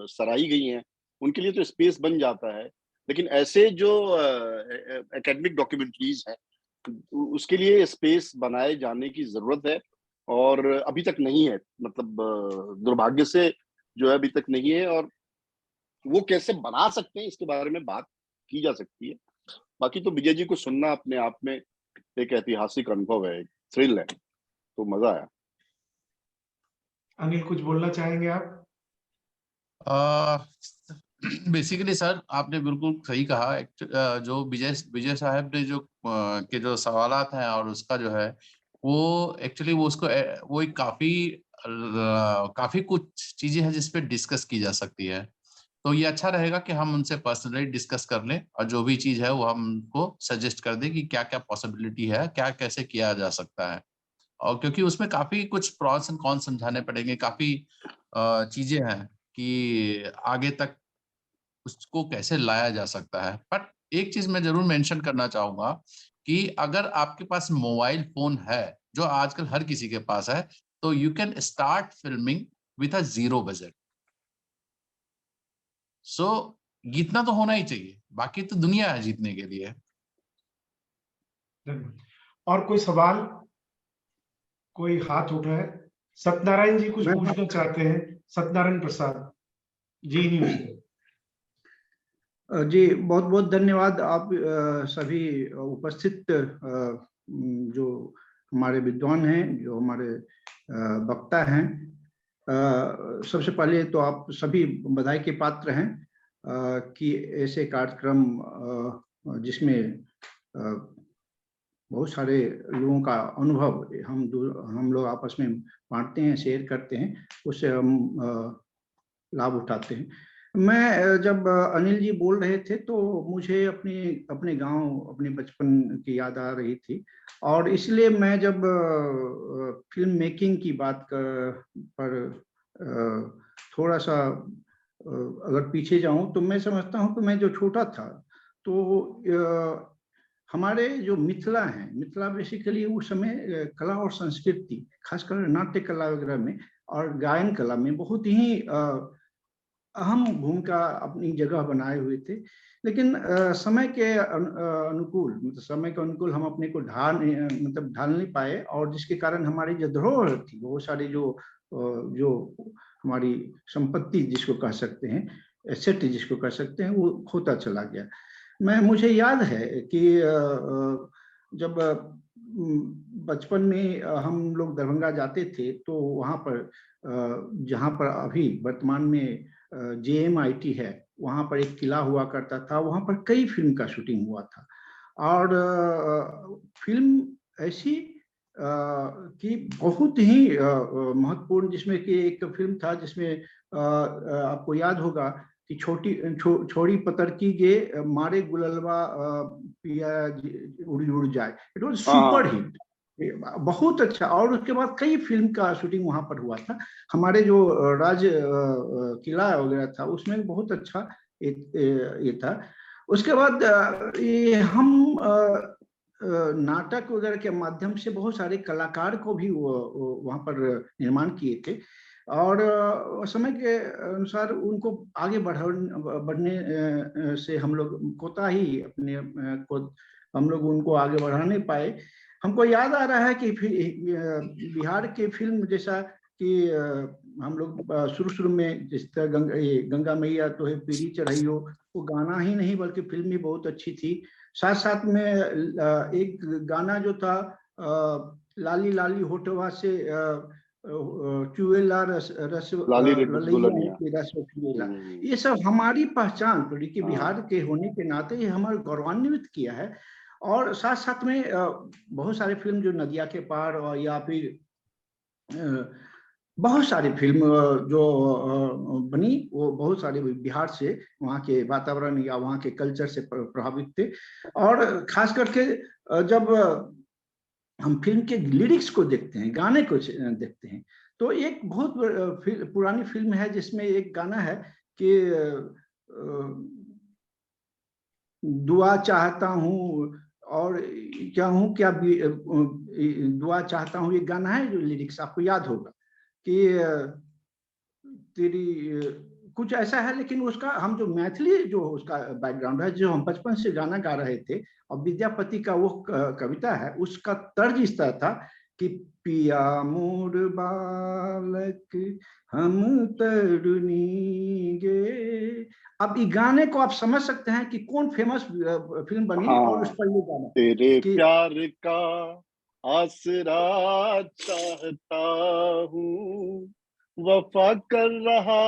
S2: सराही गई हैं, उनके लिए तो स्पेस बन जाता है। लेकिन ऐसे जो एकेडमिक डॉक्यूमेंट्रीज हैं उसके लिए स्पेस बनाए जाने की जरूरत है, और अभी तक नहीं है। मतलब दुर्भाग्य से जो है अभी तक नहीं है, और वो कैसे बना सकते हैं इसके बारे में बात की जा सकती है। बाकी तो विजय जी को सुनना अपने आप में एक ऐतिहासिक अनुभव है, एक थ्रिल है, तो मजा आया।
S1: अनिल कुछ बोलना चाहेंगे आप?
S3: बेसिकली सर आपने बिल्कुल सही कहा। जो विजय साहब ने जो सवालात हैं और उसका जो है वो एक्चुअली वो उसको वो एक काफी कुछ चीजें हैं जिस पे डिस्कस की जा सकती है। तो ये अच्छा रहेगा कि हम उनसे पर्सनली डिस्कस कर लें और जो भी चीज है वो हमको सजेस्ट कर दें कि क्या क्या पॉसिबिलिटी है, क्या कैसे किया जा सकता है। और क्योंकि उसमें काफी कुछ प्रॉस एंड कॉन्स समझाने पड़ेंगे, काफी चीजें हैं कि आगे तक उसको कैसे लाया जा सकता है। बट एक चीज मैं जरूर मेंशन करना चाहूंगा कि अगर आपके पास मोबाइल फोन है, जो आजकल हर किसी के पास है, तो you can start filming with a 0 budget. So जीतना तो होना ही चाहिए, बाकी तो दुनिया है जीतने के लिए।
S1: और कोई सवाल? कोई हाथ उठ रहा है? सत्यनारायण जी कुछ पूछना चाहते हैं। सत्यनारायण प्रसाद जी न्यूज।
S10: जी बहुत बहुत धन्यवाद। आप सभी उपस्थित जो हमारे विद्वान हैं, जो हमारे वक्ता हैं, सबसे पहले तो आप सभी बधाई के पात्र हैं कि ऐसे कार्यक्रम जिसमें बहुत सारे लोगों का अनुभव हम लोग आपस में बांटते हैं, शेयर करते हैं, उससे हम लाभ उठाते हैं। मैं जब अनिल जी बोल रहे थे तो मुझे अपने गांव, अपने बचपन की याद आ रही थी, और इसलिए मैं जब फिल्म मेकिंग की बात पर थोड़ा सा अगर पीछे जाऊं तो मैं समझता हूं कि मैं जो छोटा था तो हमारे जो मिथिला है, मिथिला बेसिकली उस समय कला और संस्कृति, खासकर नाट्य कला वगैरह में और गायन कला में बहुत ही अहम भूमिका अपनी जगह बनाए हुए थे। लेकिन समय के अनुकूल, मतलब समय के अनुकूल हम अपने को ढाल नहीं पाए, और जिसके कारण हमारी जो धरोहर थी, बहुत सारी जो हमारी संपत्ति जिसको कह सकते हैं, एसेट जिसको कह सकते हैं, वो खोता चला गया। मुझे याद है कि जब बचपन में हम लोग दरभंगा जाते थे तो वहाँ पर जहाँ पर अभी वर्तमान में JMIT है, वहाँ पर एक किला हुआ करता था, वहाँ पर कई फिल्म का शूटिंग हुआ था। और फिल्म ऐसी कि बहुत ही महत्वपूर्ण, जिसमें कि एक फिल्म था जिसमें आपको याद होगा कि छोड़ी पतर की गे मारे गुललवा पिया उड़ जाए। इट वाज सुपर हिट, बहुत अच्छा। और उसके बाद कई फिल्म का शूटिंग वहां पर हुआ था। हमारे जो राज किला वगैरह था उसमें बहुत अच्छा ये था। उसके बाद हम नाटक वगैरह के माध्यम से बहुत सारे कलाकार को भी वो वहाँ पर निर्माण किए थे, और समय के अनुसार उनको आगे बढ़ने से हम लोग कोताही अपने को हम लोग उनको आगे बढ़ा नहीं पाए। हमको याद आ रहा है कि बिहार की फिल्म जैसा कि हम लोग शुरू में जिस तरह गंगा मैया तो है पीरी चढ़ाई हो, वो गाना ही नहीं बल्कि फिल्म भी बहुत अच्छी थी। साथ साथ में एक गाना जो था लाली लाली होठवा से चुएला रस चुएला, ये सब हमारी पहचान कि बिहार के होने के नाते ये हमारे गौरवान्वित किया है। और साथ साथ में बहुत सारे फिल्म जो नदिया के पार और या फिर बहुत सारी फिल्म जो बनी वो बहुत सारे बिहार से, वहाँ के वातावरण या वहाँ के कल्चर से प्रभावित थे। और खास करके जब हम फिल्म के लिरिक्स को देखते हैं, गाने को देखते हैं, तो एक बहुत पुरानी फिल्म है जिसमें एक गाना है कि दुआ चाहता हूँ और क्या हूँ क्या दुआ चाहता हूँ, ये गाना है जो लिरिक्स आपको याद होगा कि तेरी कुछ ऐसा है। लेकिन उसका हम जो मैथिली जो उसका बैकग्राउंड है, जो हम बचपन से गाना गा रहे थे और विद्यापति का वो कविता है, उसका तर्ज इस तरह था कि पिया मोर बालक हम तरुणी गे। अब इस गाने को आप समझ सकते हैं कि कौन फेमस फिल्म बनी। हाँ, और उस पर ये गाना
S2: तेरे प्यार का आसरा चाहता हूँ, वफा कर रहा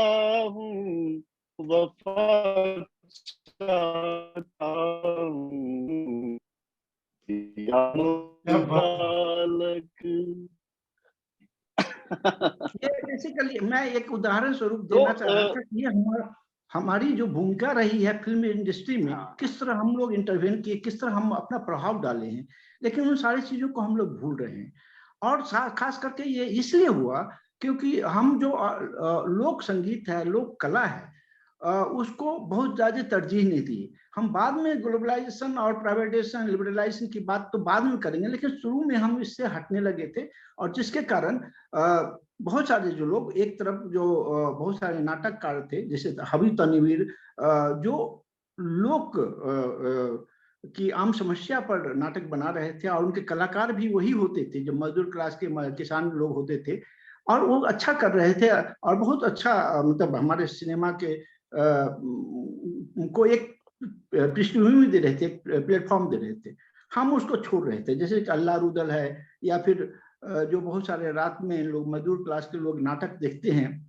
S2: हूँ, वफा चाहता हूँ, बालक।
S10: ये बेसिकली मैं एक उदाहरण स्वरूप देना चाह रहा था कि ये हमारी जो भूमिका रही है फिल्म इंडस्ट्री में, किस तरह हम लोग इंटरवेन किए, किस तरह हम अपना प्रभाव डाले हैं, लेकिन उन सारी चीजों को हम लोग भूल रहे हैं। और खास करके ये इसलिए हुआ क्योंकि हम जो लोक संगीत है, लोक कला है, उसको बहुत ज्यादा तरजीह नहीं दी। हम बाद में ग्लोबलाइजेशन और प्राइवेटाइजेशन लिबरलाइजेशन की बात तो बाद में करेंगे, लेकिन शुरू में हम इससे हटने लगे थे, और जिसके कारण बहुत सारे जो लोग, एक तरफ जो बहुत सारे नाटककार थे जैसे हबी तनवीर, जो लोक की आम समस्या पर नाटक बना रहे थे, और उनके कलाकार भी वही होते थे जो मजदूर क्लास के किसान लोग होते थे, और वो अच्छा कर रहे थे और बहुत अच्छा मतलब हमारे सिनेमा के को एक पृष्ठभूमि दे रहे थे, प्लेटफॉर्म दे रहे थे। हम उसको छोड़ रहे थे, जैसे कि अल्लाह रुदल है, या फिर जो बहुत सारे रात में लोग मजदूर क्लास के लोग नाटक देखते हैं,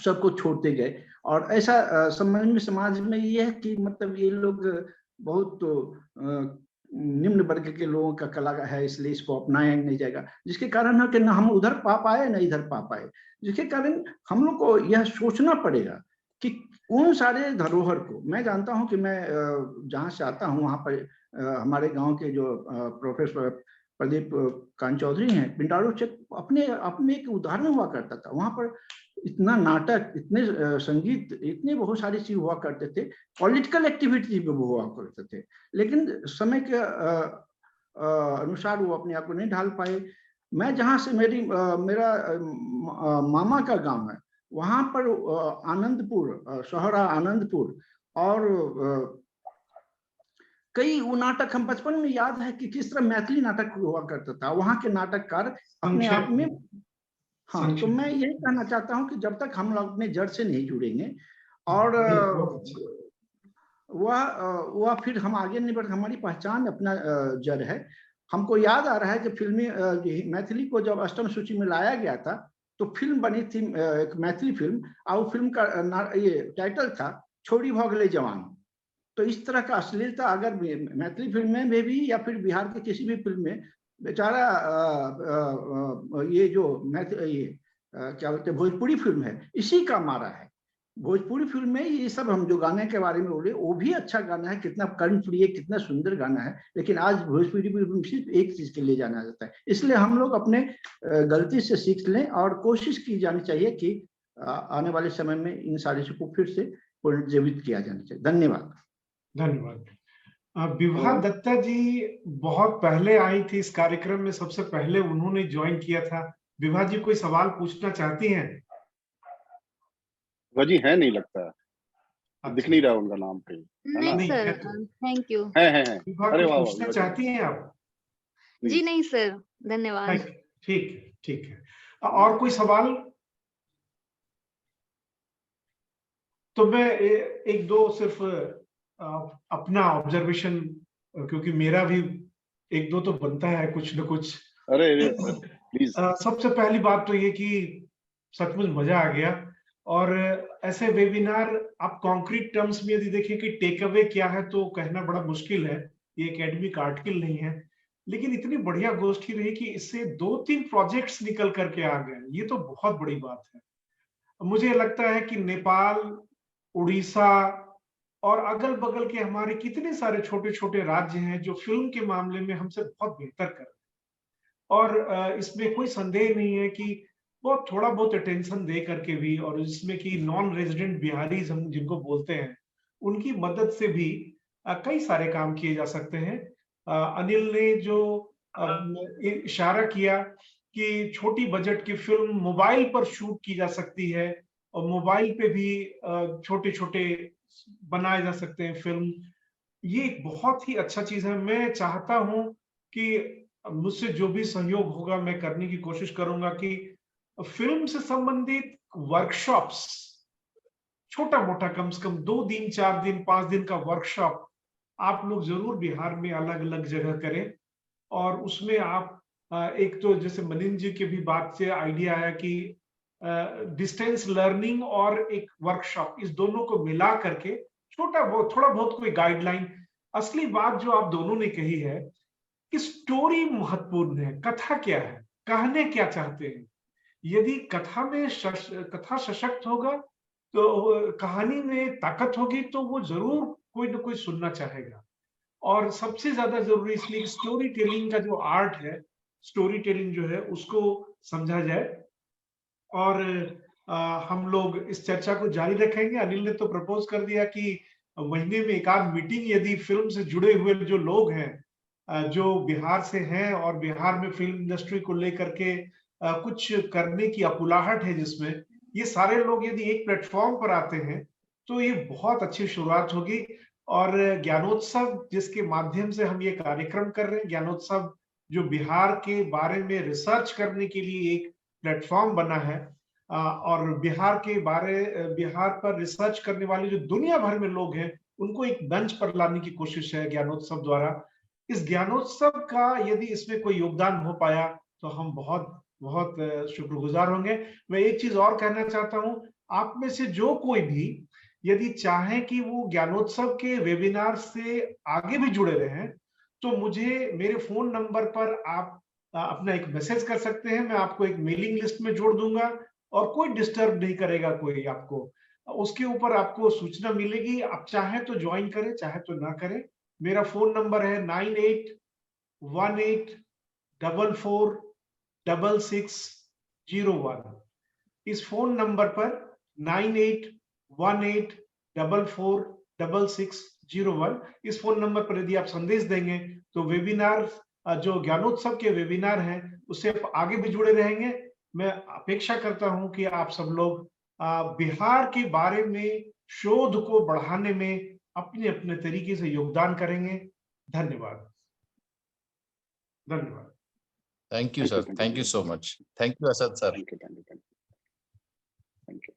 S10: सबको छोड़ते गए। और ऐसा समाज में ये है कि मतलब ये लोग बहुत निम्न वर्ग के लोगों का कला है, इसलिए इसको अपनाया नहीं जाएगा, जिसके कारण है कि ना हम उधर पा पाए ना इधर पा पाए। जिसके कारण हम लोग को यह सोचना पड़ेगा कि उन सारे धरोहर को, मैं जानता हूं कि मैं जहां से आता हूं वहां पर हमारे गांव के जो प्रोफेसर प्रदीप कांत चौधरी हैं, पिंडारू चेक अपने एक उदाहरण हुआ करता था। वहां पर इतना नाटक, इतने संगीत, इतने बहुत सारी चीज हुआ करते थे, पॉलिटिकल एक्टिविटीज भी हुआ करते थे, लेकिन समय के अनुसार वो अपने आप को नहीं ढाल पाए। मैं जहाँ से मेरा मामा का गांव है, वहां पर आनंदपुर, शहरा आनंदपुर, और कई वो नाटक हम बचपन में याद है कि किस तरह मैथिली नाटक हुआ करता था। वहां के नाटककार अपने आप में, हाँ, तो मैं यही कहना चाहता हूं कि जब तक हम लोग अपने जड़ से नहीं जुड़ेंगे और वह फिर हम आगे नहीं बढ़, हमारी पहचान अपना जड़ है। हमको याद आ रहा है कि फिल्मी मैथिली को जब अष्टम सूची में लाया गया था, तो फिल्म बनी थी एक मैथिली फिल्म, और फिल्म का ये टाइटल था छोड़ी भगले जवान। तो इस तरह का अश्लीलता अगर मैथिली फिल्म में भी या फिर बिहार के किसी भी फिल्म में, बेचारा ये जो क्या बोलते हैं भोजपुरी फिल्म है, इसी का मारा है। भोजपुरी फिल्म में ये सब हम जो गाने के बारे में बोले, वो भी अच्छा गाना है, कितना कर्णप्रिय, कितना सुंदर गाना है, लेकिन आज भोजपुरी फिल्म सिर्फ एक चीज के लिए जाना जाता है। इसलिए हम लोग अपने गलती से सीख लें और कोशिश की जानी चाहिए कि आने वाले समय में इन सारी चीजों को फिर से पुनर्जीवित किया जाना चाहिए। धन्यवाद।
S1: धन्यवाद। विभा दत्ता जी बहुत पहले आई थी इस कार्यक्रम में, सबसे पहले उन्होंने ज्वाइन किया था। विभा जी कोई सवाल पूछना चाहती हैं?
S2: विभा जी है नहीं लगता है, दिख नहीं रहा उनका नाम कहीं, है ना?
S11: नहीं सर, थैंक यू।
S2: है।
S1: विभा
S2: अरे
S1: कुछ
S2: वाह
S1: पूछना
S2: वाह,
S1: चाहती हैं आप?
S11: जी नहीं सर, धन्यवाद।
S1: ठीक है। और कोई सवाल? तो मैं एक दो सिर्फ अपना ऑब्जर्वेशन, क्योंकि मेरा भी एक दो तो बनता है कुछ न कुछ।
S2: अरे प्लीज।
S1: सबसे पहली बात तो ये कि सचमुच मजा आ गया। और ऐसे वेबिनार आप कॉन्क्रीट टर्म्स में यदि देखें कि टेक अवे क्या है तो कहना बड़ा मुश्किल है, ये एकेडमिक आर्टिकल नहीं है, लेकिन इतनी बढ़िया गोष्ठी रही कि इससे 2-3 प्रोजेक्ट्स निकल करके आ गए, ये तो बहुत बड़ी बात है। मुझे लगता है कि नेपाल, उड़ीसा और अगल बगल के हमारे कितने सारे छोटे छोटे राज्य हैं जो फिल्म के मामले में हमसे बहुत बेहतर कर रहे हैं। और इसमें कोई संदेह नहीं है कि बहुत थोड़ा बहुत अटेंशन दे करके भी, और इसमें कि नॉन रेजिडेंट बिहारीज हम जिनको बोलते हैं, उनकी मदद से भी कई सारे काम किए जा सकते हैं। अनिल ने जो इशारा किया कि छोटी बजट की फिल्म मोबाइल पर शूट की जा सकती है और मोबाइल पे भी छोटे छोटे बनाए जा सकते हैं फिल्म, ये एक बहुत ही अच्छा चीज है। मैं चाहता हूं कि मुझसे जो भी सहयोग होगा मैं करने की कोशिश करूंगा कि फिल्म से संबंधित वर्कशॉप्स, छोटा मोटा कम से कम 2 दिन, 4 दिन, 5 दिन का वर्कशॉप आप लोग जरूर बिहार में अलग अलग जगह करें। और उसमें आप एक तो जैसे मनिंद जी के भी बात से आइडिया आया कि डिस्टेंस लर्निंग और एक वर्कशॉप, इस दोनों को मिला करके छोटा बहुत, थोड़ा बहुत कोई गाइडलाइन। असली बात जो आप दोनों ने कही है कि स्टोरी महत्वपूर्ण है, कथा क्या है, कहने क्या चाहते हैं। यदि कथा सशक्त होगा तो कहानी में ताकत होगी तो वो जरूर कोई ना कोई सुनना चाहेगा। और सबसे ज्यादा जरूरी इसलिए कि स्टोरी टेलिंग का जो आर्ट है, स्टोरी टेलिंग जो है उसको समझा जाए। और हम लोग इस चर्चा को जारी रखेंगे। अनिल ने तो प्रपोज कर दिया कि महीने में एक आध मीटिंग, यदि फिल्म से जुड़े हुए जो लोग हैं जो बिहार से हैं और बिहार में फिल्म इंडस्ट्री को लेकर के कुछ करने की अकुलाहट है, जिसमें ये सारे लोग यदि एक प्लेटफॉर्म पर आते हैं तो ये बहुत अच्छी शुरुआत होगी। और ज्ञानोत्सव जिसके माध्यम से हम ये कार्यक्रम कर रहे हैं, ज्ञानोत्सव जो बिहार के बारे में रिसर्च करने के लिए एक प्लेटफॉर्म बना है, और बिहार पर रिसर्च करने वाले जो दुनिया भर में लोग हैं उनको एक मंच पर लाने की कोशिश है ज्ञानोत्सव द्वारा। इस ज्ञानोत्सव का यदि इसमें कोई योगदान हो पाया तो हम बहुत बहुत शुक्रगुजार होंगे। मैं एक चीज और कहना चाहता हूं, आप में से जो कोई भी यदि चाहे कि वो ज्ञानोत्सव के वेबिनार से आगे भी जुड़े रहें तो मुझे मेरे फोन नंबर पर आप अपना एक मैसेज कर सकते हैं। मैं आपको एक मेलिंग लिस्ट में जोड़ दूंगा और कोई डिस्टर्ब नहीं करेगा कोई आपको। उसके ऊपर आपको सूचना मिलेगी, आप चाहे तो ज्वाइन करें चाहे तो ना करें। मेरा फोन नंबर है 9818446601। इस फोन नंबर पर 9818446601, इस फोन नंबर पर यदि आप संदेश देंगे तो वेबिनार जो ज्ञानोत्सव के वेबिनार हैं उससे आप आगे भी जुड़े रहेंगे। मैं अपेक्षा करता हूं कि आप सब लोग बिहार के बारे में शोध को बढ़ाने में अपने अपने तरीके से योगदान करेंगे। धन्यवाद। धन्यवाद।
S3: Thank you sir, thank you so much. Thank you Asad sir.
S2: Thank you.